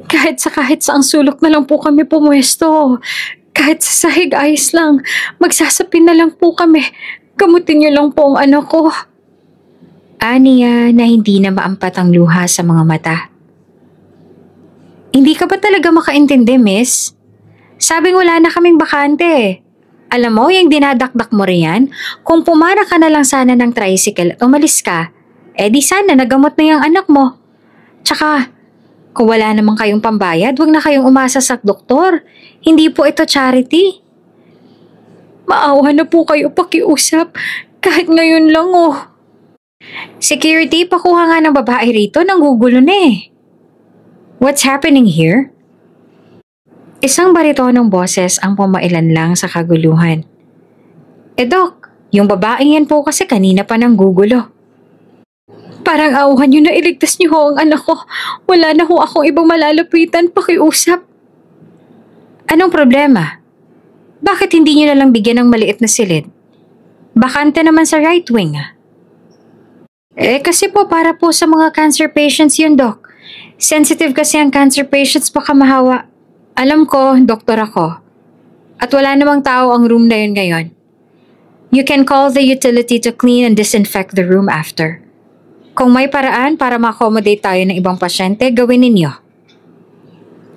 Kahit sa ang sulok na lang po kami pumuesto. Kahit sa sahig ayos lang. Magsasapin na lang po kami. Gamutin niyo lang po ang anak ko. Aniya na hindi na maampat ang luha sa mga mata. Hindi ka ba talaga makaintindi, miss? Sabing wala na kaming bakante. Alam mo, yung dinadakdak mo riyan, kung pumara ka na lang sana ng tricycle at umalis ka, di sana nagamot na yung anak mo. Tsaka, kung wala naman kayong pambayad, wag na kayong umasa sa doktor. Hindi po ito charity. Maawa na po kayo pakiusap. Kahit ngayon lang Security, pakuha nga ng babae rito, nanggugulo na eh. What's happening here? Isang baritonong boses ang pumailan lang sa kaguluhan. Dok, yung babaeng yan po kasi kanina pa nanggugulo. Parang auhan nyo na iligtas niyo ho ang anak ko. Wala na ho akong ibang malalapitan, pakiusap. Anong problema? Bakit hindi niyo na lang bigyan ng maliit na silid? Bakante naman sa right wing. Kasi po para po sa mga cancer patients yun, Doc. Sensitive kasi ang cancer patients, baka mahawa. Alam ko, doktor ako. At wala namang tao ang room na yun ngayon. You can call the utility to clean and disinfect the room after. Kung may paraan para ma-accommodate tayo ng ibang pasyente, gawin ninyo.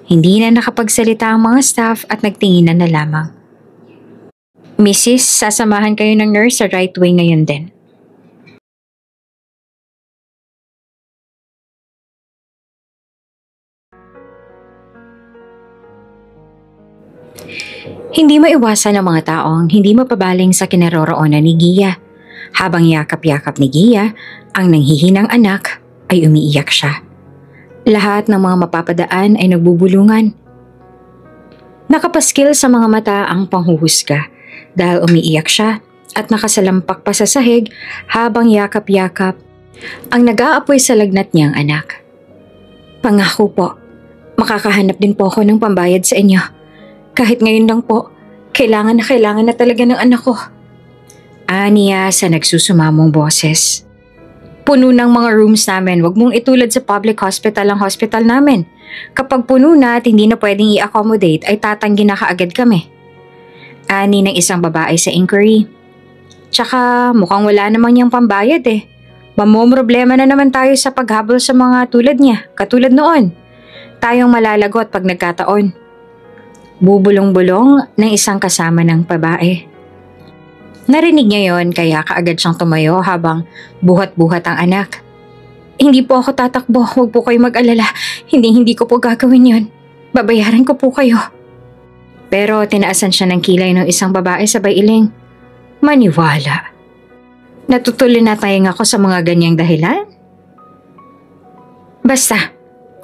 Hindi na nakapagsalita ang mga staff at nagtinginan na lamang. Mrs., sasamahan kayo ng nurse sa right wing ngayon din. Hindi maiwasan ng mga taong hindi mapabaling sa kinaroroonan ni Gia. Habang yakap-yakap ni Gia, ang nanghihinang anak ay umiiyak siya. Lahat ng mga mapapadaan ay nagbubulungan. Nakapaskil sa mga mata ang panghuhusga dahil umiiyak siya at nakasalampak pa sa sahig habang yakap-yakap ang nag-aapoy sa lagnat niyang anak. Pangako po, makakahanap din po ako ng pambayad sa inyo. Kahit ngayon lang po, kailangan na talaga ng anak ko. Aniya sa nagsusumamong boses. Puno ng mga rooms namin, wag mong itulad sa public hospital ang hospital namin. Kapag puno na at hindi na pwedeng i-accommodate ay tatanggi na kaagad kami. Ani ng isang babae sa inquiry. Tsaka mukhang wala namang niyang pambayad eh. Mamomroblema na naman tayo sa paghabol sa mga tulad niya, katulad noon. Tayong malalagot pag nagkataon. Bubulong-bulong ng isang kasama ng babae. Narinig niya yon kaya kaagad siyang tumayo habang buhat-buhat ang anak. Hindi po ako tatakbo, huwag po kayo mag-alala. Hindi ko po gagawin yon. Babayaran ko po kayo. Pero tinaasan siya ng kilay ng isang babae sabay iling. Maniwala. Natutuloy na tayong ako sa mga ganyang dahilan? Basta,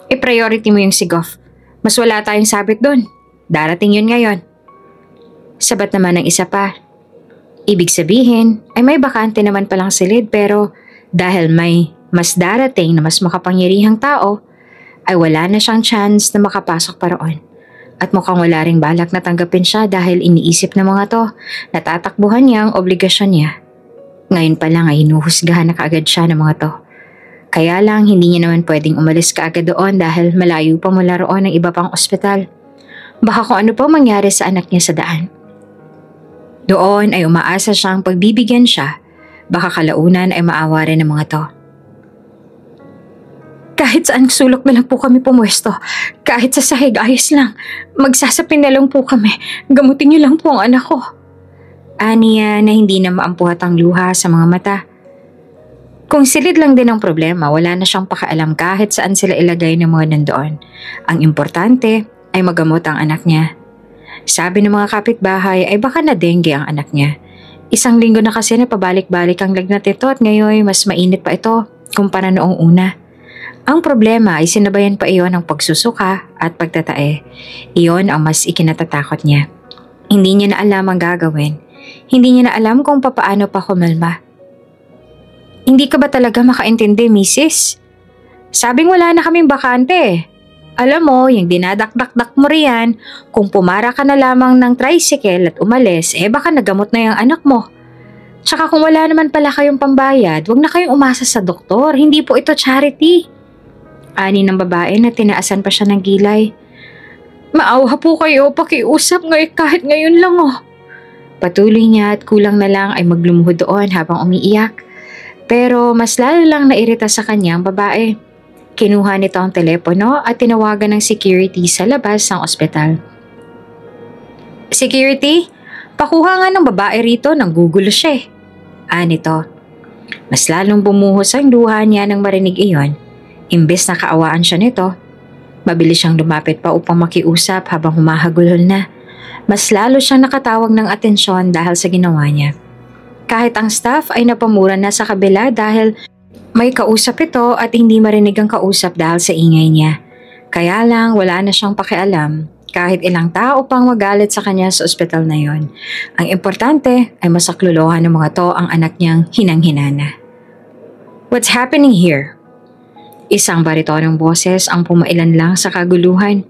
i-priority mo yung sigof. Mas wala tayong sabit doon. Darating yun ngayon. Sabat naman ng isa pa. Ibig sabihin ay may bakante naman palang silid pero dahil may mas darating na mas makapangyarihang tao ay wala na siyang chance na makapasok pa roon. At mukhang wala ring balak na tanggapin siya dahil iniisip ng mga to na tatakbuhan niya ang obligasyon niya. Ngayon pa lang ay hinuhusgahan na kaagad siya ng mga to. Kaya lang hindi niya naman pwedeng umalis kaagad doon dahil malayo pa mula roon ang iba pang ospital. Baka kung ano pa mangyari sa anak niya sa daan. Doon ay umaasa siyang pagbibigyan siya, baka kalaunan ay maawa rin ng mga to. Kahit saan sulok na lang po kami pumuesto. Kahit sa sahig, ayos lang. Magsasapin na lang po kami. Gamutin niyo lang po ang anak ko. Aniya na hindi na maampuhat ang luha sa mga mata. Kung silid lang din ang problema, wala na siyang pakaalam kahit saan sila ilagay ng mga nandoon. Ang importante ay magamot ang anak niya. Sabi ng mga kapitbahay ay baka na dengue ang anak niya. 1 linggo na kasi na pabalik-balik ang lagnat ito at ngayon mas mainit pa ito kumpara noong una. Ang problema ay sinabayan pa iyon ng pagsusuka at pagtatae. Iyon ang mas ikinatatakot niya. Hindi niya na alam ang gagawin. Hindi niya na alam kung papaano pa kumalma. Hindi ka ba talaga makaintindi, misis? Sabing wala na kaming bakante. Alam mo, yung dinadakdak-dak mo riyan, kung pumara ka na lamang ng tricycle at umalis, baka nagamot na yung anak mo. Tsaka kung wala naman pala kayong pambayad, wag na kayong umasa sa doktor, hindi po ito charity. Ani ng babae na tinaasan pa siya ng gilay. Maawa po kayo, pakiusap kahit ngayon lang oh. Patuloy niya at kulang na lang ay maglumuhod doon habang umiiyak. Pero mas lalo lang nairita sa kanya ang babae. Kinuha nito ang telepono at tinawagan ng security sa labas ng ospital. Security, pakuha nga ng babae rito, nanggugulo siya eh. Nito. Mas lalong bumuhos ang luha niya nang marinig iyon. Imbes na kaawaan siya nito, mabilis siyang lumapit pa upang makiusap habang humahagulhol na. Mas lalo siyang nakatawag ng atensyon dahil sa ginawa niya. Kahit ang staff ay napamura na sa kabila dahil may kausap ito at hindi marinig ang kausap dahil sa ingay niya. Kaya lang wala na siyang pakialam kahit ilang tao pang magalit sa kanya sa ospital na yon. Ang importante ay masaklolohan ng mga to ang anak niyang hinang-hinana. What's happening here? Isang baritonong boses ang pumailan lang sa kaguluhan.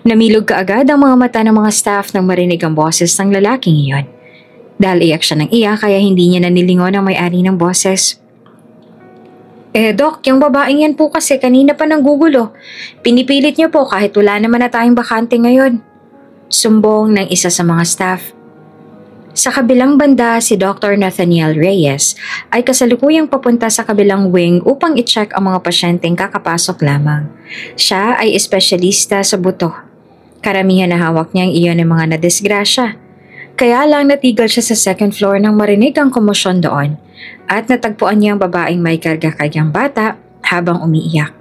Namilog kaagad ang mga mata ng mga staff nang marinig ang boses ng lalaking iyon. Dahil iyak siya ng iyak kaya hindi niya nanilingon ang may-ari ng boses. Doc, yung babaeng yan po kasi kanina pa nanggugulo. Pinipilit niyo po kahit wala naman na tayong bakante ngayon. Sumbong ng isa sa mga staff. Sa kabilang banda, si Dr. Nathaniel Reyes ay kasalukuyang papunta sa kabilang wing upang i-check ang mga pasyenteng kakapasok lamang. Siya ay espesyalista sa buto. Karamihan na hawak niyang iyon ng mga nadisgrasya. Kaya lang natigil siya sa second floor nang marinig ang komosyon doon at natagpuan niya ang babaeng may karga-kargang bata habang umiiyak.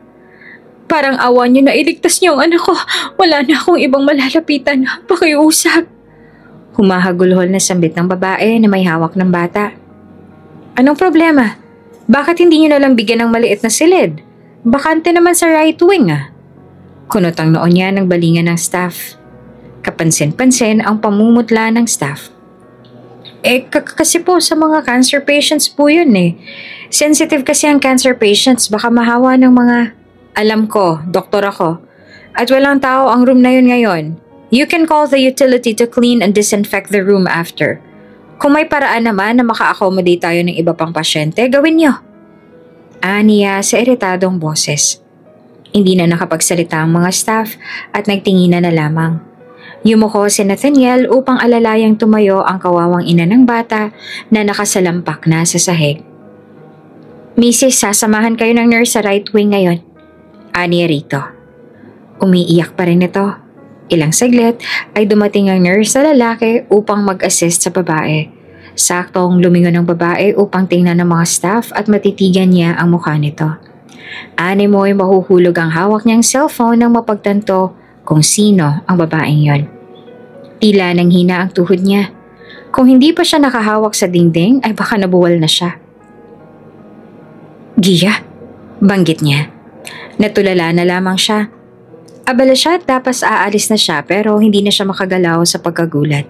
Parang awa niyo na iligtas niyo ang anak ko. Wala na akong ibang malalapitan. Pakiusap. Humahagulhol na sambit ng babae na may hawak ng bata. Anong problema? Bakit hindi niyo nalang bigyan ng maliit na silid? Bakante naman sa right wing ah. Kunot ang noon niya ng balingan ng staff. Kapansin-pansin ang pamumutla ng staff. Kasi po sa mga cancer patients po yun eh. Sensitive kasi ang cancer patients, baka mahawa ng mga... Alam ko, doktor ako. At walang tao ang room na yun ngayon. You can call the utility to clean and disinfect the room after. Kung may paraan naman na maka-accommodate tayo ng iba pang pasyente, gawin nyo. Aniya sa iritadong boses. Hindi na nakapagsalita ang mga staff at nagtinginan na lamang. Yumuko si Nathaniel upang alalayang tumayo ang kawawang ina ng bata na nakasalampak na sa sahig. Mrs., sasamahan kayo ng nurse sa right wing ngayon. Ani rito. Umiiyak pa rin ito. Ilang saglit ay dumating ang nurse sa lalaki upang mag-assist sa babae. Saktong lumingon ang babae upang tingnan ng mga staff at matitigan niya ang mukha nito. Ani mo ay mahuhulog ang hawak niyang cellphone nang mapagtanto kung sino ang babaeng yon. Tila nang hina ang tuhod niya. Kung hindi pa siya nakahawak sa dingding ay baka nabuwal na siya. Gia, banggit niya. Natulala na lamang siya. Abala siya at dapat aalis na siya pero hindi na siya makagalaw sa pagkagulat.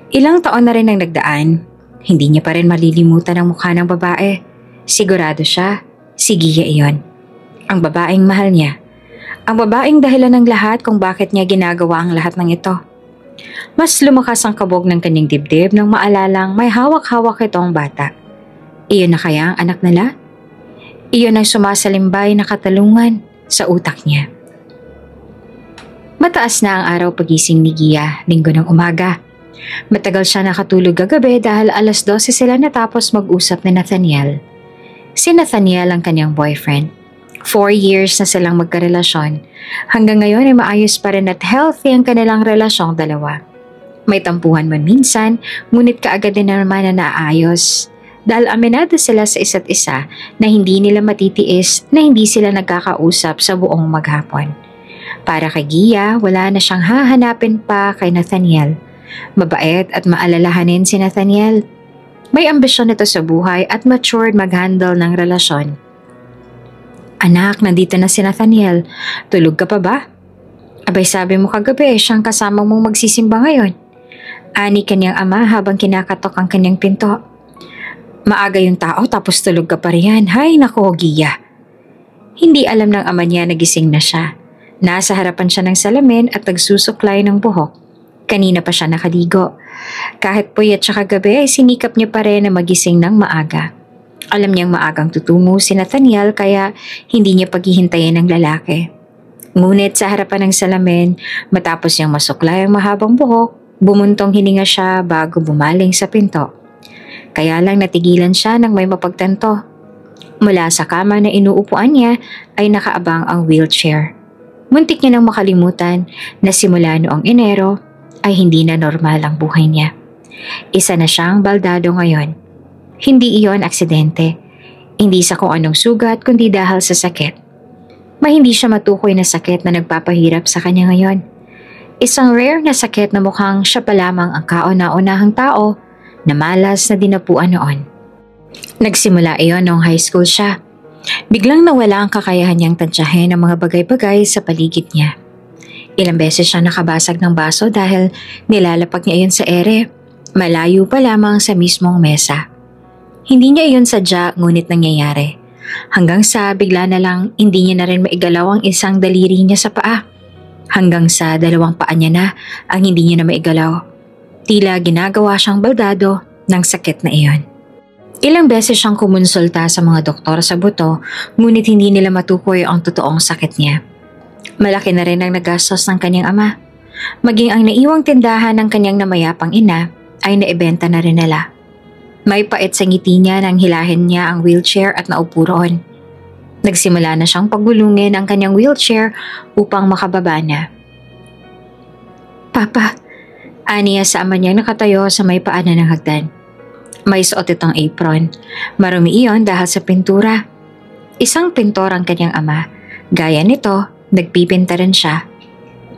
Ilang taon na rin ang nagdaan. Hindi niya pa rin malilimutan ang mukha ng babae. Sigurado siya, si Gia iyon. Ang babaeng mahal niya. Ang babaeng dahilan ng lahat kung bakit niya ginagawa ang lahat ng ito. Mas lumakas ang kabog ng kanyang dibdib nang maalalang may hawak-hawak itong bata. Iyon na kaya ang anak nila? Iyon ang sumasalimbay na katalungan sa utak niya. Mataas na ang araw pagising ni Gia, linggo ng umaga. Matagal siya nakatulog kagabi dahil 12:00 sila natapos mag-usap ni Nathaniel. Si Nathaniel ang kanyang boyfriend. 4 years na silang magkarelasyon. Hanggang ngayon ay maayos pa rin at healthy ang kanilang relasyong dalawa. May tampuhan man minsan, ngunit kaagad din naman na naayos. Dahil aminado sila sa isa't isa na hindi nila matitiis na hindi sila nagkakausap sa buong maghapon. Para kay Gia, wala na siyang hahanapin pa kay Nathaniel. Mabait at maalalahanin si Nathaniel. May ambisyon ito sa buhay at matured mag-handle ng relasyon. Anak, nandito na si Nathaniel. Tulog ka pa ba? Abay sabi mo kagabi, siyang kasama mong magsisimba ngayon. Ani kanyang ama habang kinakatok ang kanyang pinto. Maaga yung tao tapos tulog ka pa riyan. Hay nako, Gia. Hindi alam ng ama niya na gising na siya. Nasa harapan siya ng salamin at nagsusuklay ng buhok. Kanina pa siya nakaligo. Kahit puyat siya kagabi ay sinikap niya pa rin na magising ng maaga. Alam niyang maagang tutungo si Nathaniel kaya hindi niya paghihintayin ng lalaki. Ngunit sa harapan ng salamin, matapos niyang masuklay ang mahabang buhok, bumuntong hininga siya bago bumaling sa pinto. Kaya lang natigilan siya nang may mapagtanto. Mula sa kama na inuupuan niya ay nakaabang ang wheelchair. Muntik niya nang makalimutan na simula noong Enero ay hindi na normal ang buhay niya. Isa na siyang baldado ngayon. Hindi iyon aksidente. Hindi sa kung anong sugat kundi dahil sa sakit. Hindi siya matukoy na sakit na nagpapahirap sa kanya ngayon. Isang rare na sakit na mukhang siya pa lamang ang kauna-unahang tao na malas na dinapuan noon. Nagsimula iyon noong high school siya. Biglang nawala ang kakayahan niyang tansyahin ang mga bagay-bagay sa paligid niya. Ilang beses siya nakabasag ng baso dahil nilalapag niya iyon sa ere, malayo pa lamang sa mismong mesa. Hindi niya iyon sadya ngunit nangyayari. Hanggang sa bigla na lang hindi niya na rin maigalaw ang isang daliri niya sa paa. Hanggang sa dalawang paa niya na ang hindi niya na maigalaw. Tila ginagawa siyang baldado ng sakit na iyon. Ilang beses siyang kumonsulta sa mga doktor sa buto ngunit hindi nila matukoy ang totoong sakit niya. Malaki na rin ang nagastos ng kanyang ama. Maging ang naiwang tindahan ng kanyang namayapang ina ay naibenta na rin nila. May pait sa ngiti niya nang hilahin niya ang wheelchair at naupo roon. Nagsimula na siyang paggulungin ang kanyang wheelchair upang makababa na. "Papa," aniya sa ama niyang nakatayo sa may paanan ng hagdan. May suot itong apron. Marumi iyon dahil sa pintura. Isang pintor ang kanyang ama. Gaya nito, nagpipinta rin siya.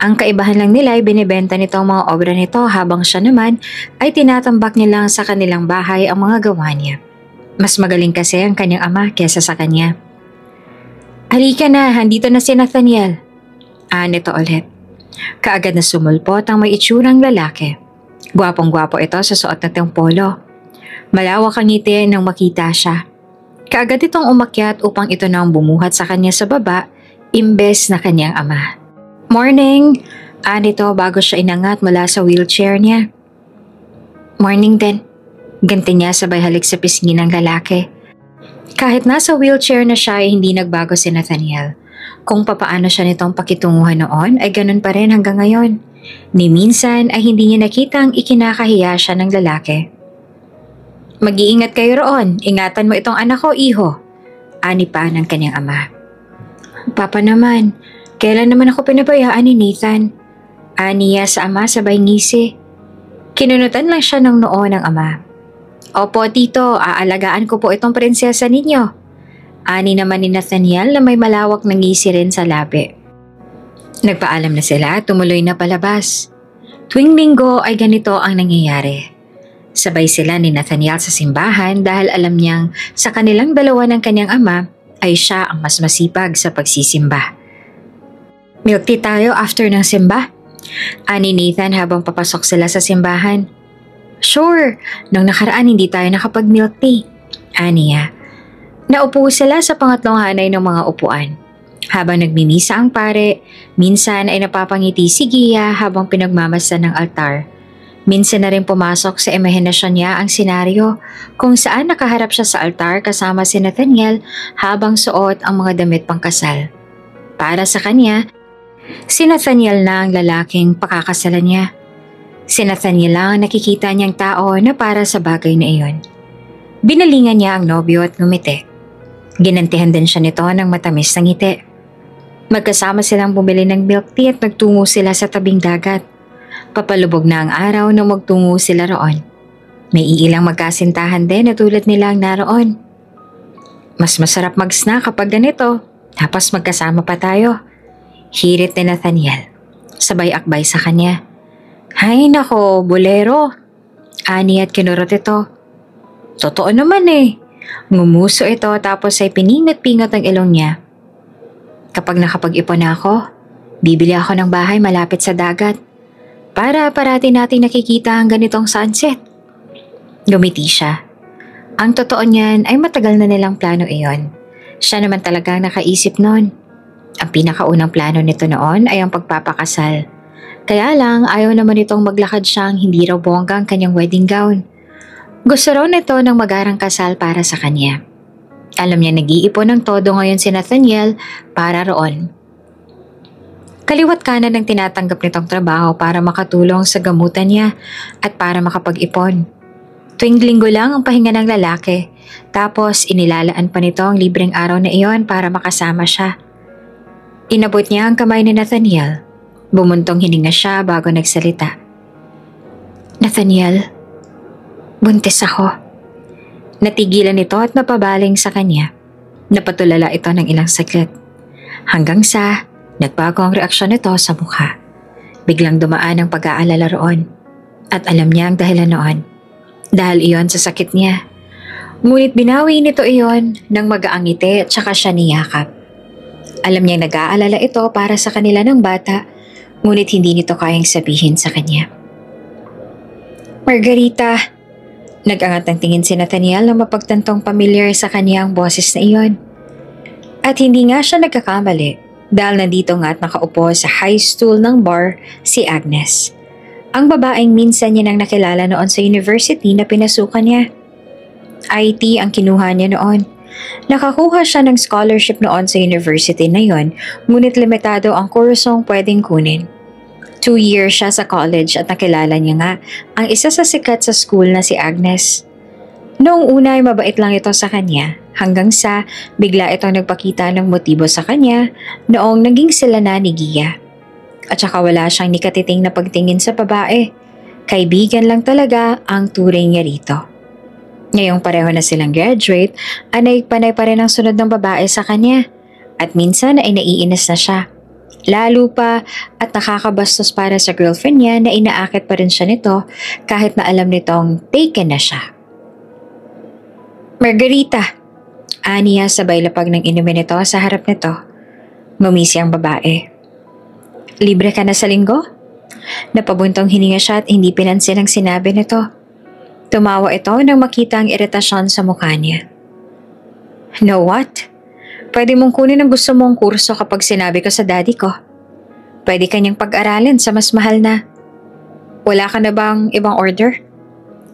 Ang kaibahan lang nila ay binibenta nito ang mga obra nito habang siya naman ay tinatambak niya lang sa kanilang bahay ang mga gawa niya. Mas magaling kasi ang kanyang ama kesa sa kanya. "Halika na, handito na si Nathaniel." Nito ulit. Kaagad na sumulpot ang may itsurang lalaki. Gwapong-gwapo ito sa suot na tiyong polo. Malawak ang ngiti nang makita siya. Kaagad itong umakyat upang ito na ang bumuhat sa kanya sa baba imbes na kanyang ama. "Morning!" Nito bago siya inangat mula sa wheelchair niya. "Morning din." Ganti niya sabay halik sa pisngi ng lalaki. Kahit nasa wheelchair na siya ay hindi nagbago si Nathaniel. Kung papaano siya nitong pakitunguhan noon ay ganun pa rin hanggang ngayon. Ni minsan ay hindi niya nakitang ikinakahiya siya ng lalaki. "Mag-iingat kayo roon. Ingatan mo itong anak ko, iho." Ani pa ng kanyang ama. "Papa naman, kailan naman ako pinabayaan ni Nathan?" Aniya sa ama sabay ngisi. Kinunutan lang siya ng noo ng ama. "Opo tito, aalagaan ko po itong prinsesa ninyo." Ani naman ni Nathaniel na may malawak na ngisi rin sa labi. Nagpaalam na sila at tumuloy na palabas. Tuwing linggo ay ganito ang nangyayari. Sabay sila ni Nathaniel sa simbahan dahil alam niyang sa kanilang dalawa ng kanyang ama ay siya ang mas masipag sa pagsisimba. "Milk tea tayo after ng simba?" Ani Nathan habang papasok sila sa simbahan. "Sure, nung nakaraan hindi tayo nakapag-milk tea." Aniya. Naupo sila sa pangatlong hanay ng mga upuan. Habang nagmimisa ang pare, minsan ay napapangiti si Gia habang pinagmamasdan ng altar. Minsan na rin pumasok sa imahinasyon niya ang senaryo kung saan nakaharap siya sa altar kasama si Nathaniel habang suot ang mga damit pangkasal. Para sa kanya, si Nathaniel na ang lalaking pakakasalan niya. Si Nathaniel lang ang nakikita niyang tao na para sa bagay na iyon. Binalingan niya ang nobyo at ngumiti. Ginantihan din siya nito ng matamis na ngiti. Magkasama silang bumili ng milk tea at nagtungo sila sa tabing dagat. Papalubog na ang araw nang magtungo sila roon. May iilang magkasintahan din na tulad nila ang naroon. Mas masarap mag-snack kapag ganito, tapos magkasama pa tayo. Hirit ni Nathaniel. Sabay akbay sa kanya. "Hay nako, bolero." Ani at kinurot ito. "Totoo naman eh." Ngumuso ito tapos ay piningot-pingot ang ilong niya. "Kapag nakapag-ipon na ako, bibili ako ng bahay malapit sa dagat. Para parati natin nakikita ang ganitong sunset." Gumiti siya. Ang totoo niyan ay matagal na nilang plano iyon. Siya naman talagang nakaisip noon. Ang pinakaunang plano nito noon ay ang pagpapakasal. Kaya lang ayaw naman itong maglakad siyang hindi raw bongga ang kanyang wedding gown. Gusto raw nito ng magarang kasal para sa kanya. Alam niya nag-iipon ng todo ngayon si Nathaniel para roon. Kaliwat kanan ang tinatanggap nitong trabaho para makatulong sa gamutan niya at para makapag-ipon. Tuwing linggo lang ang pahinga ng lalaki, tapos inilalaan pa nito ang libreng araw na iyon para makasama siya. Inabot niya ang kamay ni Nathaniel. Bumuntong hininga siya bago nagsalita. Nathaniel, buntis ako. Natigilan ito at napabaling sa kanya. Napatulala ito ng ilang saglit. Hanggang sa nagbago ang reaksyon nito sa mukha. Biglang dumaan ang pag-aalala roon. At alam niya ang dahilan noon. Dahil iyon sa sakit niya. Ngunit binawi nito iyon ng magaang ngiti at saka siya niyakap. Alam niyang nag-aalala ito para sa kanila ng bata, ngunit hindi nito kayang sabihin sa kanya. Margarita, nag-angat ng tingin si Nathaniel na mapagtantong pamilyar sa kanya ang boses na iyon. At hindi nga siya nagkakamali dahil nandito nga at nakaupo sa high stool ng bar si Agnes. Ang babaeng minsan niya nang nakilala noon sa university na pinasukan niya. IT ang kinuha niya noon. Nakakuha siya ng scholarship noon sa university na yon, ngunit limitado ang kursong pwedeng kunin. 2 years siya sa college at nakilala niya nga ang isa sa sikat sa school na si Agnes. Noong una ay mabait lang ito sa kanya hanggang sa bigla itong nagpakita ng motibo sa kanya noong naging sila na ni Gia. At saka wala siyang nikatiting na pagtingin sa babae. Kaibigan lang talaga ang turing niya rito. Ngayong pareho na silang graduate, ay panay pa rin ang sunod ng babae sa kanya. At minsan ay naiinis na siya. Lalo pa at nakakabastos para sa girlfriend niya na inaakit pa rin siya nito kahit na alam nitong taken na siya. Margarita, aniya sabay lapag ng inumin nito sa harap nito. Ngumisi ang babae. Libre ka na sa linggo? Napabuntong hininga siya at hindi pinansin ang sinabi nito. Tumawa ito nang makita ang iritasyon sa mukha niya. Know what? Pwede mong kunin ang gusto mong kurso kapag sinabi ko sa daddy ko. Pwede kanyang pag-aralin sa mas mahal na. Wala ka na bang ibang order?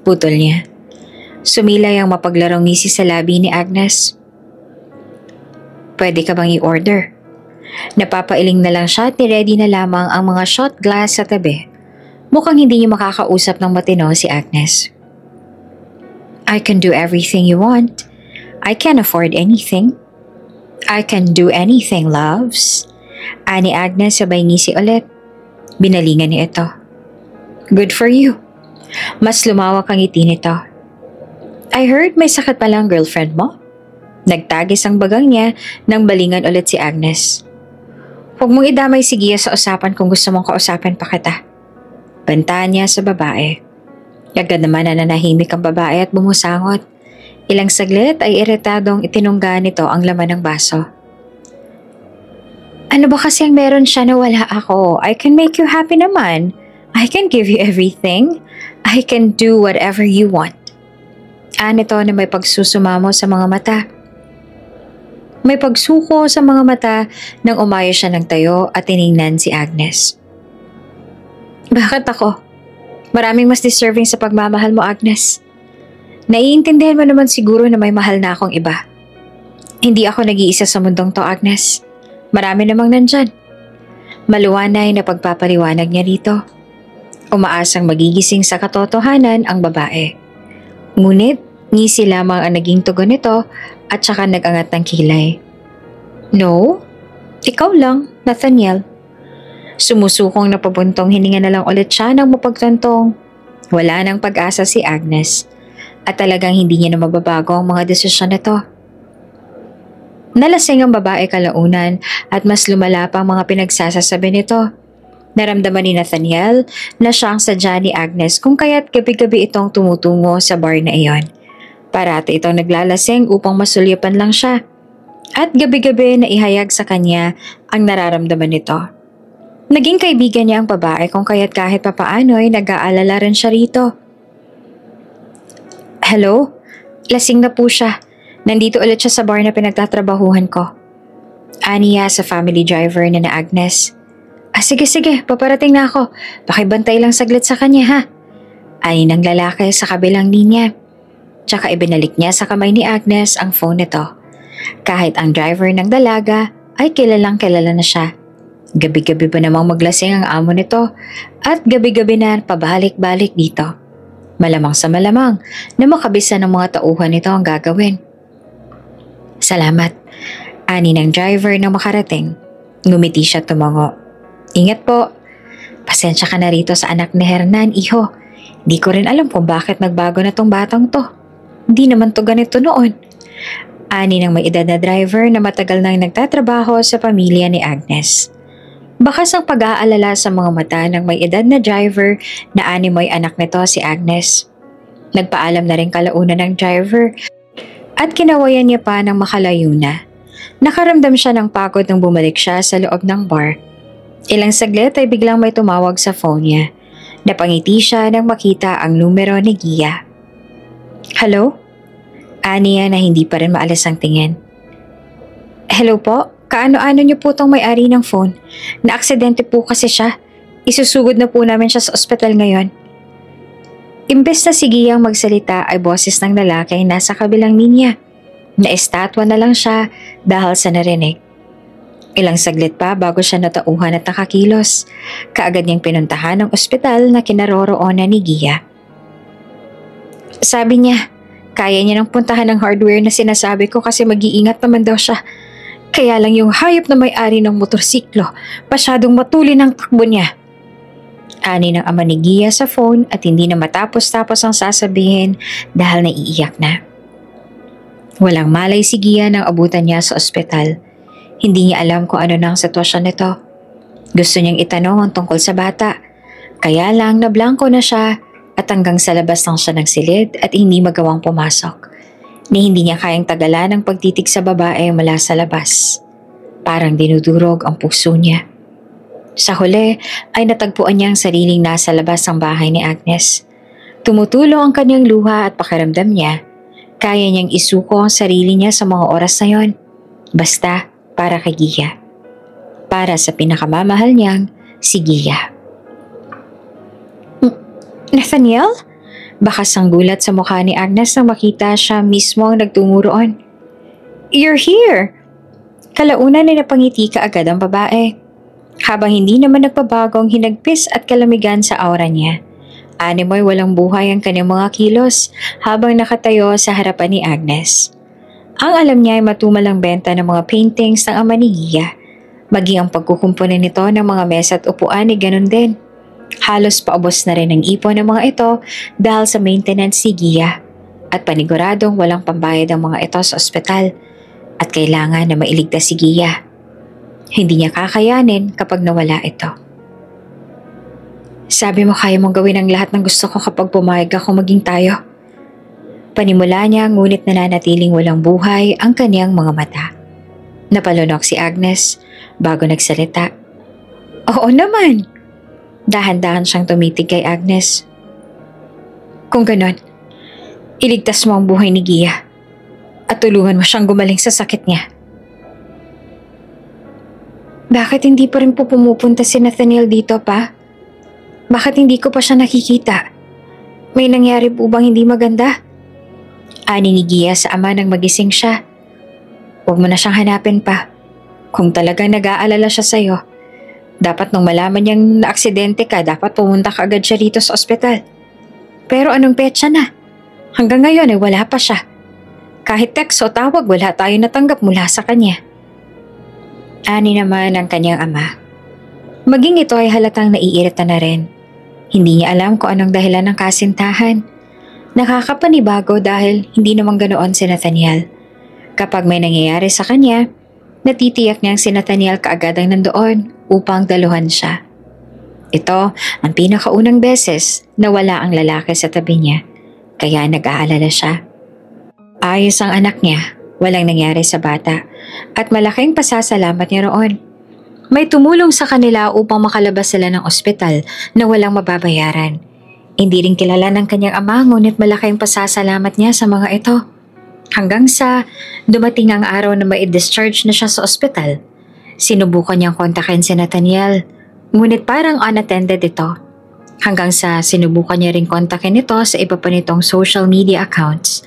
Putol niya. Sumilay ang mapaglarong ngisi sa labi ni Agnes. Pwede ka bang i-order? Napapailing na lang siya at ni-ready na lamang ang mga shot glass sa tabi. Mukhang hindi niya makakausap ng matino si Agnes. I can do everything you want. I can afford anything. I can do anything, loves. Ani Agnes sabay ngisi ulit. Binalingan niya ito. Good for you. Mas lumawak ang ngiti nito. I heard may sakit pala ang girlfriend mo. Nagtagis ang bagang niya nang balingan ulit si Agnes. Huwag mong idamay si Gia sa usapan kung gusto mong kausapin pa kita. Bantaan niya sa babae. Agad naman na nanahimik ang babae at bumusangot. Ilang saglit ay iritadong itinungga nito ang laman ng baso. Ano ba kasi ang meron siya na wala ako? I can make you happy naman. I can give you everything. I can do whatever you want. Nito na may pagsusumamo sa mga mata. May pagsuko sa mga mata nang umayo siya ng tayo at tiningnan si Agnes. Bakit ako? Maraming mas deserving sa pagmamahal mo, Agnes. Naiintindihan mo naman siguro na may mahal na akong iba. Hindi ako nag-iisa sa mundong to, Agnes. Marami namang nandyan. Maluwanay na pagpapaliwanag niya rito. Umaasang magigising sa katotohanan ang babae. Ngunit, ngisi lamang ang naging tugon nito at saka nag-angat ng kilay. No, ikaw lang, Nathaniel. Sumusukong na pabuntong hininga na lang ulit siya nang mapagtantong. Wala nang pag-asa si Agnes at talagang hindi niya na mababago ang mga desisyon nito. Nalasing ang babae kalaunan at mas lumala pa ang mga pinagsasasabi nito. Naramdaman ni Nathaniel na siya ang sadya ni Agnes kung kaya't gabi-gabi itong tumutungo sa bar na iyon. Parati itong naglalasing upang masulyapan lang siya. At gabi-gabi na ihayag sa kanya ang nararamdaman nito. Naging kaibigan niya ang babae kung kaya't kahit papaano ay nag-aalala rin siya rito. Hello? Lasing na po siya. Nandito ulit siya sa bar na pinagtatrabahuhan ko. Aniya sa family driver na Agnes. Sige, paparating na ako. Pakibantay lang saglit sa kanya ha. Ani ng lalaki sa kabilang linya. Tsaka ibinalik niya sa kamay ni Agnes ang phone nito. Kahit ang driver ng dalaga ay kilalang kilala na siya. Gabi-gabi ba namang maglasing ang amo nito at gabi-gabi na pabalik-balik dito. Malamang sa malamang na makabisa ng mga tauhan nito ang gagawin. Salamat, ani ng driver na makarating. Ngumiti siya tumango. Ingat po. Pasensya ka na rito sa anak ni Hernan, iho. Di ko rin alam kung bakit nagbago na tong batang to. Hindi naman to ganito noon. Ani ng may edad na driver na matagal nang nagtatrabaho sa pamilya ni Agnes. Bakas ang pag-aalala sa mga mata ng may edad na driver na animoy anak nito si Agnes. Nagpaalam na rin kalaunan ng driver at kinawayan niya pa ng makalayo na. Nakaramdam siya ng pagod nang bumalik siya sa loob ng bar. Ilang saglit ay biglang may tumawag sa phone niya. Napangiti siya nang makita ang numero ni Gia. Hello? Ani na hindi pa rin maalis ang tingin. Hello po? Kaano-ano niyo po tong may-ari ng phone? Na-aksidente po kasi siya. Isusugod na po namin siya sa ospital ngayon. Imbes na si Gia ang magsalita ay boses ng lalaki ay nasa kabilang linya. Naestatwa na lang siya dahil sa narinig. Ilang saglit pa bago siya natauhan at nakakilos. Kaagad niyang pinuntahan ang ospital na kinaroroonan ni Gia. Sabi niya, kaya niya nang puntahan ng hardware na sinasabi ko kasi mag-iingat naman daw siya. Kaya lang yung hayop na may-ari ng motorsiklo, masyadong matuli ng takbo niya. Ani ng ama ni Gia sa phone at hindi na matapos-tapos ang sasabihin dahil naiiyak na. Walang malay si Gia nang abutan niya sa ospital. Hindi niya alam kung ano na ang sitwasyon nito. Gusto niyang itanong ang tungkol sa bata. Kaya lang nablangko na siya at hanggang sa labas lang siya nagsilid at hindi magawang pumasok. Ni hindi niya kayang tagalan ang pagtitig sa babae mula sa labas. Parang dinudurog ang puso niya. Sa huli ay natagpuan niya ang sariling nasa labas ng bahay ni Agnes. Tumutulo ang kanyang luha at pakiramdam niya. Kaya niyang isuko ang sarili niya sa mga oras na yon. Basta para kay Gia. Para sa pinakamamahal niyang si Gia. Nathaniel? Bakas ang gulat sa mukha ni Agnes nang makita siya mismo ang nagtungo roon. You're here! Kalaunan ay napangiti kaagad ang babae. Habang hindi naman nagpabago ang hinagpis at kalamigan sa aura niya. Animoy walang buhay ang kanyang mga kilos habang nakatayo sa harapan ni Agnes. Ang alam niya ay matumalang benta ng mga paintings ng ama ni Gia. Maging ang pagkukumpunin nito ng mga mesa at upuan ay ganun din. Halos paubos na rin ang ipon ng mga ito dahil sa maintenance ni Gia at paniguradong walang pambayad ang mga ito sa ospital at kailangan na mailigtas si Gia. Hindi niya kakayanin kapag nawala ito. Sabi mo kaya mong gawin ang lahat ng gusto ko kapag pumayag ako maging tayo. Panimula niya ngunit nananatiling walang buhay ang kanyang mga mata. Napalunok si Agnes bago nagsalita. Oo naman! Dahan-dahan siyang tumitig kay Agnes. Kung ganon, iligtas mo ang buhay ni Gia at tulungan mo siyang gumaling sa sakit niya. Bakit hindi pa rin po pumupunta si Nathaniel dito pa? Bakit hindi ko pa siya nakikita? May nangyari po bang hindi maganda? Ani ni Gia sa ama nang magising siya. Huwag mo na siyang hanapin pa. Kung talagang nag-aalala siya sa'yo, dapat nung malaman niyang naaksidente ka, dapat pumunta ka agad siya rito sa ospital. Pero anong petsa na? Hanggang ngayon ay wala pa siya. Kahit text o tawag, wala tayo natanggap mula sa kanya. Ani naman ang kanyang ama. Maging ito ay halatang naiirita na rin. Hindi niya alam kung anong dahilan ng kasintahan. Nakakapanibago dahil hindi naman ganoon si Nathaniel. Kapag may nangyayari sa kanya, natitiyak niyang si Nathaniel kaagad ang nandoon upang daluhan siya. Ito ang pinakaunang beses na wala ang lalaki sa tabi niya, kaya nag-aalala siya. Ayos ang anak niya, walang nangyari sa bata, at malaking pasasalamat niya roon. May tumulong sa kanila upang makalabas sila ng ospital na walang mababayaran. Hindi rin kilala ng kanyang ama ngunit malaking pasasalamat niya sa mga ito. Hanggang sa dumating ang araw na mai-discharge na siya sa ospital. Sinubukan niyang kontakin si Nathaniel, ngunit parang unattended ito. Hanggang sa sinubukan niya rin kontakin ito sa iba pa nitong social media accounts.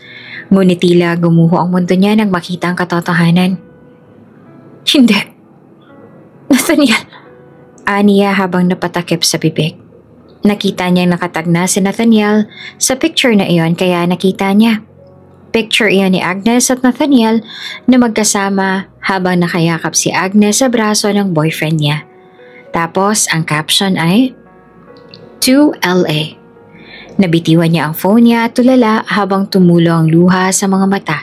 Ngunit tila gumuho ang mundo niya nang makita ang katotohanan. Hindi. Nathaniel. Aniya habang napatakip sa bibig. Nakita niyang nakatagna si Nathaniel sa picture na iyon kaya nakita niya. Picture iyon ni Agnes at Nathaniel na magkasama habang nakayakap si Agnes sa braso ng boyfriend niya. Tapos ang caption ay, "To LA." Nabitiwan niya ang phone niya at tulala habang tumulo ang luha sa mga mata.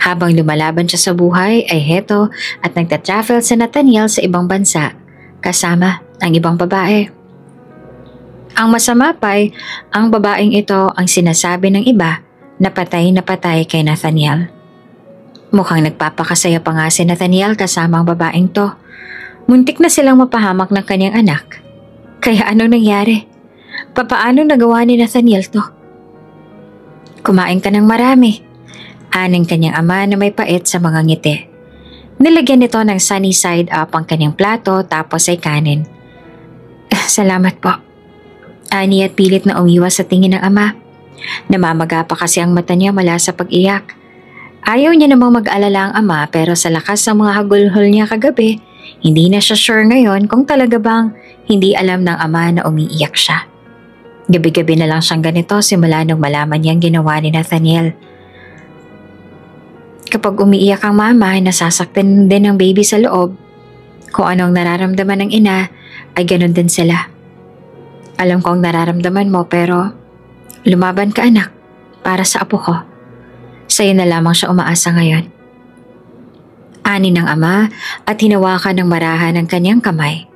Habang lumalaban siya sa buhay ay heto at nagtatravel si Nathaniel sa ibang bansa kasama ang ibang babae. Ang masama pa'y ang babaeng ito ang sinasabi ng iba na patay kay Nathaniel. Mukhang nagpapakasaya pa nga si Nathaniel kasama ang babaeng to. Muntik na silang mapahamak ng kanyang anak. Kaya anong nangyari? Papaano nagawa ni Nathaniel to? "Kumain ka ng marami." Aning kanyang ama na may pait sa mga ngiti. Nilagyan nito ng sunny side up ang kanyang plato tapos ay kanin. "Salamat po." Ani at pilit na umiwas sa tingin ng ama. Namamaga pa kasi ang mata niya mula sa pag-iyak. Ayaw niya namang mag-alala ang ama pero sa lakas ng mga hagulhol niya kagabi, hindi na siya sure ngayon kung talaga bang hindi alam ng ama na umiiyak siya. Gabi-gabi na lang siyang ganito simula nung malaman niyang ginawa ni Nathaniel. Kapag umiiyak ang mama, nasasaktan din ng baby sa loob. Kung anong nararamdaman ng ina, ay ganun din sila. Alam ko ang nararamdaman mo pero lumaban ka anak para sa apo ko. Sa'yo na lamang siya umaasa ngayon. Ani ng ama at hinawakan ng marahan ang kanyang kamay.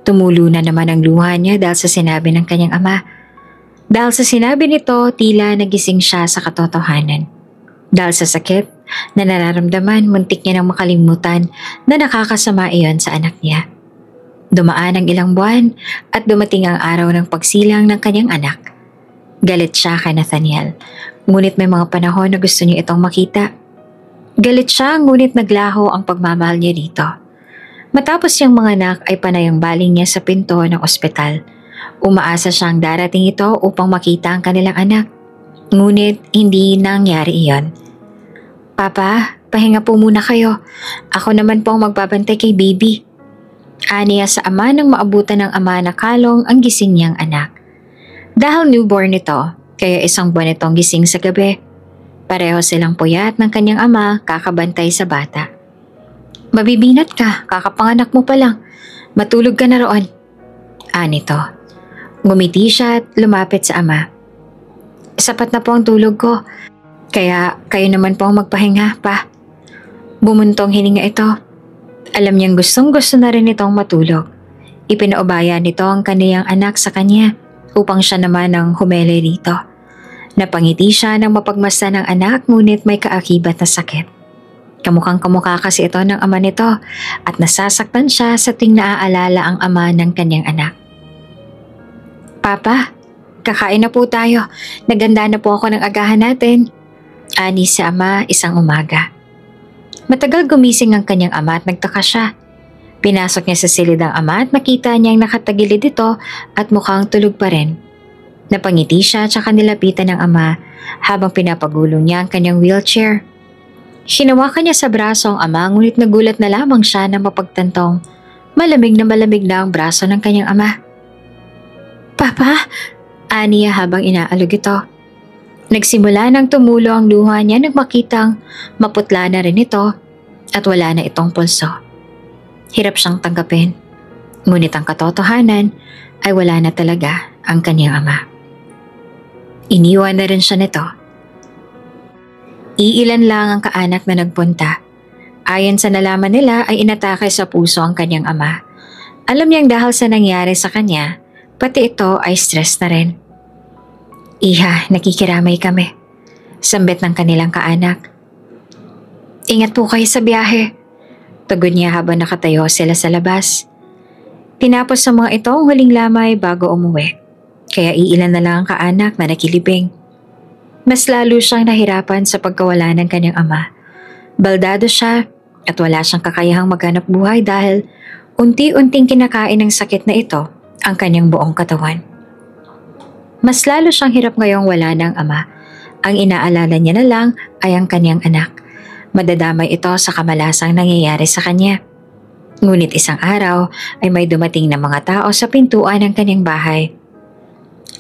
Tumulo na naman ang luha niya dahil sa sinabi ng kanyang ama. Dahil sa sinabi nito, tila nagising siya sa katotohanan. Dahil sa sakit na nararamdaman, muntik niya nang makalimutan na nakakasama iyon sa anak niya. Dumaan ang ilang buwan at dumating ang araw ng pagsilang ng kanyang anak. Galit siya kay Nathaniel, ngunit may mga panahon na gusto niya itong makita. Galit siya ngunit naglaho ang pagmamahal niya dito. Matapos siyang manganak ay panay ang baling niya sa pinto ng ospital. Umaasa siyang darating ito upang makita ang kanilang anak. Ngunit hindi nangyari iyon. "Papa, pahinga po muna kayo. Ako naman po ang magbabantay kay baby." Aniya sa ama nang maabutan ng ama na kalong ang gising niyang anak. Dahil newborn ito, kaya isang buwan itong gising sa gabi. Pareho silang puyat ng kanyang ama kakabantay sa bata. "Mabibinat ka, kakapanganak mo pa lang. Matulog ka na roon." Anito. Ngumiti siya at lumapit sa ama. "Sapat na po ang tulog ko. Kaya kayo naman po ang magpahinga pa." Bumuntong hininga ito. Alam niyang gustong-gusto na rin itong matulog. Ipinaubaya nito ang kaniyang anak sa kanya upang siya naman ang humele dito. Napangiti siya nang mapagmasdan ng anak ngunit may kaakibat na sakit. Kamukhang kamukha kasi ito ng ama nito at nasasaktan siya sa tuwing naaalala ang ama ng kanyang anak. "Papa, kakain na po tayo. Naganda na po ako ng agahan natin." Ani sa ama isang umaga. Matagal gumising ang kanyang ama at nagtaka siya. Pinasok niya sa silid ang ama at nakita niyang nakatagilid ito at mukhang tulog pa rin. Napangiti siya at saka nilapitan ng ama habang pinapagulong niya ang kanyang wheelchair. Hinawakan niya sa braso ang ama ngunit nagulat na lamang siya na mapagtantong malamig na ang braso ng kanyang ama. "Papa?" Aniya habang inaalog ito. Nagsimula nang tumulo ang luha niya nang makitang maputla na rin ito at wala na itong pulso. Hirap siyang tanggapin, ngunit ang katotohanan ay wala na talaga ang kanyang ama. Iniwan na rin siya nito. Iilan lang ang kaanak na nagpunta. Ayon sa nalaman nila ay inatake sa puso ang kanyang ama. Alam niyang dahil sa nangyari sa kanya, pati ito ay stress na rin. "Iha, nakikiramay kami." Sambit ng kanilang kaanak. "Ingat po kayo sa biyahe." Tugon niya habang nakatayo sila sa labas. Tinapos sa mga ito ang huling lamay bago umuwi. Kaya iilan na lang ang kaanak na nakilibing. Mas lalo siyang nahirapan sa pagkawala ng kanyang ama. Baldado siya at wala siyang kakayahang maghanap buhay dahil unti-unting kinakain ng sakit na ito ang kanyang buong katawan. Mas lalo siyang hirap ngayong wala ng ama Ang inaalala niya na lang ay ang kanyang anak. Madadamay ito sa kamalasang nangyayari sa kanya. Ngunit isang araw ay may dumating na mga tao sa pintuan ng kanyang bahay.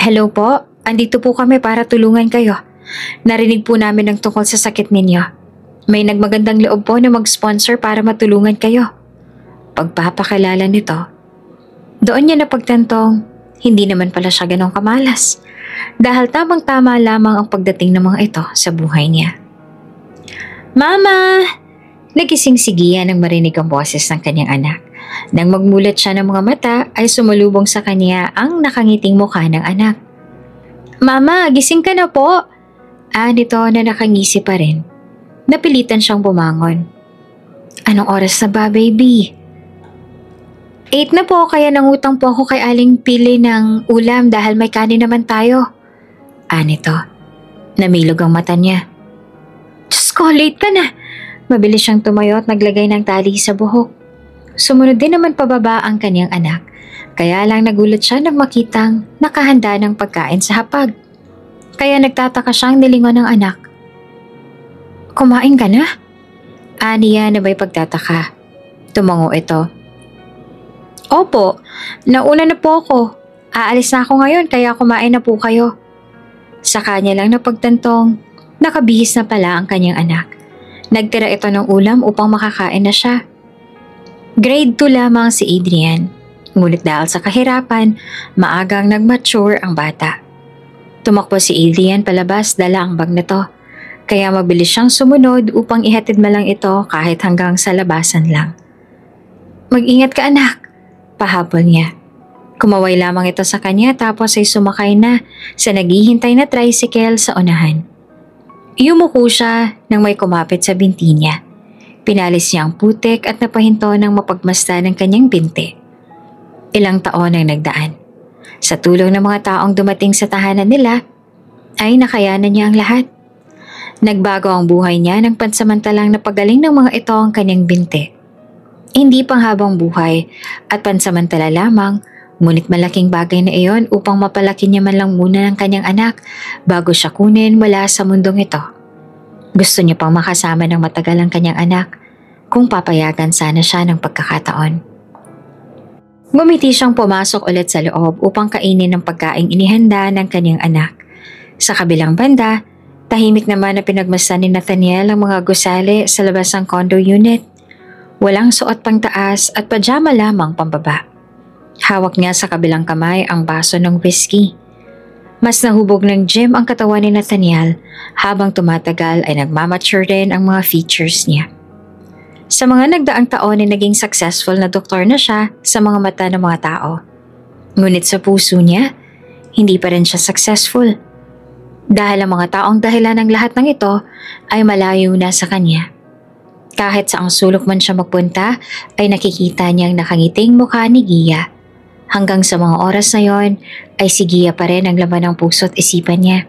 "Hello po, andito po kami para tulungan kayo. Narinig po namin ang tungkol sa sakit ninyo. May nagmagandang loob po na mag-sponsor para matulungan kayo." Pagpapakilala nito, doon niya napagtantong hindi naman pala siya ganong kamalas dahil tamang-tama lamang ang pagdating ng mga ito sa buhay niya. "Mama!" Nagising si Gia nang marinig ang boses ng kanyang anak. Nang magmulat siya ng mga mata ay sumalubong sa kanya ang nakangiting mukha ng anak. "Mama, gising ka na po!" Nito na nakangisi pa rin. Napilitan siyang bumangon. "Anong oras na ba, baby?" "8 na po, kaya nangutang po ako kay Aling Pili ng ulam dahil may kanin naman tayo." Nito. Namilog ang mata niya. "Diyos ko, late ka na!" Mabilis siyang tumayo at naglagay ng tali sa buhok. Sumunod din naman pababa ang kanyang anak. Kaya lang nagulat siya nang makitang nakahanda ng pagkain sa hapag. Kaya nagtataka siyang nilingon ng anak. "Kumain ka na?" Niya na may pagtataka. Tumango ito. "Opo, nauna na po ako. Aalis na ako ngayon kaya kumain na po kayo." Sa kanya lang napagtantong, nakabihis na pala ang kanyang anak. Nagtira ito ng ulam upang makakain na siya. Grade 2 lamang si Adrian. Ngunit dahil sa kahirapan, maagang nag-mature ang bata. Tumakbo si Adrian palabas dala ang bag nito. Kaya mabilis siyang sumunod upang ihatid malang ito kahit hanggang sa labasan lang. "Mag-ingat ka, anak," pahabol niya. Kumaway lamang ito sa kanya tapos ay sumakay na sa naghihintay na tricycle sa unahan. Yumuko siya nang may kumapit sa binti niya. Pinalis niya ang putik at napahinto ng mapagmasdan ng kanyang binti. Ilang taon ang nagdaan. Sa tulong ng mga taong dumating sa tahanan nila, ay nakayanan niya ang lahat. Nagbago ang buhay niya nang pansamantalang napagaling ng mga ito ang kanyang binti. Hindi panghabang buhay at pansamantala lamang, ngunit malaking bagay na iyon upang mapalaki niya man lang muna ng kanyang anak bago siya kunin mula sa mundong ito. Gusto niya pang makasama ng matagal ang kanyang anak kung papayagan sana siya ng pagkakataon. Ngumiti siyang pumasok ulit sa loob upang kainin ang pagkaing inihanda ng kanyang anak. Sa kabilang banda, tahimik naman na pinagmasdan ni Nathaniel ang mga gusali sa labas ng condo unit. Walang suot pang taas at pajama lamang pambaba. Hawak niya sa kabilang kamay ang baso ng whiskey. Mas nahubog ng gym ang katawan ni Nathaniel habang tumatagal ay nagmamature din ang mga features niya. Sa mga nagdaang taon ay naging successful na doktor na siya sa mga mata ng mga tao. Ngunit sa puso niya, hindi pa rin siya successful. Dahil ang mga taong dahilan ng lahat ng ito ay malayo na sa kanya. Kahit sa ang sulok man siya magpunta ay nakikita niyang nakangiting mukha ni Gia. Hanggang sa mga oras na yon ay si Gia pa rin ang laman ng puso at isipan niya.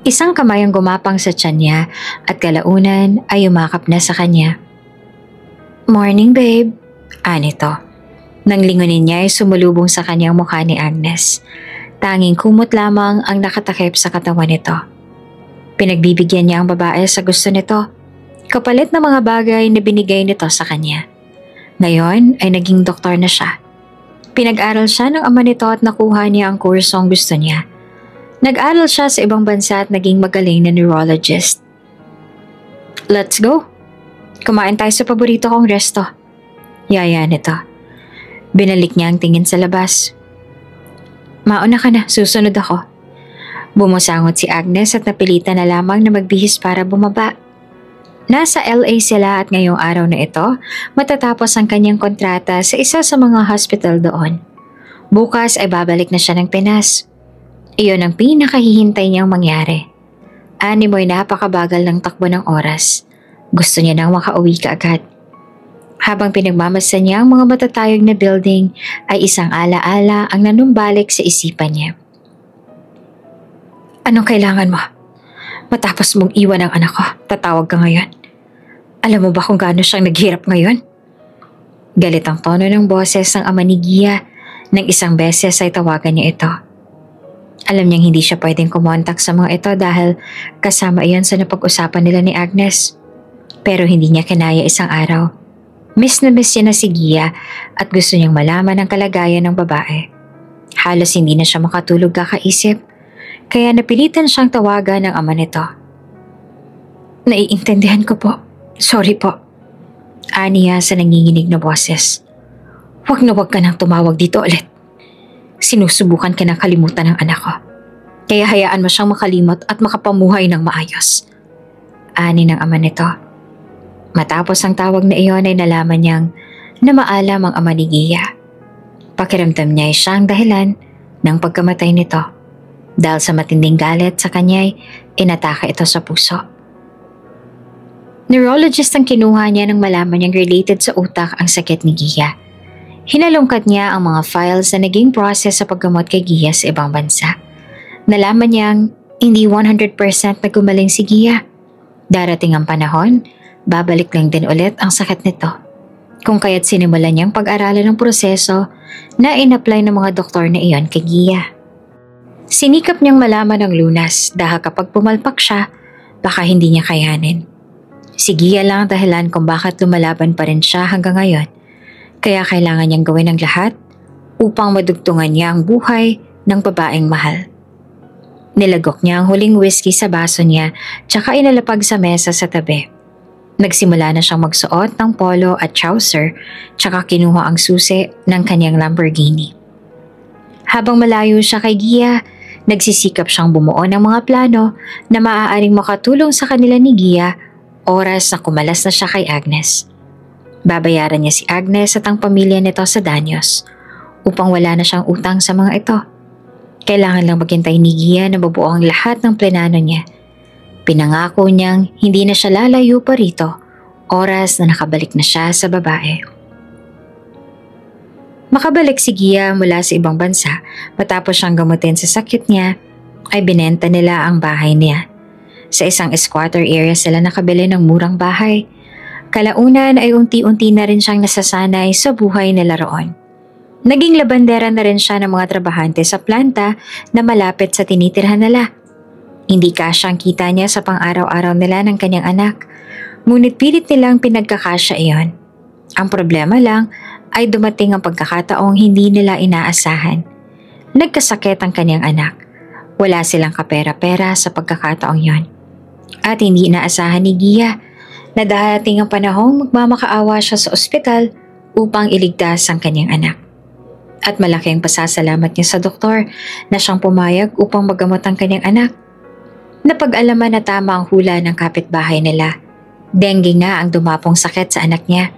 Isang kamay ang gumapang sa tiyan niya at kalaunan ay umakap na sa kanya. "Morning, babe," nito. Nang lingunin niya ay sumulubong sa kanyang mukha ni Agnes. Tanging kumot lamang ang nakatakip sa katawan nito. Pinagbibigyan niya ang babae sa gusto nito, kapalit ng mga bagay na binigay nito sa kanya. Ngayon ay naging doktor na siya. Pinag-aral siya ng ama nito at nakuha niya ang kursong gusto niya. Nag-aral siya sa ibang bansa at naging magaling na neurologist. "Let's go. Kumain tayo sa paborito kong resto." Yaya nito. Binalik niya ang tingin sa labas. "Mauna ka na, susunod ako." Bumusangot si Agnes at napilitan na lamang na magbihis para bumaba. Nasa LA sila at ngayong araw na ito, matatapos ang kanyang kontrata sa isa sa mga hospital doon. Bukas ay babalik na siya ng Pinas. Iyon ang pinakahihintay niyang mangyari. Animoy napakabagal ng takbo ng oras. Gusto niya nang makauwi kaagad. Habang pinagmamasdan niya ang mga matatayog na building, ay isang alaala ang nanumbalik sa isipan niya. "Anong kailangan mo? Matapos mong iwan ang anak ko, tatawag ka ngayon. Alam mo ba kung gaano siyang naghirap ngayon?" Galit ang tono ng boses ng ama ni Gia nang isang beses ay tawagan niya ito. Alam niyang hindi siya pwedeng kumontak sa mga ito dahil kasama iyon sa napag-usapan nila ni Agnes. Pero hindi niya kinaya isang araw. Miss na miss niya na si Gia at gusto niyang malaman ang kalagayan ng babae. Halos hindi na siya makatulog kakaisip, kaya napilitan siyang tawagan ng ama nito. Naiintindihan ko po. Sorry po. Aniya sa nanginginig na boses. Huwag na huwag ka nang tumawag dito ulit. Sinusubukan ka ng kalimutan ng anak ko. Kaya hayaan mo siyang makalimot at makapamuhay ng maayos. Ani ng ama nito. Matapos ang tawag na iyon ay nalaman niyang na maalam ang ama ni Gia. Pakiramdam niya ay siyang dahilan ng pagkamatay nito. Dahil sa matinding galit sa kanya ay inatake ito sa puso. Neurologist ang kinuha niya nang malaman niyang related sa utak ang sakit ni Gia. Hinalungkat niya ang mga files na naging process sa paggamot kay Gia sa ibang bansa. Nalaman niyang hindi 100% na gumaling si Gia. Darating ang panahon, babalik lang din ulit ang sakit nito. Kung kaya't sinimulan niyang pag-aralan ng proseso na in-apply ng mga doktor na iyon kay Gia. Sinikap niyang malaman ang lunas dahil kapag pumalpak siya, baka hindi niya kayanin. Si Gia lang ang dahilan kung bakit lumalaban pa rin siya hanggang ngayon. Kaya kailangan niyang gawin ang lahat upang madugtungan niya ang buhay ng babaeng mahal. Nilagok niya ang huling whiskey sa baso niya tsaka inalapag sa mesa sa tabi. Nagsimula na siyang magsuot ng polo at trouser tsaka kinuha ang susi ng kanyang Lamborghini. Habang malayo siya kay Gia, nagsisikap siyang bumuo ng mga plano na maaaring makatulong sa kanila ni Gia oras na kumalas na siya kay Agnes. Babayaran niya si Agnes at ang pamilya nito sa danyos upang wala na siyang utang sa mga ito. Kailangan lang maghintay ni Gia na mabuo ang lahat ng plenano niya. Pinangako niyang hindi na siya lalayo pa rito oras na nakabalik na siya sa babae. Makabalik si Gia mula sa ibang bansa matapos siyang gamutin sa sakit niya ay binenta nila ang bahay niya. Sa isang squatter area sila nakabili ng murang bahay. Kalaunan ay unti-unti na rin siyang nasasanay sa buhay nila roon. Naging labandera na rin siya ng mga trabahante sa planta na malapit sa tinitirhan nila. Hindi kasyang kita niya sa pang-araw-araw nila ng kanyang anak, ngunit pilit nilang pinagkakasya iyon. Ang problema lang ay dumating ang pagkakataong hindi nila inaasahan. Nagkasakit ang kanyang anak. Wala silang kapera-pera sa pagkakataong yon. At hindi inaasahan ni Gia na darating ang panahong magmamakaawa siya sa ospital upang iligtas ang kanyang anak. At malaking pasasalamat niya sa doktor na siyang pumayag upang magamot ang kanyang anak. Napag-alaman na tama ang hula ng kapitbahay nila. Dengue nga ang dumapong sakit sa anak niya.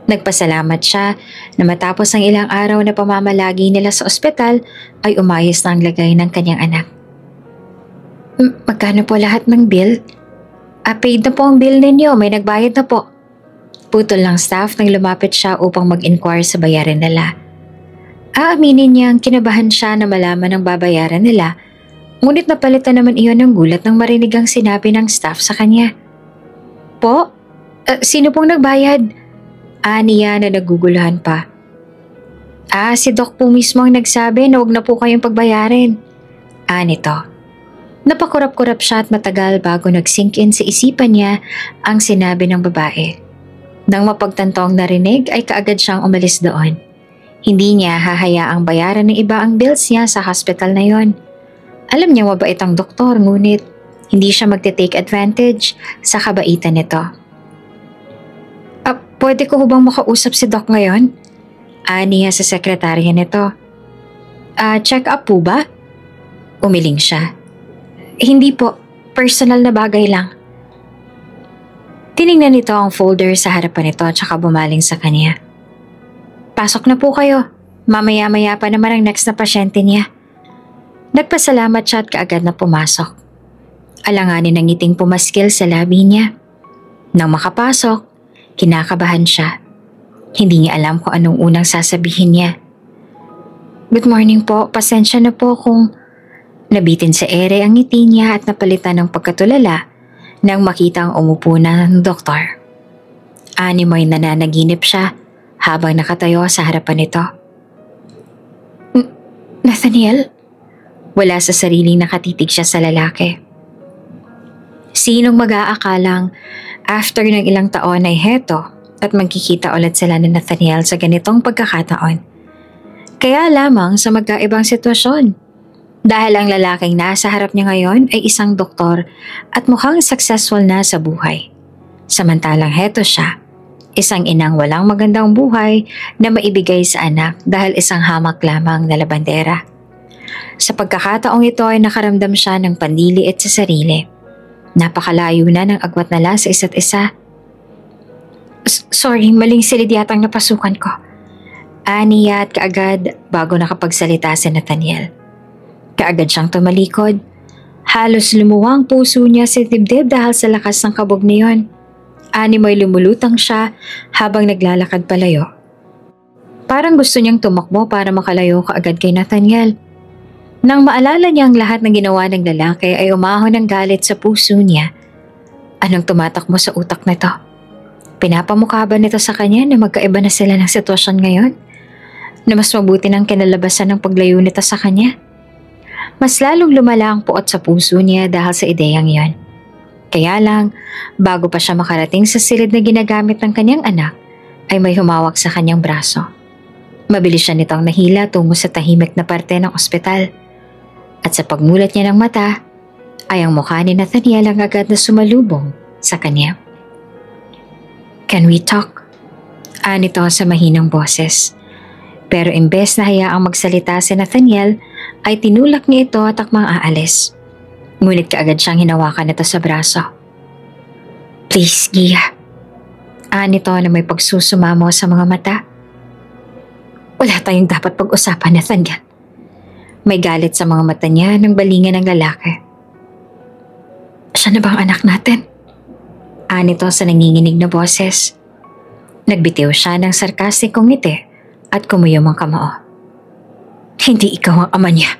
Nagpasalamat siya na matapos ang ilang araw na pamamalagi nila sa ospital ay umayos na ang lagay ng kanyang anak. Magkano po lahat ng bill? Paid na po ang bill ninyo, may nagbayad na po. Putol ng staff nang lumapit siya upang mag-inquire sa bayarin nila. Aaminin niyang kinabahan siya na malaman ang babayaran nila, ngunit napalitan naman iyon ng gulat nang marinig ang sinabi ng staff sa kanya. Po? Sino pong nagbayad? Niya na naguguluhan pa. Si Doc po mismo ang nagsabi na huwag na po kayong pagbayarin. Nito. Napakurap-kurap siya at matagal bago nag-sink in sa isipan niya ang sinabi ng babae. Nang mapagtanto ang narinig ay kaagad siyang umalis doon. Hindi niya hahayaang bayaran ng iba ang bills niya sa hospital na yon. Alam niyang mabait ang doktor ngunit hindi siya magte-take advantage sa kabaitan nito. Pwede ko bang makausap si Doc ngayon? Niya sa sekretarya nito. Check up po ba? Umiling siya. Hindi po, personal na bagay lang. Tiningnan nito ang folder sa harapan nito at saka bumaling sa kanya. Pasok na po kayo. Mamaya-maya pa naman ang next na pasyente niya. Nagpasalamat siya at kaagad na pumasok. Alanganin ang ngiting pumaskil sa labi niya. Nang makapasok, kinakabahan siya. Hindi niya alam kung anong unang sasabihin niya. Good morning po, pasensya na po kung... Nabitin sa ere ang ngiti niya at napalitan ng pagkatulala nang makita ang umupo na ng doktor. Animoy nananaginip siya habang nakatayo sa harapan nito. Nathaniel? Wala sa sariling nakatitig siya sa lalaki. Sinong mag-aakalang after ng ilang taon ay heto at magkikita ulit sila ni Nathaniel sa ganitong pagkakataon. Kaya lamang sa magkaibang sitwasyon. Dahil ang lalaking nasa harap niya ngayon ay isang doktor at mukhang successful na sa buhay. Samantalang heto siya, isang inang walang magandang buhay na maibigay sa anak dahil isang hamak lamang na labandera. Sa pagkakataong ito ay nakaramdam siya ng panliliit sa sarili. Napakalayo na ng agwat nila sa isa't isa. Sorry, maling silid yatang napasukan ko. Aniya at kaagad bago nakapagsalita si Nathaniel. Kaagad siyang tumalikod. Halos lumuwang puso niya sa dibdib dahil sa lakas ng kabog niyon. Ani mo'y lumulutang siya habang naglalakad palayo. Parang gusto niyang tumakbo para makalayo kaagad kay Nathaniel. Nang maalala niya ang lahat ng ginawa ng lalaki ay umahon ng galit sa puso niya. Anong tumatakbo sa utak nito? Pinapamukha ba nito sa kanya na magkaiba na sila ng sitwasyon ngayon? Na mas mabuti ng kinalabasan ng paglayo nito sa kanya? Mas lalong lumala ang puot sa puso niya dahil sa ideyang yon. Kaya lang, bago pa siya makarating sa silid na ginagamit ng kanyang anak, ay may humawak sa kanyang braso. Mabilis siya nitong nahila tungo sa tahimik na parte ng ospital. At sa pagmulat niya ng mata, ay ang mukha ni Nathaniel ang agad na sumalubong sa kanya. "Can we talk?" Anito sa mahinang boses. Pero imbes na hayaang magsalita si Nathaniel, ay tinulak niya ito at akmang aalis. Ngunit kaagad siyang hinawakan nito sa braso. "Please, Gia." Anito na may pagsusumamo sa mga mata. "Wala tayong dapat pag-usapan, Nathaniel." May galit sa mga mata niya ng balingan ng lalaki. "Siya na bang anak natin?" Anito sa nanginginig na boses. Nagbitiw siya ng sarkastikong ngiti at kumuyom ang kamao. "Hindi ikaw ang ama niya."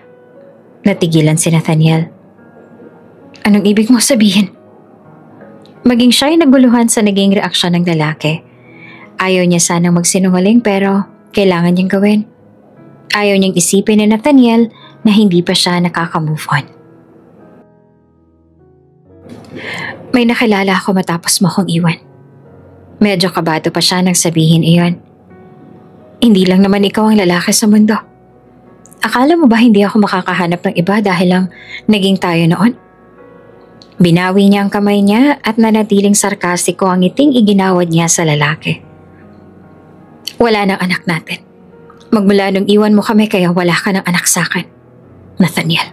Natigilan si Nathaniel. "Anong ibig mo sabihin?" Maging siya'y naguluhan sa naging reaksyon ng lalaki. Ayaw niya sanang magsinungaling pero kailangan niyang gawin. Ayaw niyang isipin ni Nathaniel na hindi pa siya nakaka-move on. "May nakilala ako matapos mo akong iwan." Medyo kabado pa siya nang sabihin iyon. "Hindi lang naman ikaw ang lalaki sa mundo. Akala mo ba hindi ako makakahanap ng iba dahil lang naging tayo noon?" Binawi niya ang kamay niya at nanatiling sarkastiko ang ngiting iginawad niya sa lalaki. "Wala nang anak natin. Magmula nung iwan mo kami kaya wala ka ng anak sa akin, Nathaniel."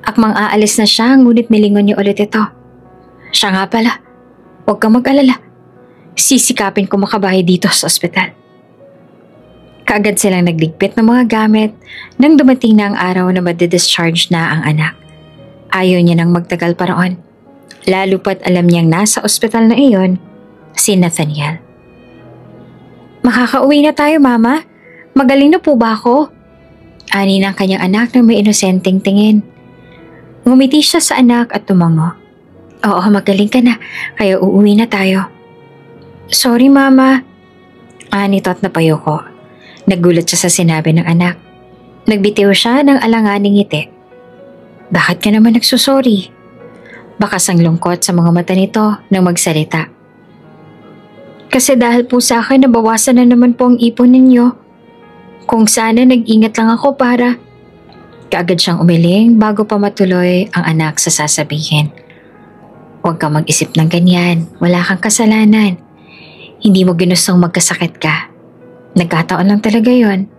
Akmang aalis na siya ngunit nilingon niya ulit ito. "Siya nga pala, huwag kang mag-alala. Sisikapin ko makabahay dito sa ospital." Kaagad silang nagligpit ng mga gamit nang dumating na ang araw na madidischarge na ang anak. Ayaw niya nang magtagal pa roon, lalo pat alam niyang nasa ospital na iyon si Nathaniel. "Makakauwi na tayo, Mama. Magaling na po ba ako?" Ani ng kanyang anak ng may inosenteng tingin. Ngumiti siya sa anak at tumango. "Oo, magaling ka na, kaya uuwi na tayo." "Sorry, Mama." Anito at napayoko. Nagulat siya sa sinabi ng anak. Nagbitiw siya ng alanganing ngiti. "Bakit ka naman nagsusorry?" Bakas ang lungkot sa mga mata nito nang magsalita. "Kasi dahil po sa akin nabawasan na naman po ang ipon ninyo. Kung sana nag-ingat lang ako para..." Kaagad siyang umiling bago pa matuloy ang anak sa sasabihin. "Huwag kang mag-isip ng ganyan. Wala kang kasalanan. Hindi mo ginustong magkasakit ka. Nagkataon lang talaga yon.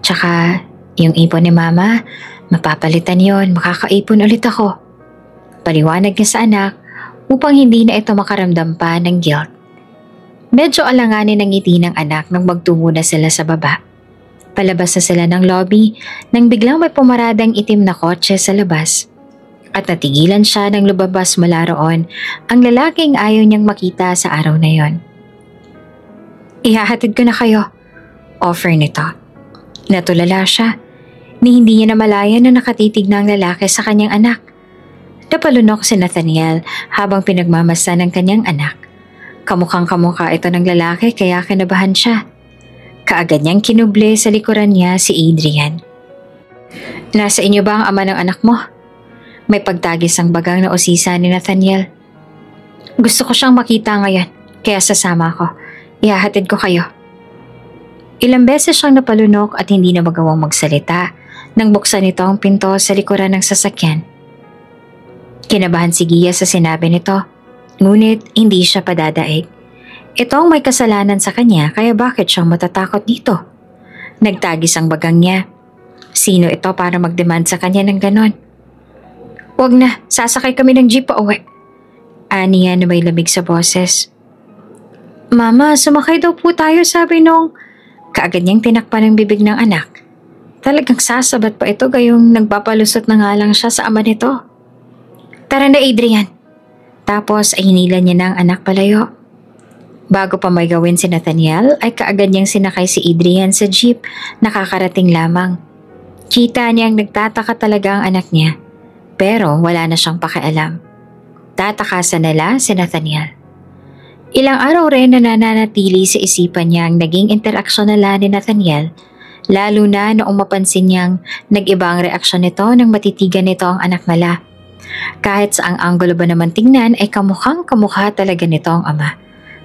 Tsaka yung ipon ni Mama, mapapalitan yon, makakaipon ulit ako." Paliwanag niya sa anak upang hindi na ito makaramdam pa ng guilt. Medyo alanganin ang ngiti ng anak nang magtungo na sila sa baba. Palabas na sila ng lobby nang biglang may pumaradang itim na kotse sa labas. At natigilan siya nang lumabas mula roon ang lalaking ayaw niyang makita sa araw na yon. "Ihahatid ko na kayo," offer nito. Natulala siya ni hindi niya namalayan na nakatitig na ang lalaki sa kanyang anak. Napalunok si Nathaniel habang pinagmamasdan ng kanyang anak. Kamukhang kamukha ito ng lalaki kaya kinabahan siya. Kaagad niyang kinuble sa likuran niya si Adrian. Nasa inyo ba ang ama ng anak mo? May pagtagis ang bagang na usisa ni Nathaniel. Gusto ko siyang makita ngayon, kaya sasama ko. Ihahatid ko kayo. Ilang beses siyang napalunok at hindi na magawang magsalita nang buksan nito ang pinto sa likuran ng sasakyan. Kinabahan si Gia sa sinabi nito, ngunit hindi siya padadaig. Ito ang may kasalanan sa kanya kaya bakit siyang matatakot dito? Nagtagis ang bagang niya. Sino ito para mag-demand sa kanya ng ganon? Huwag na, sasakay kami ng jeep pa uwi. Aniya na may lamig sa boses. Mama, sumakay daw po tayo sabi nung... Kaagad niyang tinakpan ang bibig ng anak. Talagang sasabat pa ito gayong nagpapalusot na nga lang siya sa ama nito. Tara na Adrian. Tapos ay hinila niya na ang anak palayo. Bago pa may gawin si Nathaniel ay kaagad niyang sinakay si Adrian sa jeep, nakakarating lamang. Kita niyang nagtataka talaga ang anak niya. Pero wala na siyang pakialam. Tatakasan nila si Nathaniel. Ilang araw rin na nananatili sa isipan niya ang naging interaksyon nila ni Nathaniel, lalo na noong mapansin niyang nag-iba ang reaksyon nito nang matitigan nito ang anak nila. Kahit sa ang anggulo ba naman tingnan ay kamukhang kamukha talaga nito ang ama.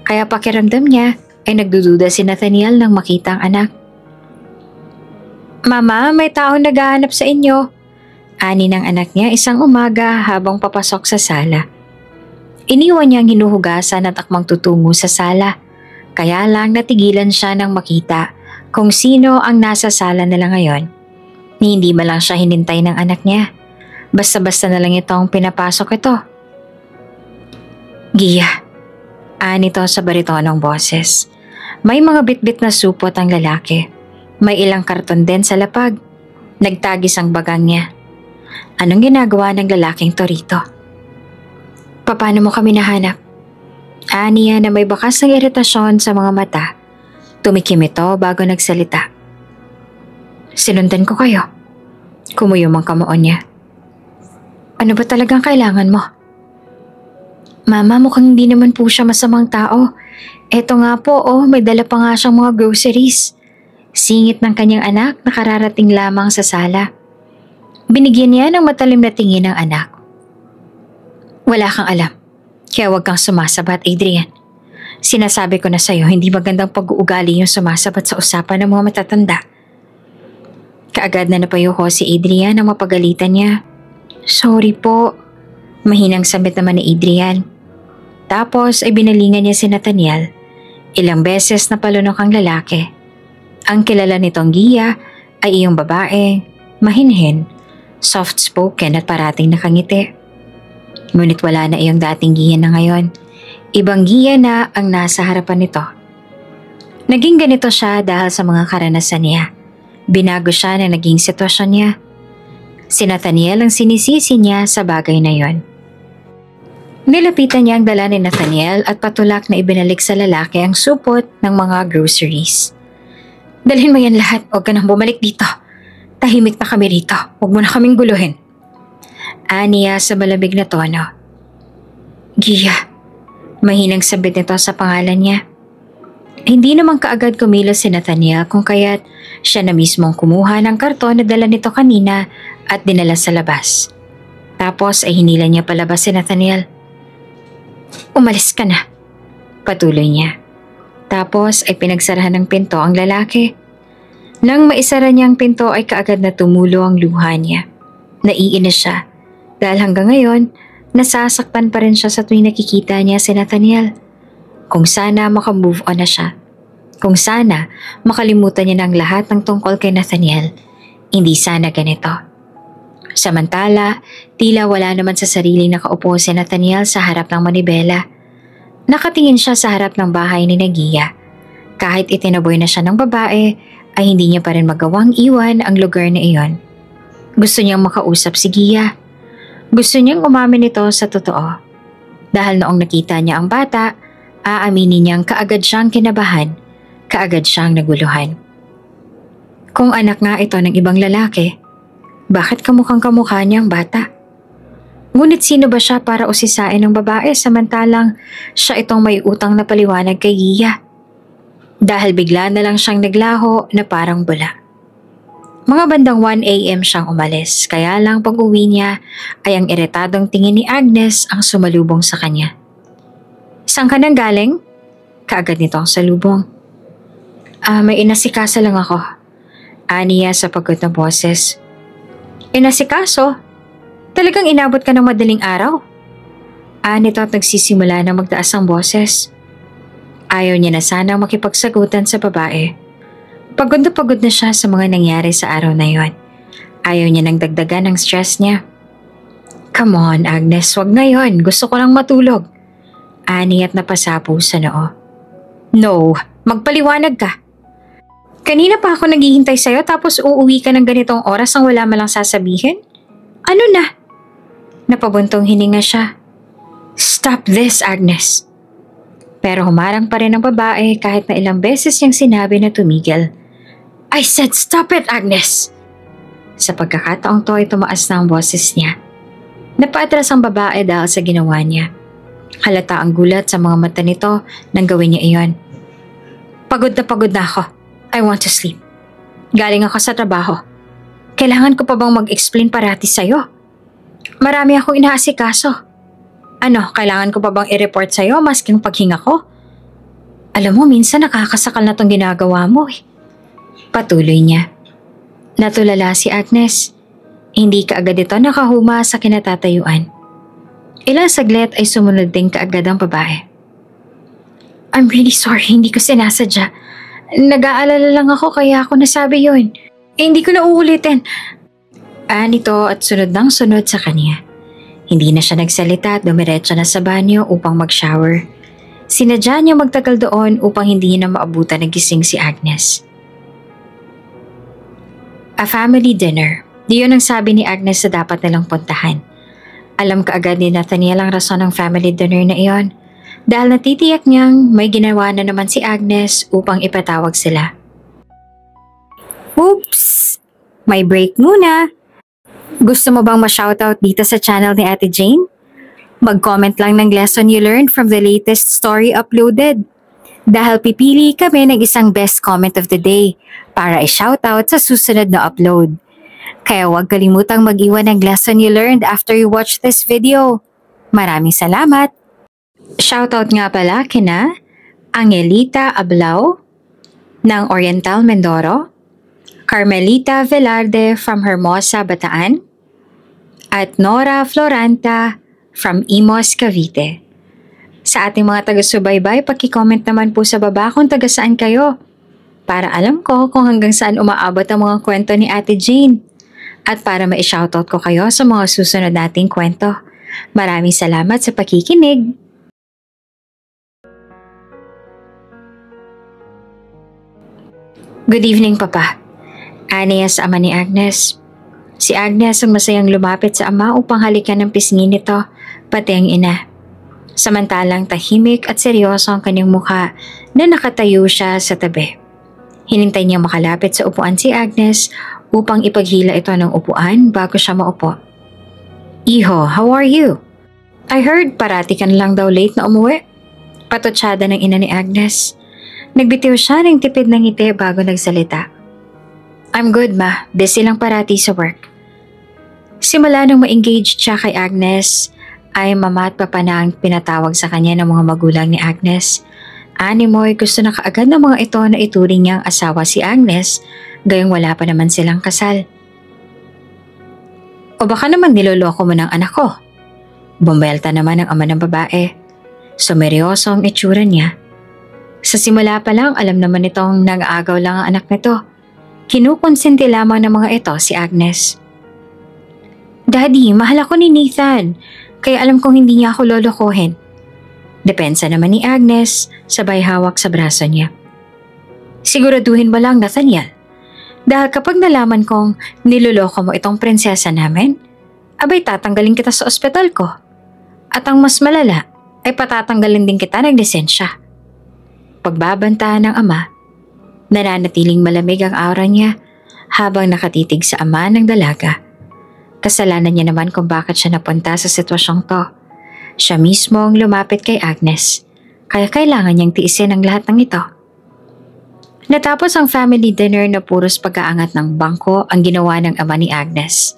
Kaya pakiramdam niya ay nagdududa si Nathaniel nang makita ang anak. Mama, may taong naghahanap sa inyo. Ani ng anak niya isang umaga habang papasok sa sala. Iniwan niyang hinuhugasan at akmang tutungo sa sala. Kaya lang natigilan siya nang makita kung sino ang nasa sala nila ngayon. Hindi man lang siya hinintay ng anak niya. Basta-basta na lang itong pinapasok ito. Gia, ani to sa baritonong boses. May mga bitbit na supot ang lalaki. May ilang karton din sa lapag. Nagtagis ang bagang niya. Anong ginagawa ng lalaking to rito? Paano mo kami nahanap? Aniya na may bakas ng iritasyon sa mga mata. Tumikim ito bago nagsalita. Sinundan ko kayo. Kumuyom ang kamuon niya. Ano ba talagang kailangan mo? Mama, mukhang hindi naman po siya masamang tao. Eto nga po, may dala pa nga siyang mga groceries. Singit ng kanyang anak na kararating lamang sa sala. Binigyan niya ng matalim na tingin ng anak. Wala kang alam, kaya huwag kang sumasabat, Adrian. Sinasabi ko na sa'yo, hindi magandang pag-uugali yung sumasabat sa usapan ng mga matatanda. Kaagad na napayuko si Adrian nang mapagalitan niya. Sorry po, mahinang sabit naman ni Adrian. Tapos ay binalingan niya si Nathaniel. Ilang beses na palunok ang lalaki. Ang kilala nitong Gia ay iyong babae, mahinhin, soft-spoken at parating nakangiti. Ngunit wala na iyong dating Gia na ngayon. Ibang Gia na ang nasa harapan nito. Naging ganito siya dahil sa mga karanasan niya. Binago siya na naging sitwasyon niya. Si Nathaniel ang sinisisi niya sa bagay na yon. Nilapitan niya ang dala ni Nathaniel at patulak na ibinalik sa lalaki ang supot ng mga groceries. Dalhin mo yan lahat, huwag ka nang bumalik dito. Tahimik na kami rito, huwag mo na kaming guluhin. Aniya sa malamig na tono. Gia, mahinang sabit nito sa pangalan niya. Hindi naman kaagad kumilos si Nathaniel kung kaya't siya na mismong kumuha ng karton na dala nito kanina at dinala sa labas. Tapos ay hinila niya palabas si Nathaniel. Umalis ka na, patuloy niya. Tapos ay pinagsarahan ng pinto ang lalaki. Nang maisara niya ang pinto ay kaagad na tumulo ang luha niya. Naiinis siya dahil hanggang ngayon nasasaktan pa rin siya sa tuwing nakikita niya si Nathaniel. Kung sana makamove on na siya. Kung sana makalimutan niya ng lahat ng tungkol kay Nathaniel. Hindi sana ganito. Samantala, tila wala naman sa sarili nakaupo si Nathaniel sa harap ng manibela. Nakatingin siya sa harap ng bahay ni Gia. Kahit itinaboy na siya ng babae, ay hindi niya pa rin magawang iwan ang lugar na iyon. Gusto niyang makausap si Gia. Gusto niyang umamin ito sa totoo. Dahil noong nakita niya ang bata, aaminin niyang kaagad siyang kinabahan, kaagad siyang naguluhan. Kung anak nga ito ng ibang lalaki, bakit kamukhang kamukha niya ang bata? Ngunit sino ba siya para usisain ng babae samantalang siya itong may utang na paliwanag kay Gia? Dahil bigla na lang siyang naglaho na parang bula. Mga bandang 1 a.m. siyang umalis, kaya lang pag-uwi niya ay ang iritadong tingin ni Agnes ang sumalubong sa kanya. "Saan ka nang galing?" Kaagad nito ang salubong. May inasikasa lang ako," aniya sa pagod na boses. "Inasikaso? Talagang inabot ka ng madaling araw?" Nito at nagsisimula na magtaas ang boses. Ayaw niya na sanang makipagsagutan sa babae. Pagod na siya sa mga nangyari sa araw na yon. Ayaw niya nang dagdagan ang stress niya. "Come on, Agnes, wag ngayon. Gusto ko lang matulog." Ani at napasapo sa noo. "No, magpaliwanag ka. Kanina pa ako naghihintay sa'yo tapos uuwi ka ng ganitong oras ang wala malang sasabihin? Ano na?" Napabuntong hininga siya. "Stop this, Agnes." Pero humarang pa rin ang babae kahit na ilang beses niyang sinabi na tumigil. "I said stop it, Agnes!" Sa pagkakataong to ay tumaas na ang boses niya. Napaatras ang babae dahil sa ginawa niya. Halata ang gulat sa mga mata nito nang gawin niya iyon. Pagod na ako. I want to sleep. Galing ako sa trabaho. Kailangan ko pa bang mag-explain parati sa'yo? Marami akong inaasikaso. Kailangan ko pa bang i-report sa'yo masking paghinga ko? Alam mo, minsan nakakasakal na tong ginagawa mo eh. Patuloy niya. Natulala si Agnes. Hindi kaagad ito nakahuma sa kinatatayuan. Ilang saglit ay sumunod din kaagad ang babae. "I'm really sorry, hindi ko sinasadya. Nag-aalala lang ako kaya ako nasabi yun. Hindi ko na uulitin." Nito at sunod ng sunod sa kanya. Hindi na siya nagsalita at dumiretso na sa banyo upang mag-shower. Sinadya niya magtagal doon upang hindi na maabutan ng gising si Agnes. A family dinner. Diyon ang sabi ni Agnes sa dapat nilang puntahan. Alam kaagad ni Nathaniel ang rason ng family dinner na iyon dahil natitiyak niyang may ginawa na naman si Agnes upang ipatawag sila. Oops! May break muna. Gusto mo bang ma-shoutout dito sa channel ni Ate Jane? Mag-comment lang ng lesson you learned from the latest story uploaded. Dahil pipili kami ng isang best comment of the day para i-shoutout sa susunod na upload. Kaya huwag kalimutang mag-iwan ng lesson you learned after you watch this video. Maraming salamat! Shoutout nga pala kina Angelita Ablao ng Oriental Mindoro, Carmelita Velarde from Hermosa, Bataan, at Nora Floranta from Imos, Cavite. Sa ating mga taga-subaybay, paki-comment naman po sa baba kung taga saan kayo para alam ko kung hanggang saan umaabot ang mga kwento ni Ate Jane at para ma-shoutout ko kayo sa mga susunod nating kwento. Maraming salamat sa pakikinig! Good evening, Papa. Aniya sa ama ni Agnes. Si Agnes ang masayang lumapit sa ama upang halikan ng pisngi nito, pati ang ina. Samantalang tahimik at seryoso ang kanyang mukha na nakatayo siya sa tabi. Hinintay niya makalapit sa upuan si Agnes upang ipaghila ito ng upuan bago siya maupo. "Iho, how are you? I heard parati ka na lang daw late na umuwi." Patutsada ng ina ni Agnes. Nagbitiw siya ng tipid ng ngiti bago nagsalita. "I'm good, ma. Busy lang parati sa work." Simula nung ma-engage siya kay Agnes, ay mama at papa na ang pinatawag sa kanya ng mga magulang ni Agnes. Animoy gusto na kaagad ng mga ito na ituring niyang asawa si Agnes, gayong wala pa naman silang kasal. "O baka naman niloloko mo ng anak ko?" Bumbelta naman ang ama ng babae. Sumeryoso ang itsura niya. Sa simula pa lang alam naman nitong nag-aagaw lang ang anak nito. Kinukonsente lamang ng mga ito si Agnes. "Daddy, mahal ako ni Nathan. Kaya alam kong hindi niya ako lolokohin." Depensa naman ni Agnes, sabay hawak sa braso niya. "Siguraduhin mo lang, Nathaniel. Dahil kapag nalaman kong niloloko mo itong prinsesa namin, abay tatanggalin kita sa ospital ko. At ang mas malala, ay patatanggalin din kita ng lisensya." Pagbabantahan ng ama, nananatiling malamig ang aura niya habang nakatitig sa ama ng dalaga. Kasalanan niya naman kung bakit siya napunta sa sitwasyong to. Siya mismo ang lumapit kay Agnes, kaya kailangan niyang tiisin ang lahat ng ito. Natapos ang family dinner na puros pag-aangat ng bangko ang ginawa ng ama ni Agnes.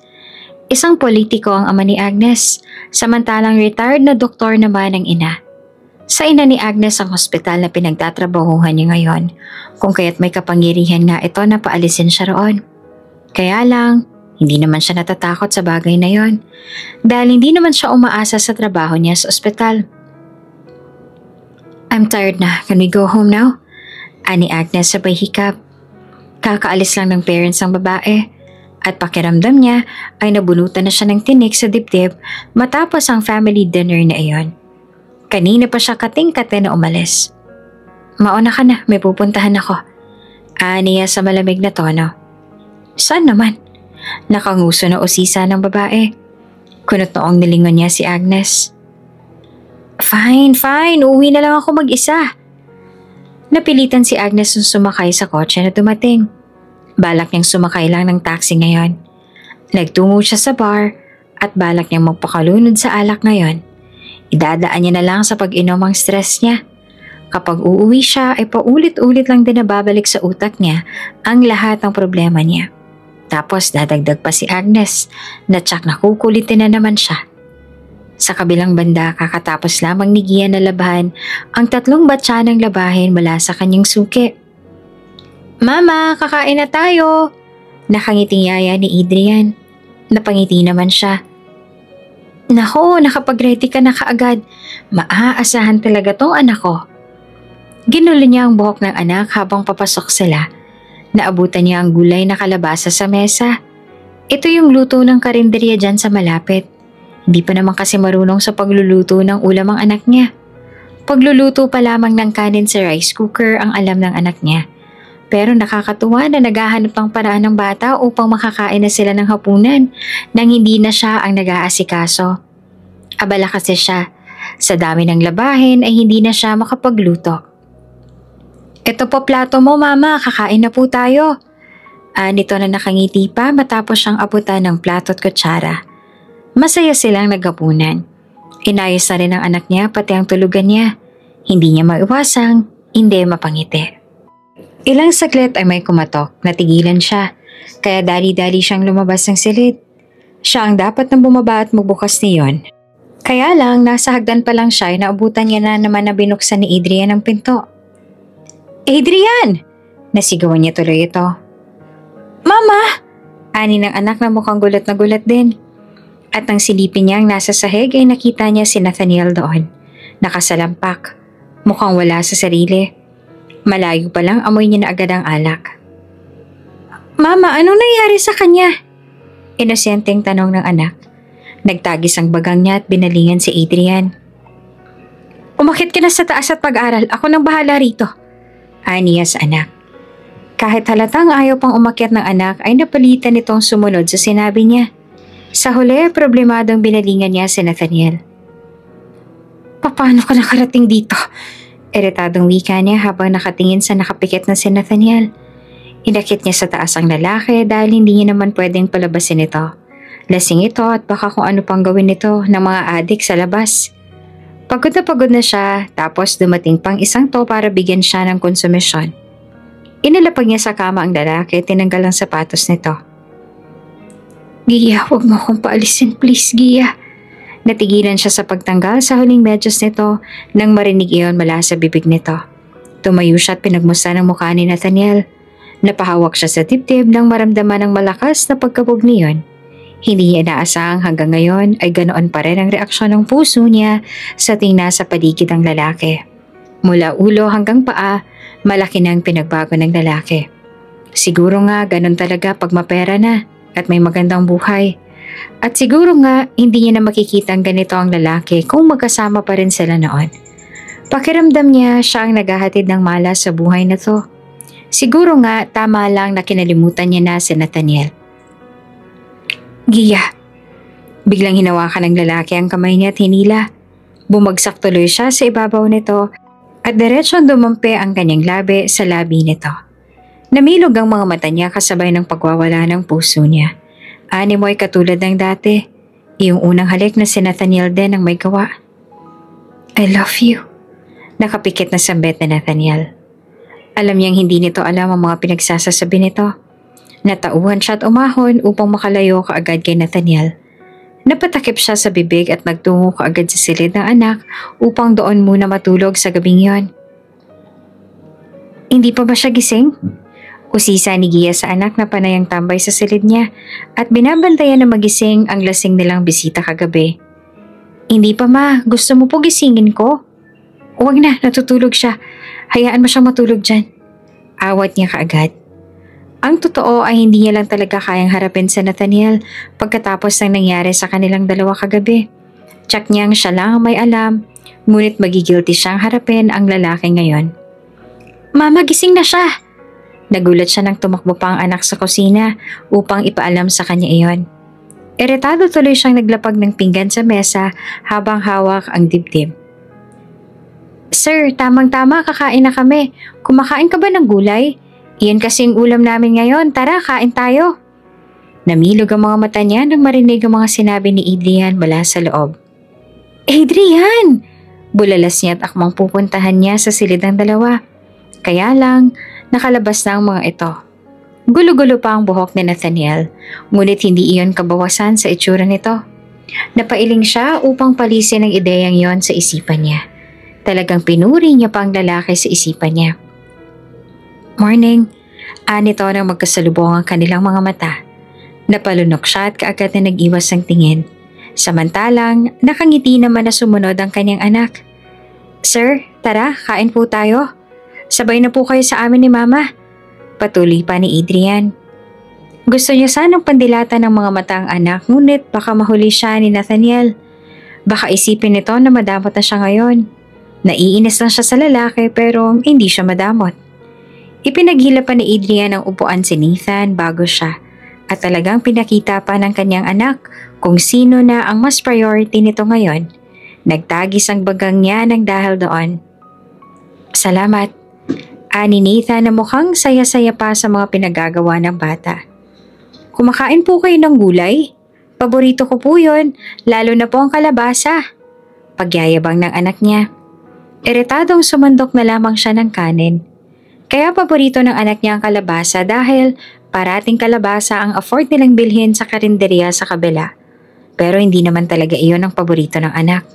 Isang politiko ang ama ni Agnes, samantalang retired na doktor naman ang ina. Sa ina ni Agnes ang hospital na pinagtatrabahuhan niya ngayon, kung kaya't may kapangyarihan nga ito na paalisin siya roon. Kaya lang, hindi naman siya natatakot sa bagay na yon, dahil hindi naman siya umaasa sa trabaho niya sa ospital. "I'm tired na, can we go home now?" Ani Agnes sabay hikap. Kakaalis lang ng parents ng babae at pakiramdam niya ay nabunutan na siya ng tinik sa dibdib matapos ang family dinner na iyon. Kanina pa siya kating-kate na umalis. "Mauna ka na, may pupuntahan ako." Aniya sa malamig na tono. "Saan naman?" Nakanguso na usisa ng babae. Kunot noong nilingon niya si Agnes. Fine, uuwi na lang ako mag-isa." Napilitan si Agnes nung sumakay sa kotse na dumating. Balak niyang sumakay lang ng taxi ngayon. Nagtungo siya sa bar at balak niyang magpakalunod sa alak ngayon. Idadaan niya na lang sa pag-inom ang stress niya. Kapag uuwi siya ay paulit-ulit lang din nababalik sa utak niya ang lahat ng problema niya. Tapos dadagdag pa si Agnes na tsak nakukulitin na naman siya. Sa kabilang banda, kakatapos lamang ni Gian na labahan ang 3 batsa ng labahin mula sa kanyang suki. "Mama, kakain na tayo!" Nakangiting yaya ni Adrian. Napangiti naman siya. "Nako, nakapag-ready ka na kaagad. Maaasahan talaga tong anak ko." Ginulo niya ang buhok ng anak habang papasok sila. Naabutan niya ang gulay na kalabasa sa mesa. Ito yung luto ng karinderya dyan sa malapit. Hindi pa naman kasi marunong sa pagluluto ng ulam ang anak niya. Pagluluto pa lamang ng kanin sa rice cooker ang alam ng anak niya. Pero nakakatuwa na naghahanap ng paraan ng bata upang makakain na sila ng hapunan nang hindi na siya ang nag-aasikaso. Abala kasi siya. Sa dami ng labahin ay hindi na siya makapagluto. "Ito po plato mo, mama. Kakain na po tayo." Nito na nakangiti pa matapos siyang abutan ng plato at kutsara. Masaya silang naghapunan. Inayos na rin ang anak niya pati ang tulugan niya. Hindi niya maiwasang hindi mapangiti. Ilang saglit ay may kumatok, natigilan siya. Kaya dali-dali siyang lumabas ng silid. Siya ang dapat na bumaba at magbukas niyon. Kaya lang nasa hagdan pa lang siya ay naabutan niya na naman na binuksan ni Adrian ang pinto. "Adrian!" Nasigawan niya tuloy ito. "Mama!" Ani ng anak na mukhang gulat na gulat din. At nang silipin niya ang nasa sahig ay nakita niya si Nathaniel doon. Nakasalampak. Mukhang wala sa sarili. Malayo pa lang amoy niya na agad ang alak. "Mama, anong nangyari sa kanya?" Inosenteng tanong ng anak. Nagtagis ang bagang niya at binalingan si Adrian. "Umakyat ka na sa taas at pag-aral. Ako nang bahala rito." Aniya sa anak. Kahit halatang ayaw pang umakyat ng anak ay napalitan nitong sumunod sa sinabi niya. Sa huli, problemadong binalingan niya si Nathaniel. "Paano ka nakarating dito?" Iritadong wika niya habang nakatingin sa nakapikit na si Nathaniel. Inakit niya sa taas ang lalaki dahil hindi niya naman pwedeng palabasin ito. Lasing ito at baka kung ano pang gawin nito ng mga adik sa labas. Pagod na siya tapos dumating pang isang to para bigyan siya ng konsumisyon. Inalapag niya sa kama ang lalaki, tinanggal ang sapatos nito. "Gia, huwag mo akong paalisin, please, Gia." Natigilan siya sa pagtanggal sa huling medyas nito nang marinig iyon mula sa bibig nito. Tumayo siya at pinagmusta ng mukha ni Nathaniel. Napahawak siya sa dibdib nang maramdaman ng malakas na pagkabog niyon. Hindi niya inaasahang hanggang ngayon ay ganoon pa rin ang reaksyon ng puso niya sa tuwing nasa paligid ang lalaki. Mula ulo hanggang paa, malaki na ang pinagbago ng lalaki. Siguro nga ganon talaga pag mapera na at may magandang buhay. At siguro nga hindi niya na makikita ang ganito ang lalaki kung magkasama pa rin sila noon. Pakiramdam niya siya ang naghahatid ng malas sa buhay na to. Siguro nga tama lang na kinalimutan niya na si Nathaniel. "Gia." Biglang hinawakan ng lalaki ang kamay niya at hinila. Bumagsak tuloy siya sa ibabaw nito at diretsong dumampi ang kanyang labi sa labi nito. Namilog ang mga mata niya kasabay ng pagwawala ng puso niya. Animo ay katulad ng dati. Iyong unang halik na si Nathaniel din ang may gawa. "I love you." Nakapikit na sambit na Nathaniel. Alam niyang hindi nito alam ang mga pinagsasasabi nito. Natauhan siya at umahon upang makalayo kaagad kay Nathaniel. Napatakip siya sa bibig at nagtungo kaagad sa silid ng anak upang doon muna matulog sa gabing yon. Hindi pa ba siya gising? Usisa ni Gia sa anak na panayang tambay sa silid niya at binabantayan na magising ang lasing nilang bisita kagabi. Hindi pa ma, gusto mo po gisingin ko? Huwag na, natutulog siya. Hayaan mo siyang matulog dyan. Awat niya kaagad. Ang totoo ay hindi niya lang talaga kayang harapin sa Nathaniel pagkatapos ng nangyari sa kanilang dalawa kagabi. Tsak niyang siya lang ang may alam, ngunit magigilty siyang harapin ang lalaki ngayon. Mama, gising na siya! Nagulat siya nang tumakbo pa ang anak sa kusina upang ipaalam sa kanya iyon. Iritado tuloy siyang naglapag ng pinggan sa mesa habang hawak ang dibdib. Sir, tamang-tama, kakain na kami. Kumakain ka ba ng gulay? Iyan kasing ulam namin ngayon. Tara, kain tayo. Namilog ang mga mata niya nang marinig ang mga sinabi ni Adrian mula sa loob. Adrian! Bulalas niya at akmang pupuntahan niya sa silid ng dalawa. Kaya lang, nakalabas na ang mga ito. Gulo-gulo pa ang buhok ni Nathaniel, ngunit hindi iyon kabawasan sa itsura nito. Napailing siya upang palisin ang ideyang yon sa isipan niya. Talagang pinuri niya pa ang lalaki sa isipan niya. Morning, anito nang magkasalubong ang kanilang mga mata. Napalunok siya at kaagad na nag-iwas ang tingin. Samantalang, nakangiti naman na sumunod ang kanyang anak. Sir, tara, kain po tayo. Sabay na po kayo sa amin ni Mama. Patuloy pa ni Adrian. Gusto niya sanang pandilatan ng mga mata ang anak, ngunit baka mahuli siya ni Nathaniel. Baka isipin nito na madamot na siya ngayon. Naiinis lang siya sa lalaki pero hindi siya madamot. Ipinaghila pa ni Adrian ang upuan si Nathan bago siya at talagang pinakita pa ng kanyang anak kung sino na ang mas priority nito ngayon. Nagtagis ang bagang niya ng dahil doon. Salamat. Ani Nathan na mukhang saya-saya pa sa mga pinagagawa ng bata. Kumakain po kayo ng gulay? Paborito ko po yun, lalo na po ang kalabasa. Pagyayabang ng anak niya. Iritadong sumandok na lamang siya ng kanin. Kaya paborito ng anak niya ang kalabasa dahil parating kalabasa ang afford nilang bilhin sa karinderya sa kabila. Pero hindi naman talaga iyon ang paborito ng anak.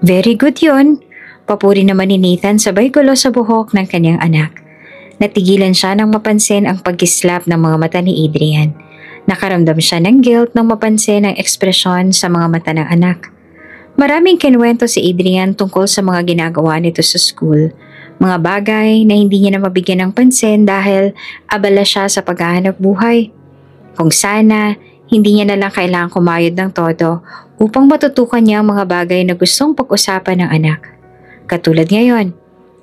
Very good yun. Papuri naman ni Nathan sabay gulo sa buhok ng kanyang anak. Natigilan siya nang mapansin ang pagkislap ng mga mata ni Adrian. Nakaramdam siya ng guilt nang mapansin ang ekspresyon sa mga mata ng anak. Maraming kinuwento si Adrian tungkol sa mga ginagawa nito sa school. Mga bagay na hindi niya na mabigyan ng pansin dahil abala siya sa paghahanap buhay. Kung sana, hindi niya na lang kailangang kumayod ng todo upang matutukan niya ang mga bagay na gustong pag-usapan ng anak. Katulad ngayon,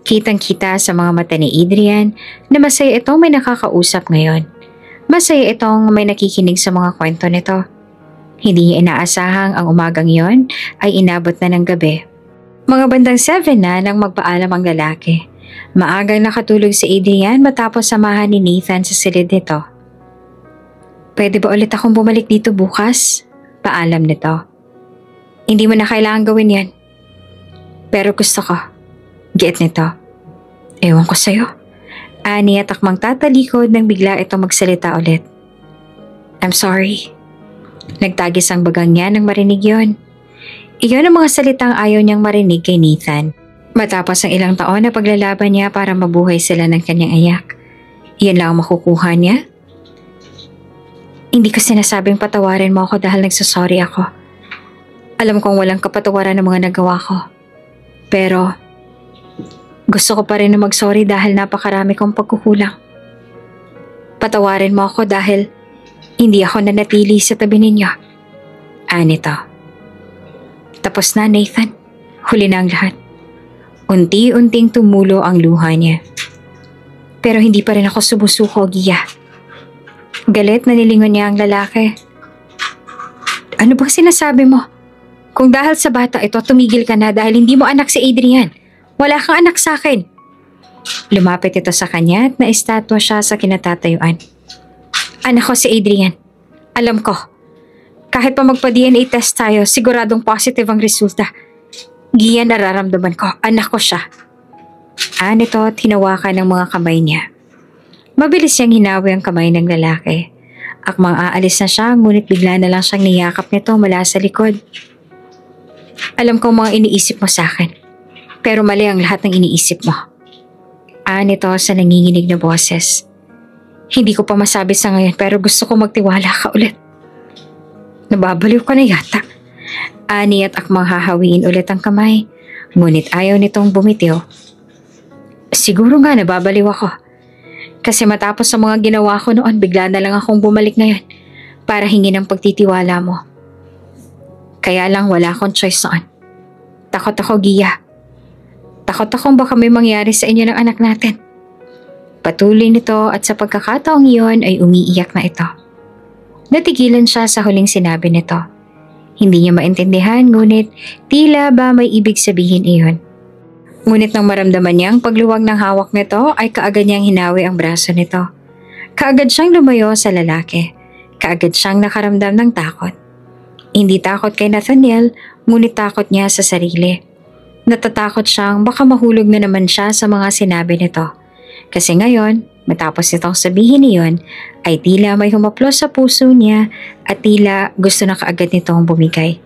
kitang-kita sa mga mata ni Adrian na masaya itong may nakakausap ngayon. Masaya itong may nakikinig sa mga kwento nito. Hindi niya inaasahang ang umagang yon ay inabot na ng gabi. Mga bandang 7 na nang magpaalam ang lalaki. Maagang nakatulog si Adrian matapos samahan ni Nathan sa silid nito. Pwede ba ulit akong bumalik dito bukas? Paalam nito. Hindi mo na kailangan gawin yan. Pero gusto ko. Get nito. Ewan ko sa'yo. Ani at akmang tatalikod nang bigla itong magsalita ulit. I'm sorry. Nagtagis ang bagang niya nang marinig yon. Iyon ang mga salitang ayaw niyang marinig kay Nathan. Matapos ang ilang taon na paglalaban niya para mabuhay sila ng kanyang ayak. Iyan lang ang makukuha niya? Hindi ko sinasabing patawarin mo ako dahil nagsasorry ako. Alam kong walang kapatawaran ng mga nagawa ko. Pero gusto ko pa rin na mag-sorry dahil napakarami kong pagkukulang. Patawarin mo ako dahil hindi ako nanatili sa tabi ninyo. Anito. Tapos na, Nathan. Huli na ang lahat. Unti-unting tumulo ang luha niya. Pero hindi pa rin ako sumusuko, Gia. Galit na nilingon niya ang lalaki. Ano bang sinasabi mo? Kung dahil sa bata ito, tumigil ka na dahil hindi mo anak si Adrian. Wala kang anak sa akin. Lumapit ito sa kanya at naistatwa siya sa kinatatayuan. Anak ko si Adrian. Alam ko. Kahit pa magpa-DNA test tayo, siguradong positive ang resulta. Gia, nararamdaman ko. Anak ko siya. Nito at hinawakan ng mga kamay niya. Mabilis niyang hinawi ang kamay ng lalaki. Akmang aalis na siya, ngunit bigla na lang siyang niyakap nito mula sa likod. Alam kong mga iniisip mo sa akin, pero mali ang lahat ng iniisip mo. Nito sa nanginginig na boses. Hindi ko pa masabi sa ngayon pero gusto ko magtiwala ka ulit. Nababaliw ka na yata. Ani at akmang hahawiin ulit ang kamay, ngunit ayaw nitong bumitiw. Siguro nga nababaliw ako. Kasi matapos sa mga ginawa ko noon, bigla na lang akong bumalik ngayon para hingin ang pagtitiwala mo. Kaya lang wala akong choice noon. Takot ako, Gia. Takot akong baka may mangyari sa inyo ng anak natin. Patuloy nito at sa pagkakataong iyon ay umiiyak na ito. Natigilan siya sa huling sinabi nito. Hindi niya maintindihan, ngunit tila ba may ibig sabihin iyon. Ngunit nang maramdaman niyang pagluwag ng hawak nito ay kaagad niyang hinawi ang braso nito. Kaagad siyang lumayo sa lalaki. Kaagad siyang nakaramdam ng takot. Hindi takot kay Nathaniel, ngunit takot niya sa sarili. Natatakot siyang baka mahulog na naman siya sa mga sinabi nito. Kasi ngayon, matapos itong sabihin niyon, ay tila may humaplos sa puso niya at tila gusto na kaagad nitong bumigay.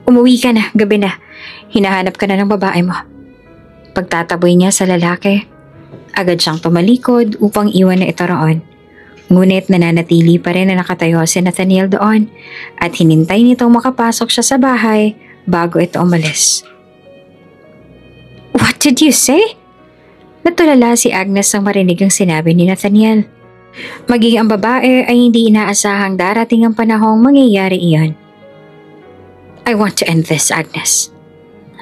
Umuwi ka na, gabi na. Hinahanap ka na ng babae mo. Pagtataboy niya sa lalaki, agad siyang tumalikod upang iwan na ito roon. Ngunit nananatili pa rin na nakatayo si Nathaniel doon at hinintay nitong makapasok siya sa bahay bago ito umalis. What did you say? Natulala si Agnes nang marinig ang sinabi ni Nathaniel. Maging ang babae ay hindi inaasahang darating ang panahong mangyayari iyon. I want to end this, Agnes.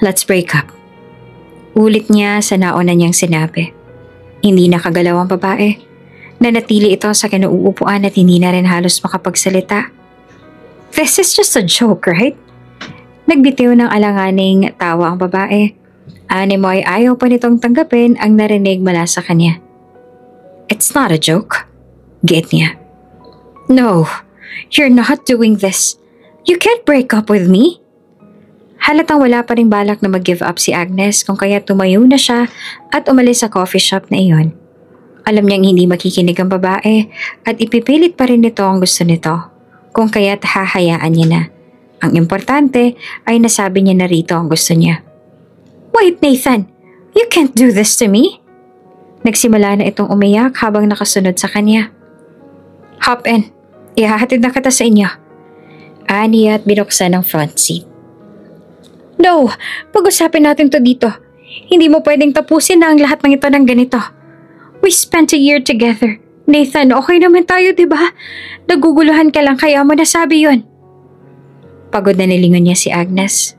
Let's break up. Ulit niya sa nauna niyang sinabi. Hindi nakagalaw ang babae. Nanatili ito sa kinuupuan at hindi na rin halos makapagsalita. This is just a joke, right? Nagbitiw ng alanganing tawa ang babae. Ani mo ay ayaw pa nitong tanggapin ang narinig mula sa kanya. It's not a joke. Giit niya. No, you're not doing this. You can't break up with me. Halatang wala pa ring balak na mag-give up si Agnes kung kaya tumayo na siya at umalis sa coffee shop na iyon. Alam niyang hindi makikinig ang babae at ipipilit pa rin nito ang gusto nito kung kaya't hahayaan niya na. Ang importante ay nasabi niya na rito ang gusto niya. Wait, Nathan! You can't do this to me! Nagsimula na itong umiyak habang nakasunod sa kanya. Hop in. Ihahatid na kita sa inyo. Ani at binuksan ang front seat. No! Pag-usapin natin to dito. Hindi mo pwedeng tapusin na ang lahat ng ito ng ganito. We spent a year together. Nathan, okay naman tayo, diba? Naguguluhan ka lang kaya mo nasabi yun. Pagod na nilingon niya si Agnes.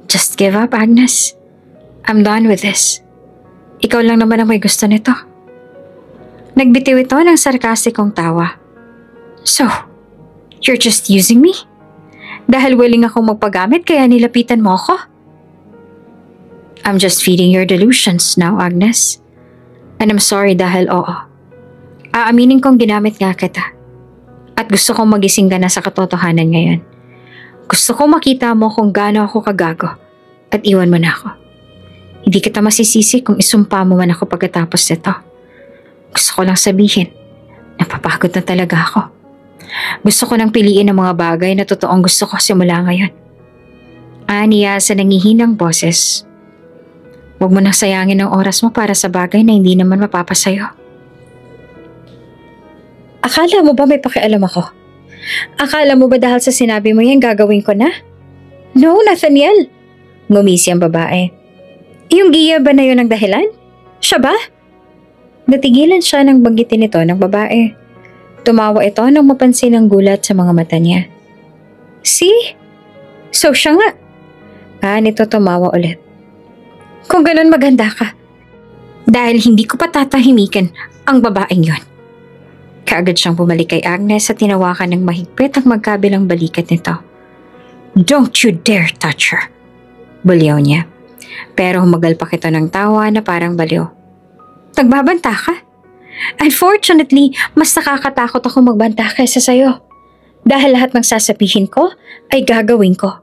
Just give up, Agnes. I'm done with this. Ikaw lang naman ang may gusto nito. Nagbitiw ito ng sarkastikong tawa. So, you're just using me? Dahil willing akong magpagamit kaya nilapitan mo ako? I'm just feeding your delusions now, Agnes. And I'm sorry dahil oo. Aaminin kong ginamit nga kita. At gusto kong magising ka na sa katotohanan ngayon. Gusto kong makita mo kung gaano ako kagago at iwan mo na ako. Hindi kita masisisi kung isumpa mo man ako pagkatapos nito. Gusto ko lang sabihin, napapagod na talaga ako. Gusto ko nang piliin ang mga bagay na totoong gusto ko simula ngayon. Aniya sa nangihinang boses. Huwag mo nang sayangin ang oras mo para sa bagay na hindi naman mapapasayo. Akala mo ba may pakialam ako? Akala mo ba dahil sa sinabi mo yan gagawin ko na? No, Nathaniel. Ngumisi ang babae. Yung Gia ba na yun ang dahilan? Siya ba? Natigilan siya nang banggitin ito ng babae. Tumawa ito nang mapansin ang gulat sa mga mata niya. See? So siya nga. Nito tumawa ulit. Kung ganun maganda ka. Dahil hindi ko pa tatahimikan ang babaeng yon. Kaagad siyang bumalik kay Agnes at tinawakan ng mahigpit ang magkabilang balikat nito. Don't you dare touch her. Bulyaw niya. Pero humagalpak ito ng tawa na parang baliw. Nagbabanta ka? Unfortunately, mas nakakatakot ako magbanta kaysa sayo. Dahil lahat ng sasabihin ko ay gagawin ko.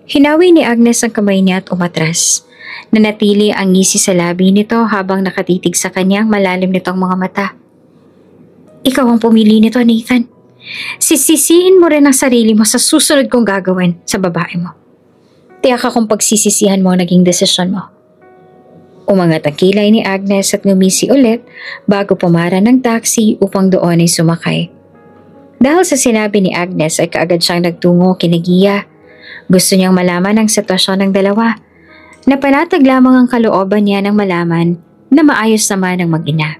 Hinawi ni Agnes ang kamay niya at umatras. Nanatili ang ngisi sa labi nito habang nakatitig sa kanyang malalim nitong mga mata. Ikaw ang pumili nito, Nathan. Sisisihin mo rin ang sarili mo sa susunod kong gagawin sa babae mo. Tiyak akong pagsisisihan mo ang naging desisyon mo. Umangat ang kilay ni Agnes at ngumisi ulit bago pumara ng taxi upang doon ay sumakay. Dahil sa sinabi ni Agnes ay kaagad siyang nagtungo kina Gia. Gusto niyang malaman ang sitwasyon ng dalawa. Napanatag lamang ang kalooban niya ng malaman na maayos naman ang mag-ina.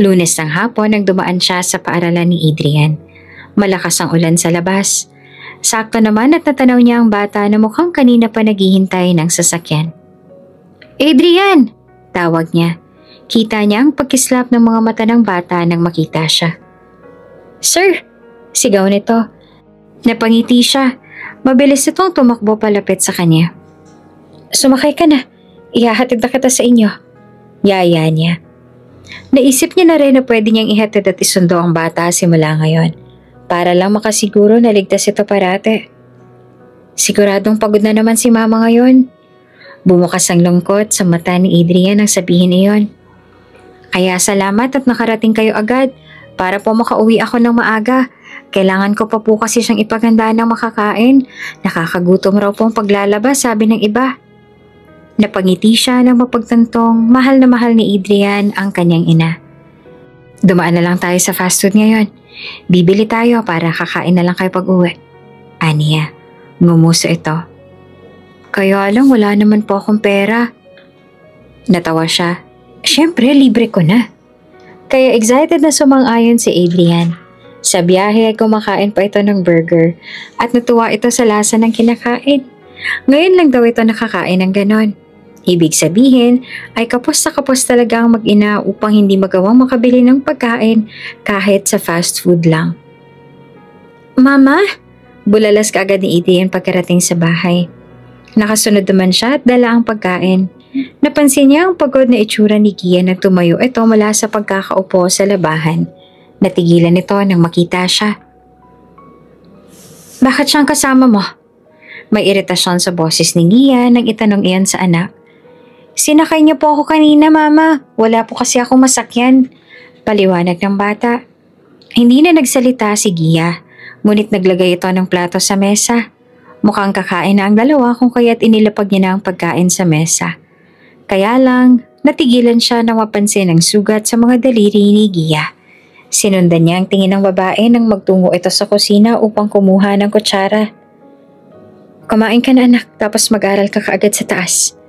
Lunes ng hapon nang dumaan siya sa paaralan ni Adrian. Malakas ang ulan sa labas. Sakto naman at natanaw niya ang bata na mukhang kanina pa naghihintay ng sasakyan. Adrian! Tawag niya. Kita niya ang pagkislap ng mga mata ng bata nang makita siya. Sir! Sigaw nito. Napangiti siya. Mabilis itong tumakbo palapit sa kanya. Sumakay ka na. Ihahatid na kita sa inyo. Yaya niya. Naisip niya na rin na pwede niyang ihatid at isundo ang bata simula ngayon. Para lang makasiguro na ligtas ito parate. Siguradong pagod na naman si mama ngayon. Bumukas ang lungkot sa mata ni Adrian nang sabihin iyon. Kaya salamat at nakarating kayo agad para po makauwi ako ng maaga. Kailangan ko pa po kasi siyang ipaganda ng makakain. Nakakagutom raw pong paglalabas, sabi ng iba. Napangiti siya nang mapagtantong mahal na mahal ni Adrian ang kanyang ina. Dumaan na lang tayo sa fast food ngayon. Bibili tayo para kakain na lang kayo pag-uwi. Aniya, ngumuso ito. Kaya lang wala naman po akong pera. Natawa siya. Siyempre, libre ko na. Kaya excited na sumang-ayon si Adrian. Sa biyahe ay kumakain pa ito ng burger at natuwa ito sa lasa ng kinakain. Ngayon lang daw ito nakakain ng ganon. Ibig sabihin ay kapos na kapos talaga ang mag-ina upang hindi magawang makabili ng pagkain kahit sa fast food lang. Mama? Bulalas kaagad ni Adrian pagkarating sa bahay. Nakasunod naman siya at dala ang pagkain. Napansin niya ang pagod na itsura ni Gia nang tumayo ito mula sa pagkakaupo sa labahan. Natigilan ito nang makita siya. Bakit siyang kasama mo? May iritasyon sa boses ni Gia nang itanong iyan sa anak. Sinakay niyo po ako kanina, Mama. Wala po kasi akong masakyan. Paliwanag ng bata. Hindi na nagsalita si Gia, ngunit naglagay ito ng plato sa mesa. Mukhang kakain na ang dalawa kung kaya't inilapag niya na ang pagkain sa mesa. Kaya lang, natigilan siya nang mapansin ang sugat sa mga daliri ni Gia. Sinundan niya ang tingin ng babae nang magtungo ito sa kusina upang kumuha ng kutsara. Kumain ka na anak, tapos mag-aral ka kaagad sa taas.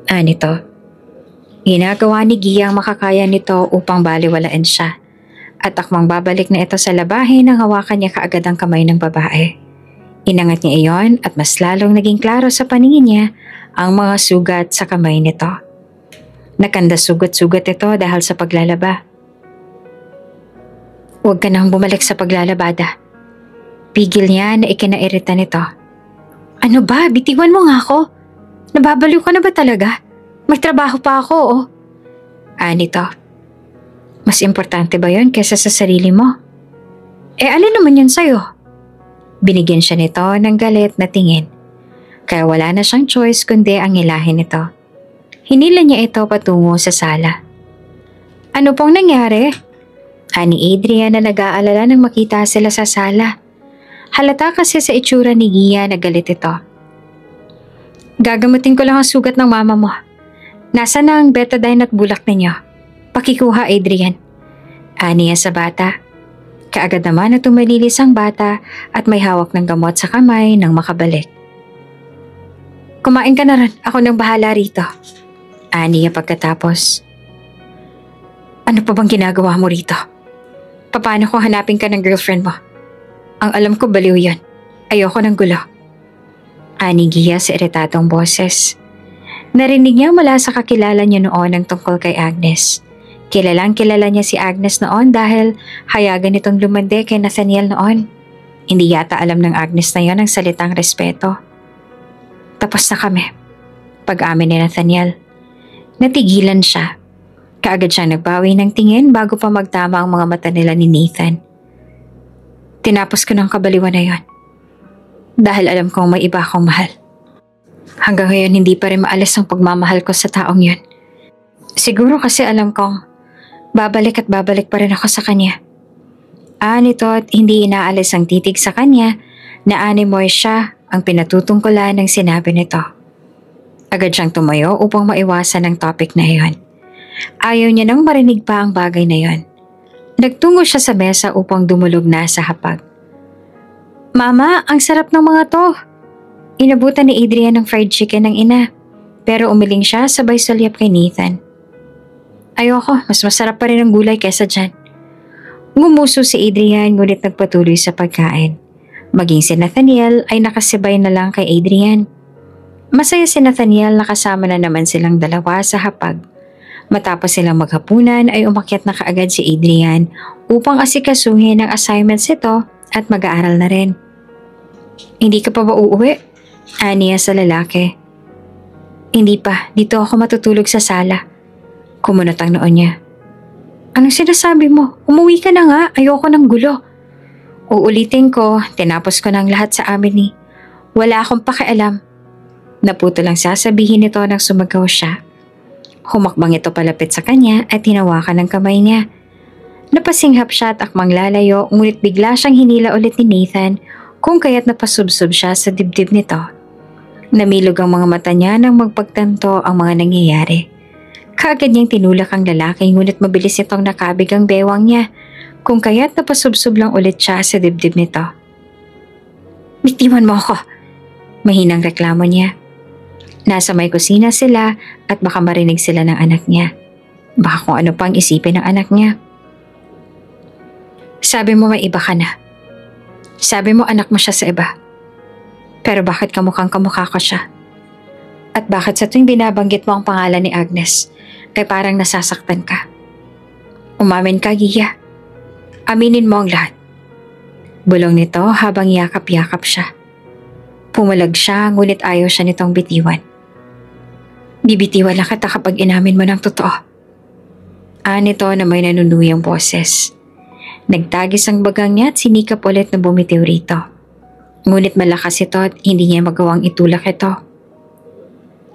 Nito. Ginagawa ni Gia ang makakaya nito upang baliwalaan siya. At akmang babalik na ito sa labahin nang hawakan niya kaagad ang kamay ng babae. Inangat niya iyon at mas lalong naging klaro sa paningin niya ang mga sugat sa kamay nito. Nakanda sugat-sugat ito dahil sa paglalaba. Huwag ka nang bumalik sa paglalabada. Pigil niya na ikinairita nito. Ano ba? Bitiwan mo nga ako. Nababaliw ka na ba talaga? May trabaho pa ako, oh. Nito. Mas importante ba yun kaysa sa sarili mo? Alin naman yun sa'yo? Binigyan siya nito ng galit na tingin. Kaya wala na siyang choice kundi ang hilahin nito. Hinila niya ito patungo sa sala. Ano pong nangyari? Ni Adrian na nag-aalala nang makita sila sa sala. Halata kasi sa itsura ni Gia na galit ito. Gagamutin ko lang ang sugat ng mama mo. Nasa na ang betadine at bulak ninyo? Pakikuha, Adrian. Niya sa bata. Kaagad naman na tumalilis ang bata at may hawak ng gamot sa kamay nang makabalik. Kumain ka na rin, ako nang bahala rito. Niya pagkatapos. Ano pa bang ginagawa mo rito? Paano kung hanapin ka ng girlfriend mo? Ang alam ko baliw yan. Ayoko ng gulo. Ni Gia sa iritadong boses. Narinig niya mula sa kakilala niya noon ang tungkol kay Agnes. Kilalang kilala niya si Agnes noon dahil hayagan itong lumande kay Nathaniel noon. Hindi yata alam ng Agnes na yon ang salitang respeto. Tapos na kami. Pag-amin ni Nathaniel. Natigilan siya. Kaagad siyang nagbawi ng tingin bago pa magtama ang mga mata nila ni Nathan. Tinapos ko ng kabaliwan na yon. Dahil alam kong may iba akong mahal. Hanggang ngayon hindi pa rin maalis ang pagmamahal ko sa taong yun. Siguro kasi alam kong babalik at babalik pa rin ako sa kanya. Nito at hindi inaalis ang titig sa kanya na animoy siya ang pinatutungkulan ng sinabi nito. Agad siyang tumayo upang maiwasan ang topic na iyon. Ayaw niya nang marinig pa ang bagay na iyon. Nagtungo siya sa mesa upang dumulog na sa hapag. Mama, ang sarap ng mga to. Inabutan ni Adrian ng fried chicken ng ina, pero umiling siya sabay salyap kay Nathan. Ayoko, mas masarap pa rin ang gulay kaysa dyan. Ngumuso si Adrian ngunit nagpatuloy sa pagkain. Maging si Nathaniel ay nakasibay na lang kay Adrian. Masaya si Nathaniel na kasama na naman silang dalawa sa hapag. Matapos silang maghapunan ay umakyat na kaagad si Adrian upang asikasuhin ang assignments ito at mag-aaral na rin. Hindi ka pa ba uuwi? Aniya sa lalaki. Hindi pa, dito ako matutulog sa sala. Kumunot ang noon niya. Anong sinasabi mo? Umuwi ka na nga, ayoko ng gulo. Uulitin ko, tinapos ko ng lahat sa amin ni. Wala akong pakialam. Naputo lang sasabihin nito nang sumagaw siya. Humakbang ito palapit sa kanya at hinawakan ng kamay niya. Napasinghap siya at akmang lalayo ngunit bigla siyang hinila ulit ni Nathan kung kaya't napasubsob siya sa dibdib nito. Namilog ang mga mata niya nang magpagtanto ang mga nangyayari. Kaagad niyang tinulak ang lalaki ngunit mabilis itong nakabig ang bewang niya kung kaya't napasubsob lang ulit siya sa dibdib nito. Bitiwan mo ako! Mahinang reklamo niya. Nasa may kusina sila at baka marinig sila ng anak niya. Baka kung ano pang isipin ng anak niya. Sabi mo may iba ka na. Sabi mo anak mo siya sa iba. Pero bakit kamukha ko siya? At bakit sa tuwing binabanggit mo ang pangalan ni Agnes, ay parang nasasaktan ka? Umamin ka, Gia. Aminin mo ang lahat. Bulong nito habang yakap-yakap siya. Pumalag siya ngunit ayaw siya nitong bitiwan. Bibitiwan lang kita kapag inamin mo ng totoo. Nito na may nanunuyang boses. Nagtagis ang bagang niya at sinikap ulit na bumitiw rito. Ngunit malakas ito at hindi niya magawang itulak ito.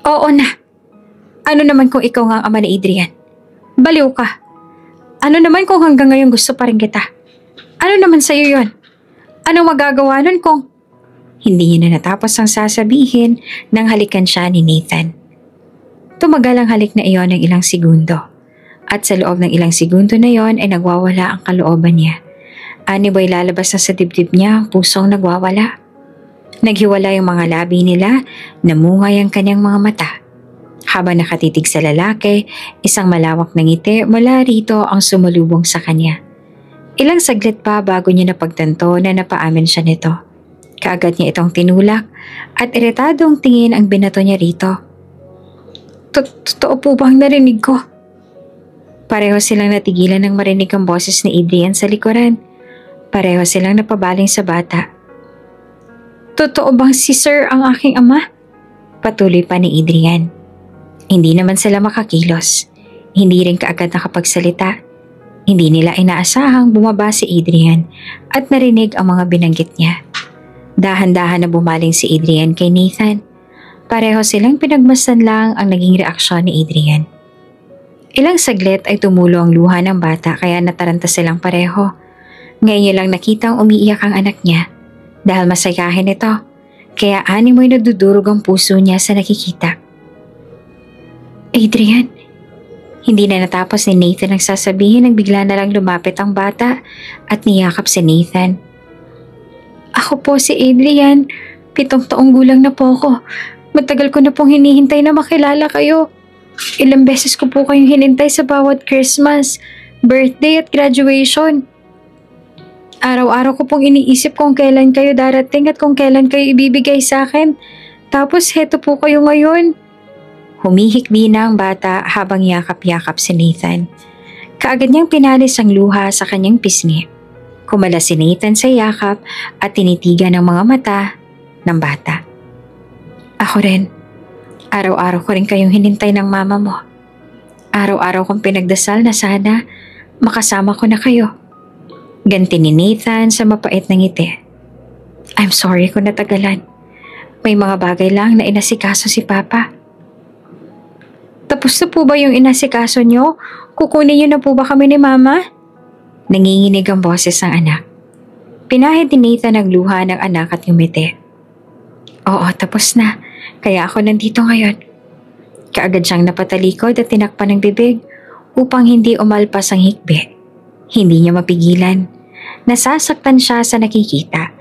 Oo na. Ano naman kung ikaw nga ang ama ni Adrian? Baliw ka. Ano naman kung hanggang ngayon gusto pa rin kita? Ano naman sa'yo yon? Anong magagawa nun kung... Hindi niya na natapos ang sasabihin nang halikan siya ni Nathan. Tumagal ang halik na iyon ng ilang segundo. At sa loob ng ilang segundo na iyon ay nagwawala ang kalooban niya. Anibay lalabas na sa dibdib niya ang pusong nagwawala. Naghiwala yung mga labi nila, namungay ang kanyang mga mata. Habang nakatitig sa lalaki, isang malawak na ngiti mula rito ang sumalubong sa kanya. Ilang saglit pa bago niya napagtanto na napaamin siya nito. Kaagad niya itong tinulak at iritadong tingin ang binato niya rito. Totoo po bang narinig ko? Pareho silang natigilan nang marinig ang boses ni Adrian sa likuran. Pareho silang napabaling sa bata. Totoo bang si Sir ang aking ama? Patuloy pa ni Adrian. Hindi naman sila makakilos. Hindi rin kaagad nakapagsalita. Hindi nila inaasahang bumaba si Adrian at narinig ang mga binanggit niya. Dahan-dahan na bumaling si Adrian kay Nathan. Pareho silang pinagmasdan lang ang naging reaksyon ni Adrian. Ilang saglit ay tumulo ang luha ng bata kaya nataranta silang pareho. Ngayon niya lang nakitang umiiyak ang anak niya. Dahil masayahin ito, kaya animoy nadudurog ang puso niya sa nakikita. Adrian, hindi na natapos ni Nathan ang sasabihin nang bigla na lang lumapit ang bata at niyakap si Nathan. Ako po si Adrian, 7 taong gulang na po ako. Matagal ko na pong hinihintay na makilala kayo. Ilang beses ko po kayong hinintay sa bawat Christmas, birthday at graduation. Araw-araw ko pong iniisip kung kailan kayo darating at kung kailan kayo ibibigay sa akin. Tapos heto po kayo ngayon. Humihikbi na ang bata habang yakap-yakap si Nathan. Kaagad niyang pinalis ang luha sa kanyang pisngi. Kumala si Nathan sa yakap at tinitigan ang mga mata ng bata. Ako rin. Araw-araw ko rin kayong hinintay ng mama mo. Araw-araw kong pinagdasal na sana makasama ko na kayo. Ganti ni Nathan sa mapait na ngiti. I'm sorry kung natagalan. May mga bagay lang na inasikaso si Papa. Tapos na po ba yung inasikaso nyo? Kukunin nyo na po ba kami ni Mama? Nanginginig ang boses ng anak. Pinahid ni Nathan ang luha ng anak at ngumiti. Oo, tapos na. Kaya ako nandito ngayon. Kaagad siyang napatalikod at tinakpan ng bibig upang hindi umalpas ang hikbi. Hindi niya mapigilan. Nasasaktan siya sa nakikita.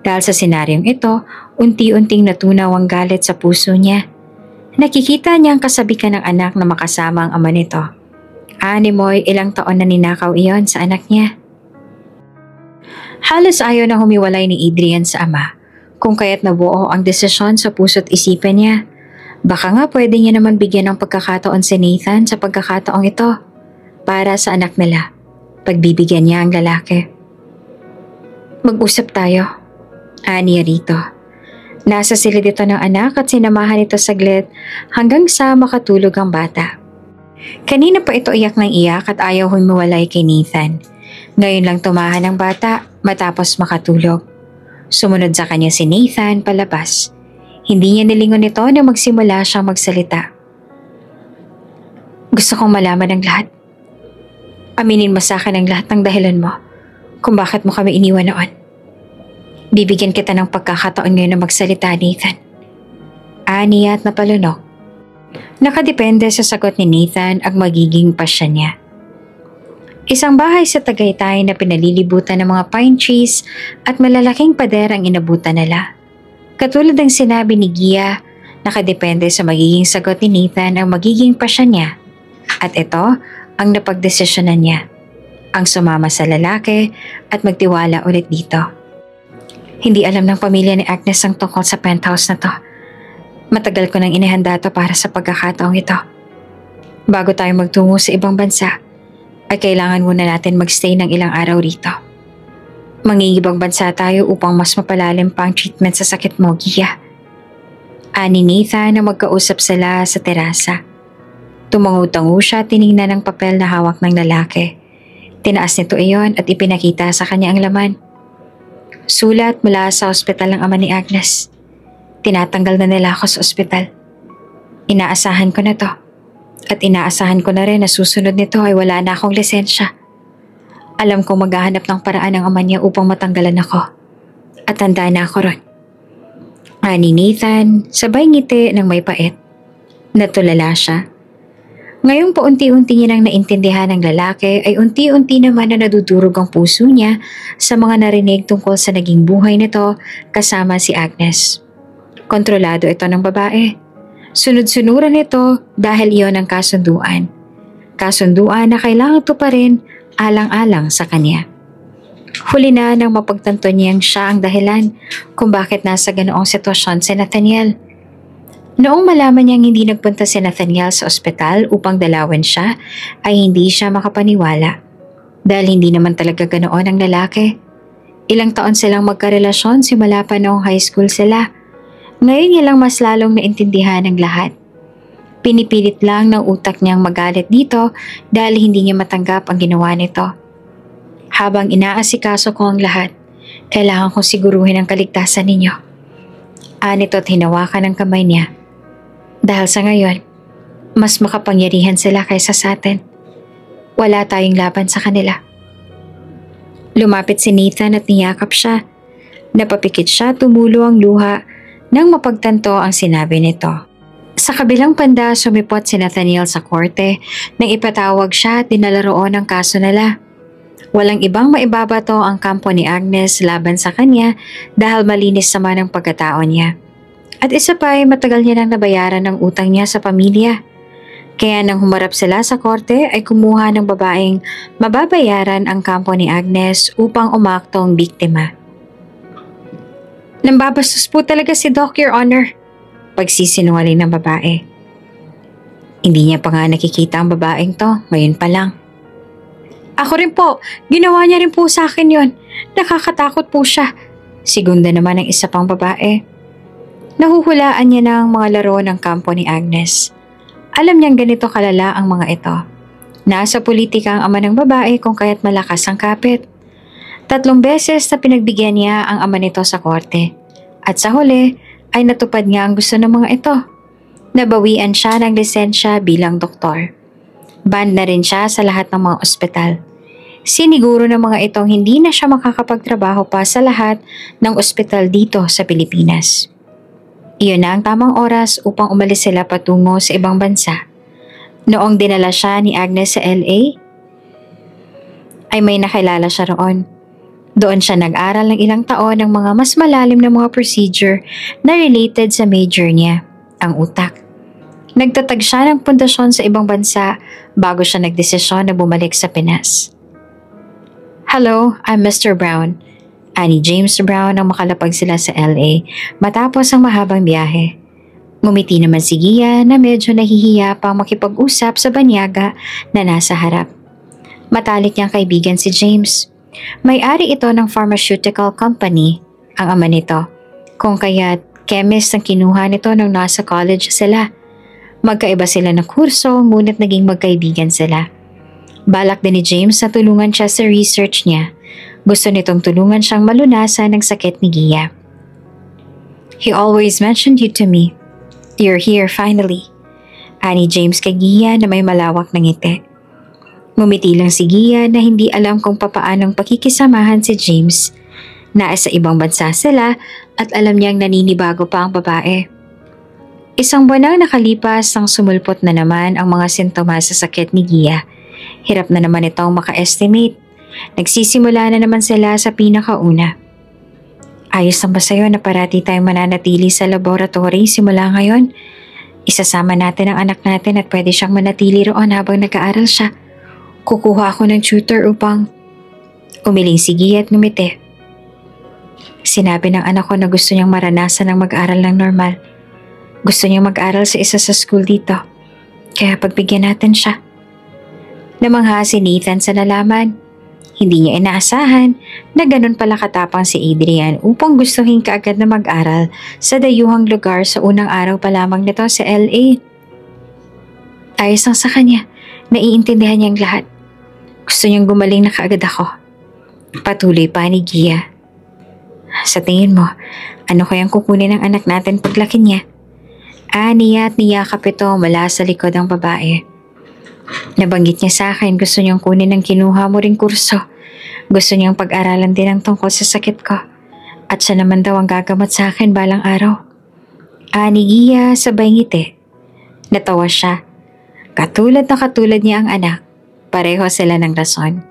Dahil sa senaryong ito, unti-unting natunaw ang galit sa puso niya. Nakikita niya ang kasabikan ng anak na makasama ang ama nito. Animoy, ilang taon na ninakaw iyon sa anak niya. Halos ayaw na humiwalay ni Adrian sa ama, kung kaya't nabuo ang desisyon sa puso't isipan niya. Baka nga pwede niya naman bigyan ng pagkakataon si Nathan sa pagkakataong ito para sa anak nila. Pagbibigyan niya ang lalaki. Mag-usap tayo, aniya rito. Nasa silid ito ng anak at sinamahan ito saglit hanggang sa makatulog ang bata. Kanina pa ito iyak ng iyak at ayaw humiwalay kay Nathan. Ngayon lang tumahan ang bata matapos makatulog. Sumunod sa kanya si Nathan palabas. Hindi niya nilingon ito na magsimula siyang magsalita. Gusto kong malaman ang lahat. Aminin mo sa akin ang lahat ng dahilan mo kung bakit mo kami iniwan noon. Bibigyan kita ng pagkakataon ngayon na magsalita, Nathan. Aniya at napalunok. Nakadepende sa sagot ni Nathan ang magiging pasya niya. Isang bahay sa Tagaytay na pinalilibutan ng mga pine trees at malalaking pader ang inabutan nila. Katulad ng sinabi ni Gia, nakadepende sa magiging sagot ni Nathan ang magiging pasya niya. At ito ang napagdesisyonan niya. Ang sumama sa lalaki at magtiwala ulit dito. Hindi alam ng pamilya ni Agnes ang tungkol sa penthouse na to. Matagal ko nang inihanda to para sa pagkakataong ito. Bago tayo magtungo sa ibang bansa, ay kailangan muna natin magstay ng ilang araw rito. Mangingibang bansa tayo upang mas mapalalim pa ang treatment sa sakit mo, Gia. Ani Nathan na magkausap sila sa terasa. Tumangu-tangu siya at tiningnan ng papel na hawak ng lalaki. Tinaas nito iyon at ipinakita sa kanya ang laman. Sulat mula sa ospital ng ama ni Agnes. Tinatanggal na nila ako sa ospital. Inaasahan ko na to. At inaasahan ko na rin na susunod nito ay wala na akong lisensya. Alam kong maghahanap ng paraan ng ama niya upang matanggalan ako. At handa na ako ron. Ani Nathan, sabay ngiti ng may pait. Natulala siya. Ngayong paunti-unti niya nang naintindihan ng lalaki ay unti-unti naman na nadudurog ang puso niya sa mga narinig tungkol sa naging buhay nito kasama si Agnes. Kontrolado ito ng babae. Sunod-sunuran ito dahil iyon ang kasunduan. Kasunduan na kailangan tuparin alang-alang sa kanya. Huli na nang mapagtanto niyang siya ang dahilan kung bakit nasa ganoong sitwasyon si Nathaniel. Noong malaman niyang hindi nagpunta si Nathaniel sa ospital upang dalawin siya, ay hindi siya makapaniwala. Dahil hindi naman talaga ganoon ang lalaki. Ilang taon silang magkarelasyon simula pa noong high school sila. Ngayon niya lang mas lalong naintindihan ang lahat. Pinipilit lang ng utak niyang magalit dito dahil hindi niya matanggap ang ginawa nito. Habang inaasikaso ko ang lahat, kailangan kong siguruhin ang kaligtasan ninyo. Anito't hinawakan ng kamay niya. Dahil sa ngayon, mas makapangyarihan sila kaysa sa atin. Wala tayong laban sa kanila. Lumapit si Nathan at niyakap siya. Napapikit siya, tumulo ang luha nang mapagtanto ang sinabi nito. Sa kabilang banda, sumipot si Nathaniel sa korte nang ipatawag siya at dinala roon ang kaso nila. Walang ibang maibabato ang kampo ni Agnes laban sa kanya dahil malinis naman ang pagkatao niya. At isa pa ay matagal niya nang nabayaran ng utang niya sa pamilya. Kaya nang humarap sila sa korte ay kumuha ng babaeng mababayaran ang kampo ni Agnes upang umaktong biktima. Nambabastos po talaga si Doc, Your Honor. Pagsisinungaling ng babae. Hindi niya pa nga nakikita ang babaeng to, ngayon pa lang. Ako rin po, ginawa niya rin po sa akin yon. Nakakatakot po siya. Sigunda naman ang isa pang babae. Nahuhulaan niya ng mga laro ng kampo ni Agnes. Alam niyang ganito kalala ang mga ito. Nasa politika ang ama ng babae kung kaya't malakas ang kapit. 3 beses na pinagbigyan niya ang ama nito sa korte. At sa huli ay natupad nga ang gusto ng mga ito. Nabawian siya ng lisensya bilang doktor. Banned na rin siya sa lahat ng mga ospital. Siniguro ng mga itong hindi na siya makakapagtrabaho pa sa lahat ng ospital dito sa Pilipinas. Iyon na ang tamang oras upang umalis sila patungo sa ibang bansa. Noong dinala siya ni Agnes sa LA, ay may nakilala siya roon. Doon siya nag-aral ng ilang taon ng mga mas malalim na mga procedure na related sa major niya, ang utak. Nagtatag siya ng pundasyon sa ibang bansa bago siya nagdesisyon na bumalik sa Pinas. Hello, I'm Mr. Brown. Ani James Brown nang makalapag sila sa LA matapos ang mahabang biyahe. Ngumiti naman si Gia na medyo nahihiya pang makipag-usap sa banyaga na nasa harap. Matalik niyang kaibigan si James. May-ari ito ng pharmaceutical company, ang ama nito. Kung kaya't chemist ang kinuha nito nung nasa college sila. Magkaiba sila ng kurso ngunit naging magkaibigan sila. Balak din ni James na tulungan siya sa research niya. Gusto nitong tulungan siyang malunasan ng sakit ni Gia. He always mentioned you to me. You're here finally. Ani James kay Gia na may malawak na ngiti. Ngumiti lang si Gia na hindi alam kung papaanong pakikisamahan si James. Nasa ibang bansa sila at alam niyang naninibago pa ang babae. Isang buwan nang nakalipas nang sumulpot na naman ang mga sintomas sa sakit ni Gia. Hirap na naman itong maka-estimate. Nagsisimula na naman sila sa pinakauna. Ayos lang ba sa'yo na parati tayong mananatili sa laboratory simula ngayon? Isasama natin ang anak natin at pwede siyang manatili roon habang nag-aaral siya. Kukuha ako ng tutor upang... Umiling si Gia at ngumiti. Sinabi ng anak ko na gusto niyang maranasan ng mag-aral ng normal. Gusto niyang mag-aral sa isa sa school dito. Kaya pagbigyan natin siya. Namangha si Nathan sa nalaman. Hindi niya inaasahan na ganun pala katapang si Adrian upang gustuhin kaagad na mag-aral sa dayuhang lugar sa unang araw pa lamang nito sa LA. Ayos lang sa kanya, naiintindihan niyang lahat. Gusto niyang gumaling na kaagad ako. Patuloy pa ni Gia. Sa tingin mo, ano kayang kukunin ng anak natin paglaki niya? Niya at niyakap ito mula sa likod ng babae. Nabanggit niya sa akin gusto niyang kunin ang kinuha mo ring kurso. Gusto niyang pag-aralan din ang tungkol sa sakit ko. At siya naman daw ang gagamot sa akin balang araw. Ni Gia sabay ngiti. Natawa siya. Katulad niya ang anak. Pareho sila ng rason.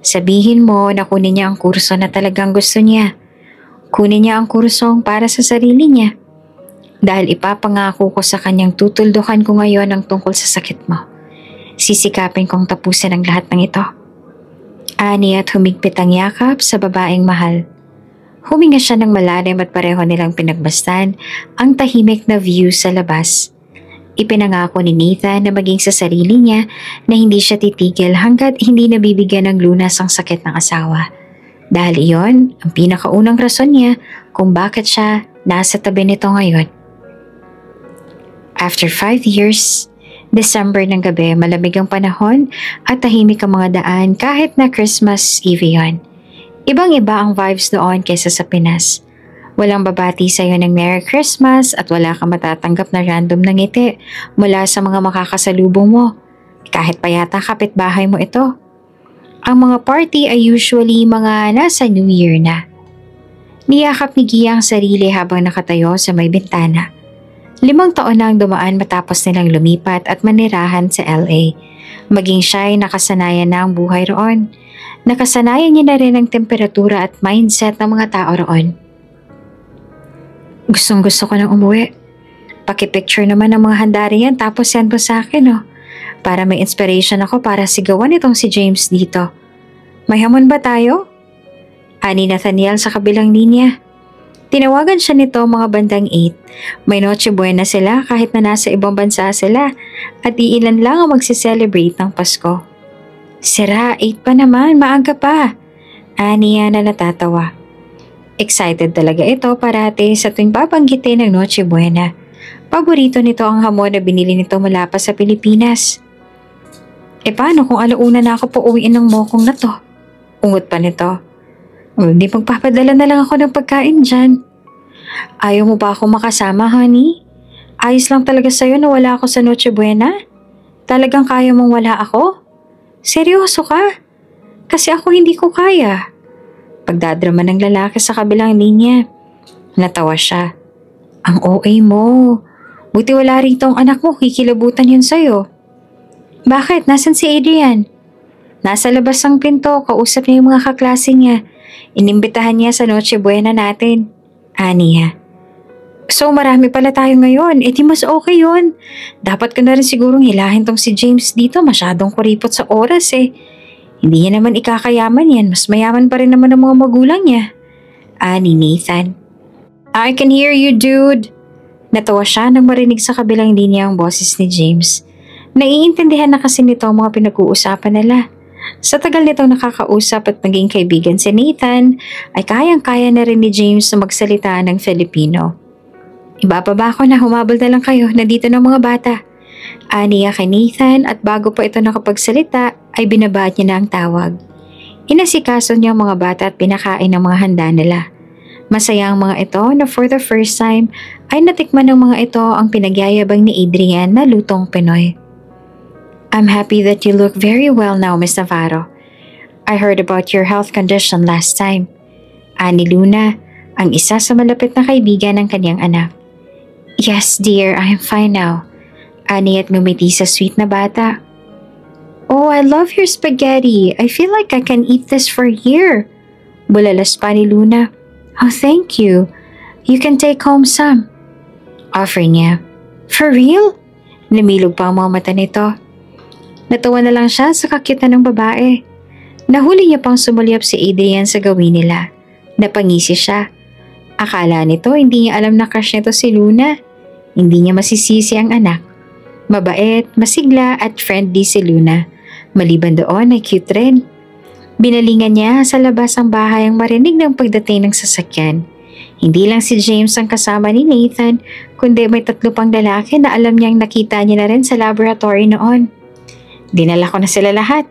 Sabihin mo na kunin niya ang kurso na talagang gusto niya. Kunin niya ang kursong para sa sarili niya. Dahil ipapangako ko sa kanyang tutuldukan ko ngayon ang tungkol sa sakit mo. Sisikapin kong tapusin ang lahat ng ito. Ani at humigpit ang yakap sa babaeng mahal. Huminga siya ng malalim at pareho nilang pinagbastan ang tahimik na view sa labas. Ipinangako ni Nathan na maging sa sarili niya na hindi siya titigil hanggat hindi nabibigyan ng lunas ang sakit ng asawa. Dahil iyon ang pinakaunang rason niya kung bakit siya nasa tabi nito ngayon. After 5 years, December ng gabi, malamig ang panahon at tahimik ang mga daan kahit na Christmas Eve yon. Ibang-iba ang vibes doon kaysa sa Pinas. Walang babati sa iyo ng Merry Christmas at wala kang matatanggap na random na ngiti mula sa mga makakasalubong mo. Kahit pa yata kapitbahay mo ito. Ang mga party ay usually mga nasa New Year na. Niyakap ni Gia ang sarili habang nakatayo sa may bintana. 5 taon na ang dumaan matapos nilang lumipat at manirahan sa LA. Maging siya ay nakasanayan na ang buhay roon. Nakasanayan niya na rin ang temperatura at mindset ng mga tao roon. Gustong gusto ko nang umuwi. Pakipicture naman ng mga handari yan tapos yan po sa akin para may inspiration ako para sigawan itong si James dito. May hamon ba tayo? Ani Nathaniel sa kabilang linya. Tinawagan siya nito mga bandang 8. May Noche Buena sila kahit na nasa ibang bansa sila at iilan lang ang magsiselebrate ng Pasko. Sira, 8 pa naman, maaga pa. Niya na natatawa. Excited talaga ito parati sa tuwing babanggitin ng Noche Buena. Paborito nito ang hamon na binili nito mula pa sa Pilipinas. Paano kung alauna na ako po uwiin ng mokong na to? Ungot pa nito. Hindi magpapadala na lang ako ng pagkain dyan. Ayaw mo ba ako makasama, honey? Ayos lang talaga sa'yo na wala ako sa Noche Buena? Talagang kaya mong wala ako? Seryoso ka? Kasi ako hindi ko kaya. Pagdadrama ng lalaki sa kabilang linya. Natawa siya. Ang OA mo. Buti wala rito ang anak mo, kikilabutan yun sa'yo. Bakit? Nasaan si Adrian? Nasa labas ng pinto, kausap niya yung mga kaklase niya. Inimbitahan niya sa Noche Buena natin. Ani ha. So marami pala tayo ngayon, di mas okay yun. Dapat ko na rin sigurong hilahin tong si James dito, masyadong kuripot sa oras eh. Hindi niya naman ikakayaman yan, mas mayaman pa rin naman ang mga magulang niya. Ani Nathan. I can hear you, dude. Natawa siya nang marinig sa kabilang linya ang boses ni James. Naiintindihan na kasi nito ang mga pinag-uusapan nila. Sa tagal nitong nakakausap at naging kaibigan si Nathan, ay kayang-kaya na rin ni James na magsalita ng Filipino. Ibababa ko na, humabol na lang kayo, nandito ng mga bata. Aniya kay Nathan at bago pa ito nakapagsalita ay binabaat niya na ang tawag. Inasikaso niya ang mga bata at pinakain ang mga handa nila. Masaya ang mga ito na for the first time ay natikman ng mga ito ang pinagyayabang ni Adrian na lutong Pinoy. I'm happy that you look very well now, Miss Navarro. I heard about your health condition last time. Ani Luna, ang isa sa malapit na kaibigan ng kanyang anak. Yes, dear, I am fine now. Ani at ngumiti sa sweet na bata. Oh, I love your spaghetti. I feel like I can eat this for a year. Bulalas pa ni Luna. Oh, thank you. You can take home some. Offer niya. For real? Namilog pa ang mga mata nito. Natawa na lang siya sa kakitan ng babae. Nahuli niya pang sumulyap si Adrian sa gawin nila. Napangisi siya. Akala nito hindi niya alam na crush nito si Luna. Hindi niya masisisi ang anak. Mabait, masigla at friendly si Luna. Maliban doon ay cute rin. Binalingan niya sa labas ang bahay ang marinig ng pagdating ng sasakyan. Hindi lang si James ang kasama ni Nathan, kundi may 3 pang lalaki na alam niyang nakita niya na rin sa laboratory noon. Dinala ko na sila lahat.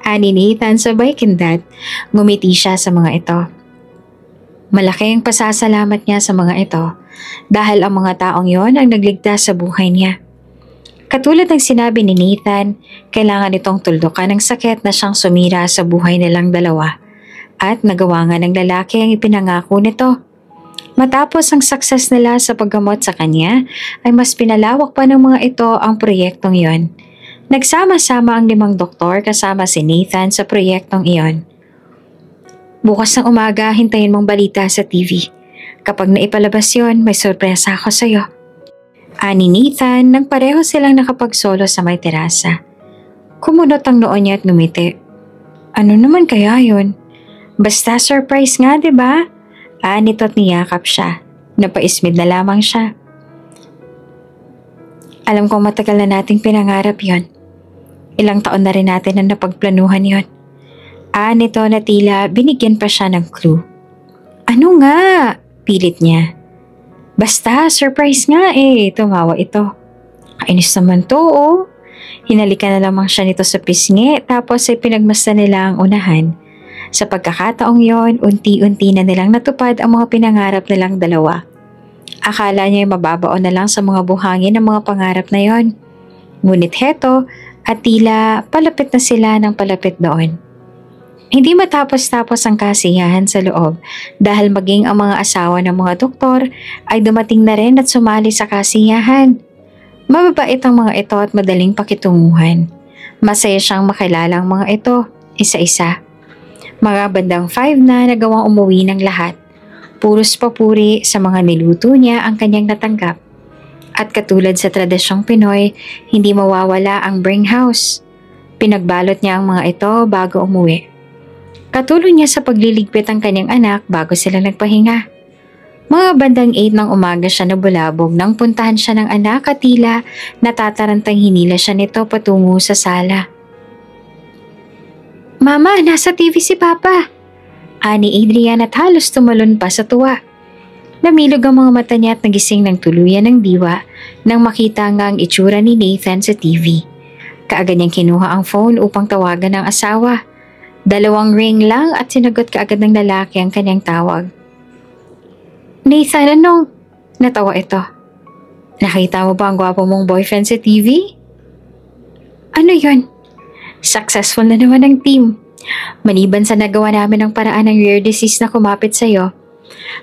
Ani Nathan sabay kindat. Ngumiti siya sa mga ito. Malaki ang pasasalamat niya sa mga ito dahil ang mga taong yon ang nagligtas sa buhay niya. Katulad ng sinabi ni Nathan, kailangan itong tuldukan ng sakit na siyang sumira sa buhay nilang dalawa at nagawa nga ng lalaki ang ipinangako nito. Matapos ang success nila sa paggamot sa kanya, ay mas pinalawak pa ng mga ito ang proyektong iyon. Nagsama-sama ang 5 doktor kasama si Nathan sa proyektong iyon. Bukas ng umaga, hintayin mong balita sa TV. Kapag naipalabas yon, may sorpresa ako sa'yo. Ani Nathan nang pareho silang nakapagsolo sa may terasa. Kumunot ang noo niya at ngumiti. Ano naman kaya yun? Basta surprise nga, diba? Anito at niyakap siya. Napaismid na lamang siya. Alam kong matagal na nating pinangarap yon. Ilang taon na rin natin na napagplanuhan yon. Anito na tila binigyan pa siya ng clue. Ano nga? Pilit niya. Basta, surprise nga tumawa ito. Kainis naman to Hinalikan na lamang siya nito sa pisngi tapos ay pinagmasdan nila ang unahan. Sa pagkakataong yon, unti-unti na nilang natupad ang mga pinangarap nilang dalawa. Akala niya ay mababaon na lang sa mga buhangin ang mga pangarap na yon. Ngunit heto at tila palapit na sila ng palapit doon. Hindi matapos-tapos ang kasiyahan sa loob dahil maging ang mga asawa ng mga doktor ay dumating na rin at sumali sa kasiyahan. Mababait ang mga ito at madaling pakitunguhan. Masaya siyang makilala ang mga ito, isa-isa. Mga bandang 5 na nagawang umuwi ng lahat. Puros papuri sa mga niluto niya ang kanyang natanggap. At katulad sa tradisyong Pinoy, hindi mawawala ang bring house. Pinagbalot niya ang mga ito bago umuwi. Katulong niya sa pagliligpit ang kanyang anak bago sila nagpahinga. Mga bandang 8 ng umaga siya nabulabog nang puntahan siya ng anak at tila natatarantang hinila siya nito patungo sa sala. Mama, nasa TV si Papa. Ani Adrian at halos tumalon pa sa tuwa. Namilog ang mga mata niya at nagising ng tuluyan ng diwa nang makita nga ang itsura ni Nathan sa TV. Kaagad niyang kinuha ang phone upang tawagan ang asawa. 2 ring lang at sinagot kaagad ng lalaki ang kanyang tawag. Nathan, anong? Natawa ito. Nakita mo ba ang gwapo mong boyfriend sa TV? Ano yun? Successful na naman ang team. Maliban sa nagawa namin ng paraan ng rare disease na kumapit sa'yo,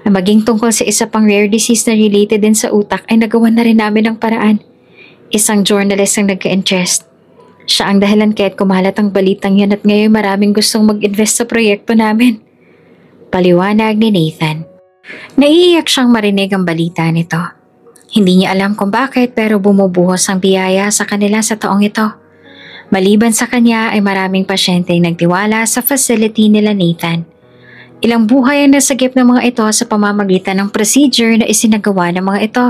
na maging tungkol sa isa pang rare disease na related din sa utak ay nagawa na rin namin ng paraan. Isang journalist ang nagka-interest. Siya ang dahilan kaya't kumalat ang balitang yan at ngayon maraming gustong mag-invest sa proyekto namin. Paliwanag ni Nathan. Naiiyak siyang marinig ang balita nito. Hindi niya alam kung bakit pero bumubuhos ang biyaya sa kanila sa taong ito. Maliban sa kanya ay maraming pasyenteng nagtiwala sa facility nila Nathan. Ilang buhay ang nasagip ng mga ito sa pamamagitan ng procedure na isinagawa ng mga ito.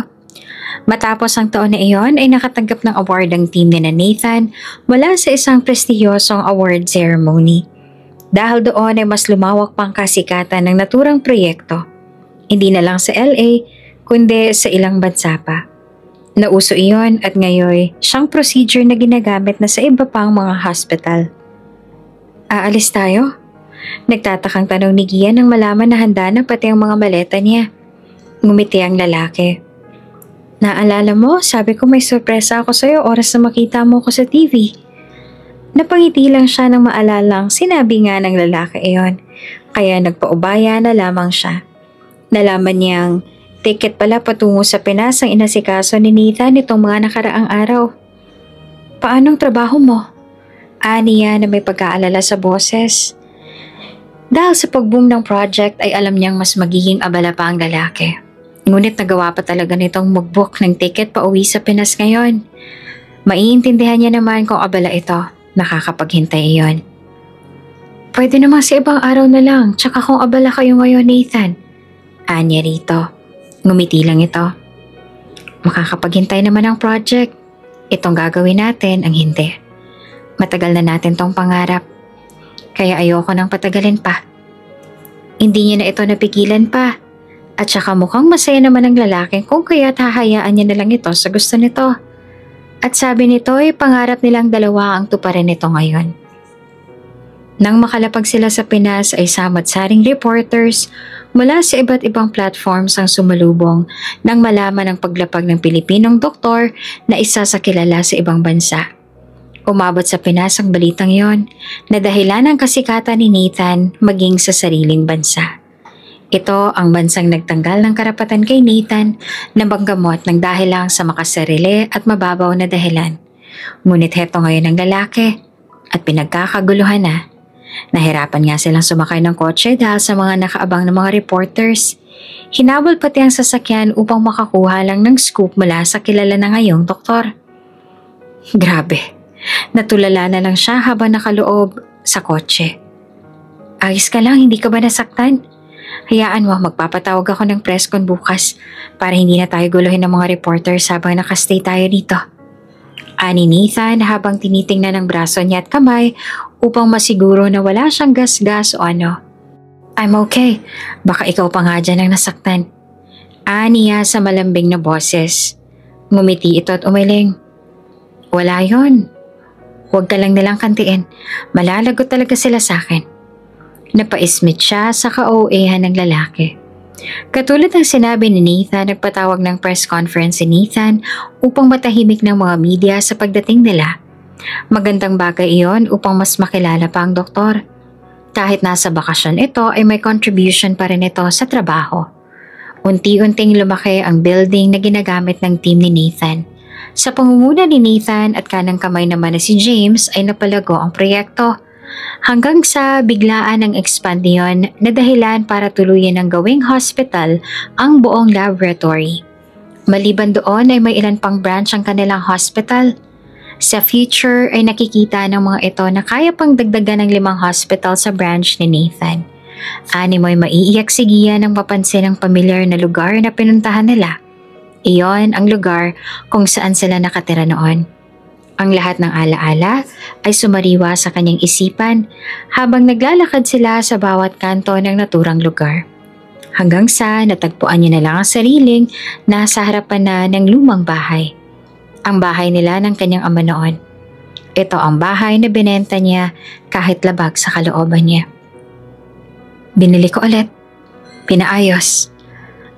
Matapos ang taon na iyon ay nakatanggap ng award ang team ni Nathan mula sa isang prestihiyosong award ceremony. Dahil doon ay mas lumawak pang kasikatan ng naturang proyekto. Hindi na lang sa LA, kundi sa ilang bansa pa. Nauso iyon at ngayon siyang procedure na ginagamit na sa iba pang mga hospital. Aalis tayo? Nagtatakang tanong ni Gian nang malaman na handa na pati ang mga maleta niya. Ngumiti ang lalaki. Naalala mo, sabi ko may sorpresa ako sa'yo oras na makita mo ko sa TV. Napangiti lang siya nang maalalang sinabi nga ng lalaki iyon, kaya nagpaubaya na lamang siya. Nalaman niyang ticket pala patungo sa Pinas ang inasikaso ni Nathan nitong mga nakaraang araw. Paanong trabaho mo? Aniya na may pag-aalala sa boses. Dahil sa pag-boom ng project ay alam niyang mas magiging abala pa ang lalaki. Ngunit nagawa pa talaga nitong mag-book ng ticket pa uwi sa Pinas ngayon. Maiintindihan niya naman kung abala ito, nakakapaghintay iyon. Pwede naman sa ibang araw na lang, tsaka kung abala kayo ngayon Nathan. Anya rito. Ngumiti lang ito. Makakapaghintay naman ang project. Itong gagawin natin ang hindi. Matagal na natin tong pangarap. Kaya ayoko nang patagalin pa. Hindi niya na ito napigilan pa. At saka mukhang masaya naman ang lalaki kung kaya't hahayaan niya na lang ito sa gusto nito. At sabi nito ay pangarap nilang dalawa ang tuparin nito ngayon. Nang makalapag sila sa Pinas ay samot-saring reporters mula sa iba't ibang platforms ang sumalubong nang malaman ang paglapag ng Pilipinong doktor na isa sa kilala sa ibang bansa. Umabot sa Pinas ang balitang yon na dahilan ng kasikatan ni Nathan maging sa sariling bansa. Ito ang bansang nagtanggal ng karapatan kay Nathan na banggamot ng dahil lang sa makasarili at mababaw na dahilan. Ngunit heto ngayon ang lalaki at pinagkakaguluhan na. Nahirapan nga silang sumakay ng kotse dahil sa mga nakaabang ng mga reporters. Hinabol pati ang sasakyan upang makakuha lang ng scoop mula sa kilala na ngayong doktor. Grabe, natulala na lang siya habang nakaloob sa kotse. Ayos ka lang, hindi ka ba nasaktan? Hayaan mo, magpapatawag ako ng press con bukas para hindi na tayo guluhin ng mga reporters habang nakastay tayo dito. Ani Nathan habang tinitingnan ng braso niya at kamay upang masiguro na wala siyang gas-gas o ano. I'm okay, baka ikaw pa nga dyan ang nasaktan. Aniya sa malambing na boses. Ngumiti ito at umiling. Wala yon. Huwag ka lang nilang kantiin, malalagot talaga sila sa akin. Napaismit siya sa ka-OA-han ng lalaki. Katulad ng sinabi ni Nathan, nagpatawag ng press conference si Nathan upang matahimik ng mga media sa pagdating nila. Magandang bagay iyon upang mas makilala pa ang doktor. Kahit nasa bakasyon ito ay may contribution pa rin ito sa trabaho. Unti-unting lumaki ang building na ginagamit ng team ni Nathan. Sa pangunguna ni Nathan at kanang kamay naman na si James ay napalago ang proyekto. Hanggang sa biglaan ang expand niyon na dahilan para tuluyan ng gawing hospital ang buong laboratory. Maliban doon ay may ilan pang branch ang kanilang hospital. Sa future ay nakikita ng mga ito na kaya pang dagdagan ng 5 hospital sa branch ni Nathan. Ani mo'y maiiyak si Gia nang mapansin ang pamilyar na lugar na pinuntahan nila. Iyon ang lugar kung saan sila nakatira noon. Ang lahat ng alaala ay sumariwa sa kanyang isipan habang naglalakad sila sa bawat kanto ng naturang lugar. Hanggang sa natagpuan niya na lang ang sariling nasa harapan na ng lumang bahay. Ang bahay nila ng kanyang ama noon. Ito ang bahay na binenta niya kahit labag sa kalooban niya. Binili ko ulit. Pinaayos.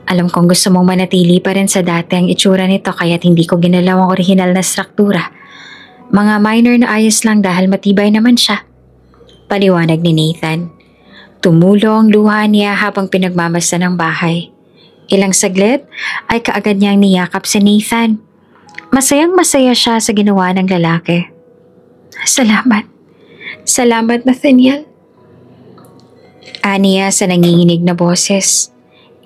Alam kong gusto mong manatili pa rin sa dati ang itsura nito kaya't hindi ko ginalaw ang orihinal na struktura. Mga minor na ayos lang dahil matibay naman siya. Paliwanag ni Nathan. Tumulong luha niya habang pinagmamasdan ng bahay. Ilang saglit ay kaagad niyang niyakap si Nathan. Masayang masaya siya sa ginawa ng lalaki. Salamat. Salamat, Nathaniel. Aniya sa nanginginig na boses.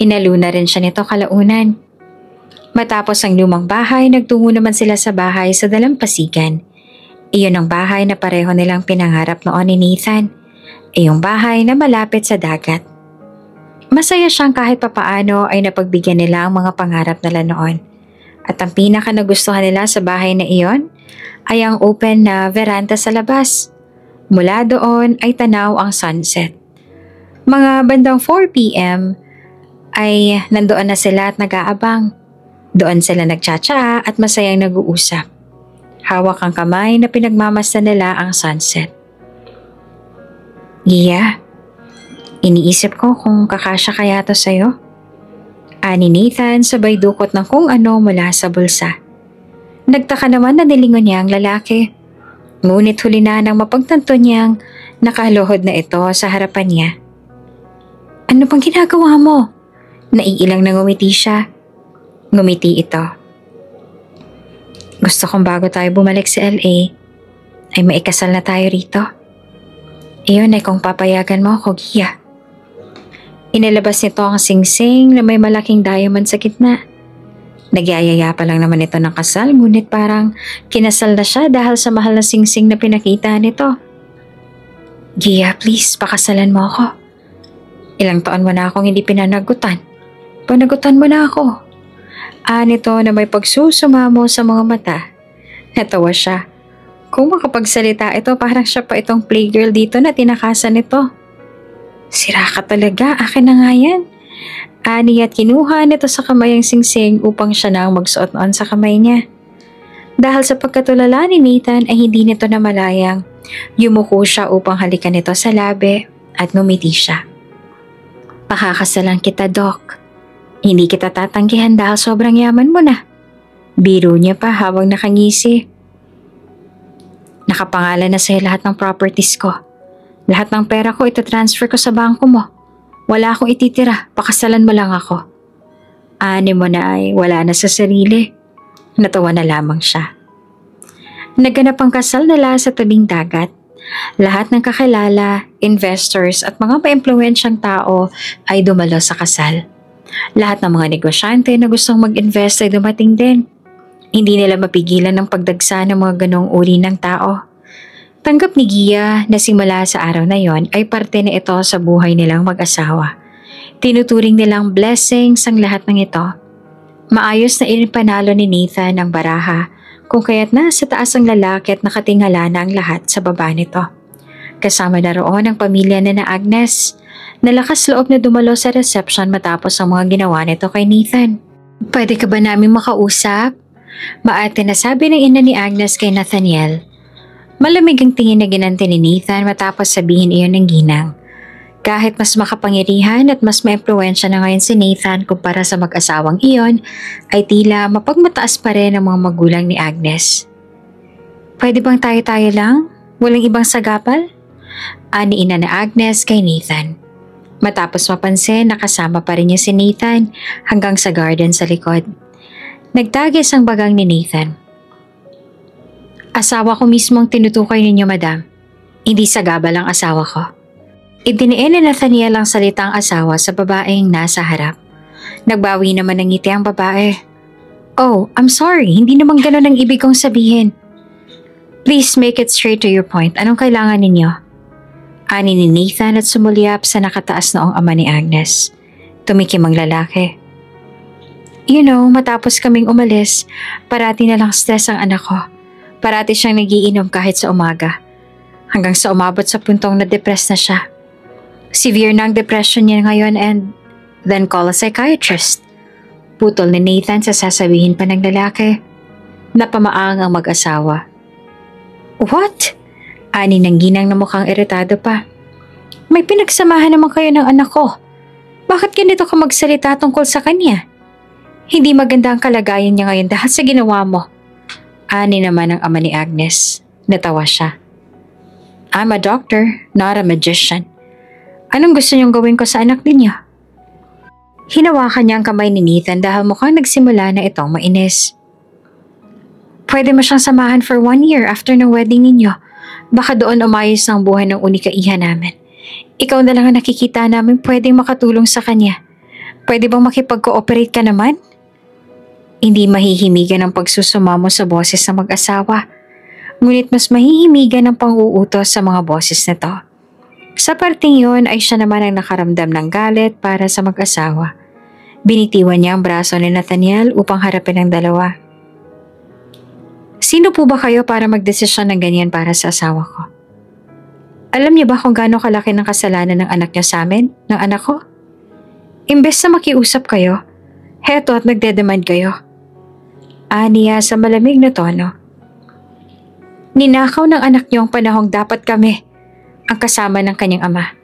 Inaluna rin siya nito kalaunan. Matapos ang lumang bahay, nagtungo naman sila sa bahay sa dalampasigan. Iyon ang bahay na pareho nilang pinangarap noon ni Nathan. Iyong bahay na malapit sa dagat. Masaya siyang kahit papaano ay napagbigyan nila ang mga pangarap nila noon. At ang pinaka nagustuhan nila sa bahay na iyon ay ang open na veranda sa labas. Mula doon ay tanaw ang sunset. Mga bandang 4 p.m. ay nandoon na sila at nag-aabang. Doon sila nagtsatsaa at masayang nag-uusap. Hawak ang kamay na pinagmamasdan nila ang sunset. Gia, iniisip ko kung kakasya kaya to sa'yo. Ani Nathan sabay dukot ng kung ano mula sa bulsa. Nagtaka naman na nilingon niya ang lalaki. Ngunit huli na nang mapagtanto niyang nakaluhod na ito sa harapan niya. Ano pang ginagawa mo? Naiilang na ngumiti siya. Ngumiti ito. Gusto kong bago tayo bumalik sa LA, ay maikasal na tayo rito. Iyon ay kung papayagan mo ako, Gia. Inilabas nito ang singsing na may malaking diamond sa gitna. Nagyayaya pa lang naman ito ng kasal, ngunit parang kinasal na siya dahil sa mahal na singsing na pinakita nito. Gia, please, pakasalan mo ako. Ilang taon mo na akong hindi pinanagutan. Panagutan mo na ako. Nito na may pagsusumamo sa mga mata. Natawa siya. Kung makapagsalita ito, parang siya pa itong playgirl dito na tinakasan nito. Sira ka talaga, akin na nga yan. At kinuha nito sa kamay ang singsing upang siya na ang magsuot noon sa kamay niya. Dahil sa pagkatulala ni Nathan ay hindi nito na malayang yumuko siya upang halikan nito sa labi at ngumiti siya. Pakakasalan kita, Doc. Hindi kita tatanggihan dahil sobrang yaman mo na. Biro niya pa habang nakangisi. Nakapangalan na sa'yo lahat ng properties ko. Lahat ng pera ko itatransfer ko sa bangko mo. Wala akong ititira, pakasalan mo lang ako. Ani mo na ay wala na sa sarili. Natawa na lamang siya. Naganap ang kasal nila sa tabing dagat. Lahat ng kakilala, investors at mga maimpluwensyang tao ay dumalo sa kasal. Lahat ng mga negosyante na gustong mag-invest ay dumating din. Hindi nila mapigilan ng pagdagsa ng mga ganong uri ng tao. Tanggap ni Gia na simula sa araw na yon ay parte na ito sa buhay nilang mag-asawa. Tinuturing nilang blessings ang lahat ng ito. Maayos na inipanalo ni Nathan ang baraha kung kaya't nasa taas ang lalaki at nakatingala na ang lahat sa baba nito. Kasama na roon ang pamilya na Agnes. Nalakas loob na dumalo sa reception matapos ang mga ginawa nito kay Nathan. Pwede ka ba namin makausap? Maarte na sabi ng ina ni Agnes kay Nathaniel. Malamig ang tingin na ginanti ni Nathan matapos sabihin iyon ng ginang. Kahit mas makapangyarihan at mas maimpluwensya na ngayon si Nathan kumpara sa mag-asawang iyon, ay tila mapagmataas pa rin ang mga magulang ni Agnes. Pwede bang tayo-tayo lang? Walang ibang sagapal? Ani ina na Agnes kay Nathan. Matapos mapansin, nakasama pa rin niya si Nathan hanggang sa garden sa likod. Nagtagis ang bagang ni Nathan. Asawa ko mismo ang tinutukoy ninyo, madam. Hindi sagabal ang asawa ko. Idiniin ni Nathaniel ang salitang asawa sa babaeng nasa harap. Nagbawi naman ng ngiti ang babae. Oh, I'm sorry. Hindi naman ganun ang ibig kong sabihin. Please make it straight to your point. Anong kailangan ninyo? Ani ni Nathan at sumulyap sa nakataas noong ama ni Agnes. Tumikim ang lalaki. You know, matapos kaming umalis, parati na lang stress ang anak ko. Parati siyang nagiinom kahit sa umaga. Hanggang sa umabot sa puntong na-depress na siya. Severe na ang depression niya ngayon and then call a psychiatrist. Putol ni Nathan sa sasabihin pa ng lalaki. Napamaang ang mag-asawa. What? Ani ng ginang na mukhang iritado pa. May pinagsamahan naman kayo ng anak ko. Bakit ganito ka magsalita tungkol sa kanya? Hindi maganda ang kalagayan niya ngayon dahil sa ginawa mo. Ani naman ang ama ni Agnes. Natawa siya. I'm a doctor, not a magician. Anong gusto niyong gawin ko sa anak ninyo? Hinawakan niya ang kamay ni Nathan dahil mukhang nagsimula na itong mainis. Pwede mo siyang samahan for 1 year after ng wedding ninyo. Baka doon umayos ang buhay ng unika iha namin. Ikaw na lang ang nakikita namin pwedeng makatulong sa kanya. Pwede bang makipag-cooperate ka naman? Hindi mahihimigan ang pagsusumamo sa boses ng mag-asawa. Ngunit mas mahihimigan ang pang-uutos sa mga boses nito. Sa parting yon ay siya naman ang nakaramdam ng galit para sa mag-asawa. Binitiwan niya ang braso ni Nathaniel upang harapin ang dalawa. Sino po ba kayo para magdesisyon ng ganyan para sa asawa ko? Alam niyo ba kung gaano kalaki ng kasalanan ng anak niyo sa amin, ng anak ko? Imbes na makiusap kayo, heto at nagdedemand kayo. Aniya sa malamig na tono. Ninakaw ng anak niyo ang panahong dapat kami ang kasama ng kanyang ama.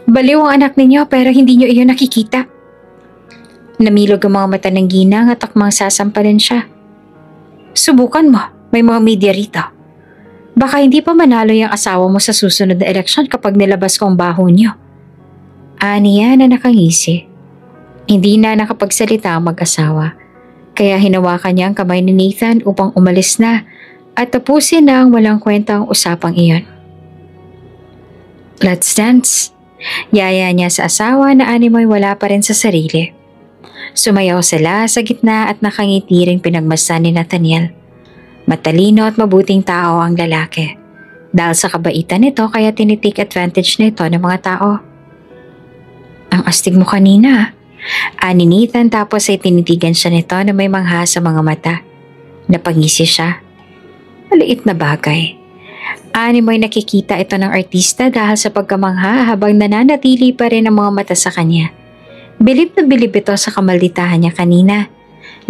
Baliw ang anak ninyo pero hindi niyo iyon nakikita. Namilog ang mga mata ng ginang at akmang sasampalin siya. Subukan mo, may mga media rito. Baka hindi pa manalo yung asawa mo sa susunod na eleksyon kapag nilabas ko ang baho niyo. Aniya na nakangisi. Hindi na nakapagsalita ang mag-asawa. Kaya hinawakan niya ang kamay ni Nathan upang umalis na at tapusin na ang walang kwentang usapang iyon. Let's dance. Yaya niya sa asawa na animoy wala pa rin sa sarili. Sumayaw sila sa gitna at nakangiti ring pinagmasdan ni Nathaniel. Matalino at mabuting tao ang lalaki. Dahil sa kabaitan nito kaya tinitake advantage nito ng mga tao. Ang astig mo kanina. Ani Nathan tapos ay tinitigan siya nito na may mangha sa mga mata. Napangisi siya. Maliit na bagay. Ani mo'y nakikita ito ng artista dahil sa pagkamangha habang nananatili pa rin ang mga mata sa kanya. Bilib na bilib ito sa kamalditahan niya kanina.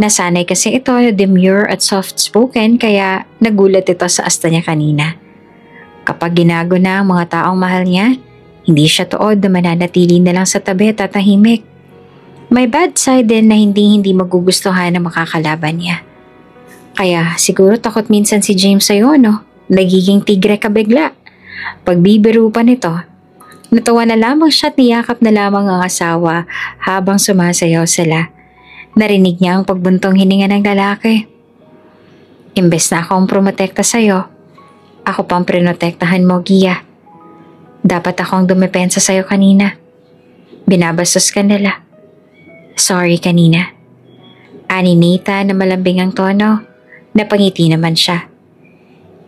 Nasanay kasi ito na demure at soft-spoken kaya nagulat ito sa asta niya kanina. Kapag ginago na ang mga taong mahal niya, hindi siya tuod na mananatili na lang sa tabi at tahimik. May bad side din na hindi magugustuhan ng makakalaban niya. Kaya siguro takot minsan si James sa'yo, no? Nagiging tigre ka bigla. Pagbibiro pa nito, natawa na lamang siya at niyakap na lamang ang asawa habang sumasayaw sila. Narinig niya ang pagbuntong hininga ng lalaki. Imbes na akong promotekta sa'yo, ako pang prinotektahan mo, Gia. Dapat akong dumepensa sa'yo kanina. Binabastos ka nila. Sorry kanina. Ani Nathan na malambing ang tono, napangiti naman siya.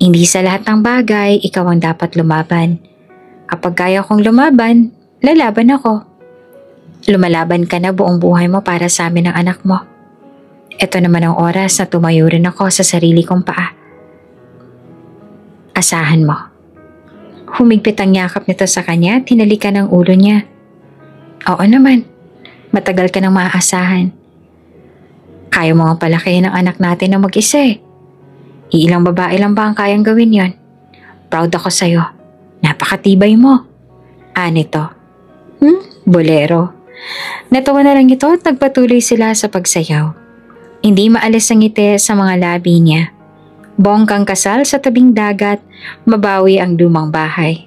Hindi sa lahat ng bagay, ikaw ang dapat lumaban. Kapag kaya kong lumaban, lalaban ako. Lumalaban ka na buong buhay mo para sa amin ng anak mo. Ito naman ang oras na tumayo rin ako sa sarili kong paa. Asahan mo. Humigpit ang yakap nito sa kanya at hinalikan ang ulo niya. Oo naman, matagal ka nang maaasahan. Kaya mo ang palakihin ang anak natin na mag-isa eh. Iilang babae lang ba ang kayang gawin yon? Proud ako sa'yo. Napakatibay mo. Nito. Bolero. Natawa na lang ito at nagpatuloy sila sa pagsayaw. Hindi maalis ang ngiti sa mga labi niya. Bongkang kasal sa tabing dagat, mabawi ang lumang bahay.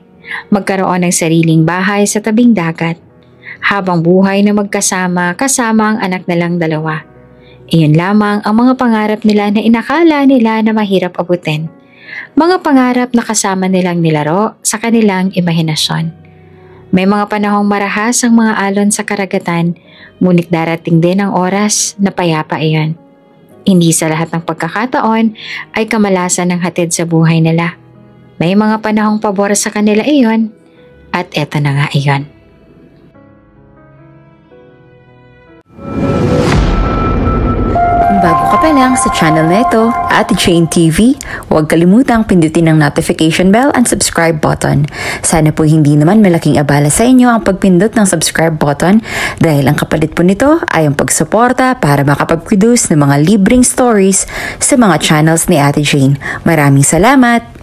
Magkaroon ng sariling bahay sa tabing dagat. Habang buhay na magkasama, kasama ang anak nilang dalawa. Iyon lamang ang mga pangarap nila na inakala nila na mahirap abutin. Mga pangarap na kasama nilang nilaro sa kanilang imahinasyon. May mga panahong marahas ang mga alon sa karagatan, ngunit darating din ang oras na payapa iyon. Hindi sa lahat ng pagkakataon ay kamalasan ang hatid sa buhay nila. May mga panahong pabor sa kanila iyon at eto na nga iyon. Bago ka pa lang sa channel na ito, Ate Jane TV, huwag kalimutang pindutin ang notification bell and subscribe button. Sana po hindi naman malaking abala sa inyo ang pagpindot ng subscribe button dahil ang kapalit po nito ay ang pagsuporta para makapag-produce ng mga libreng stories sa mga channels ni Ate Jane. Maraming salamat!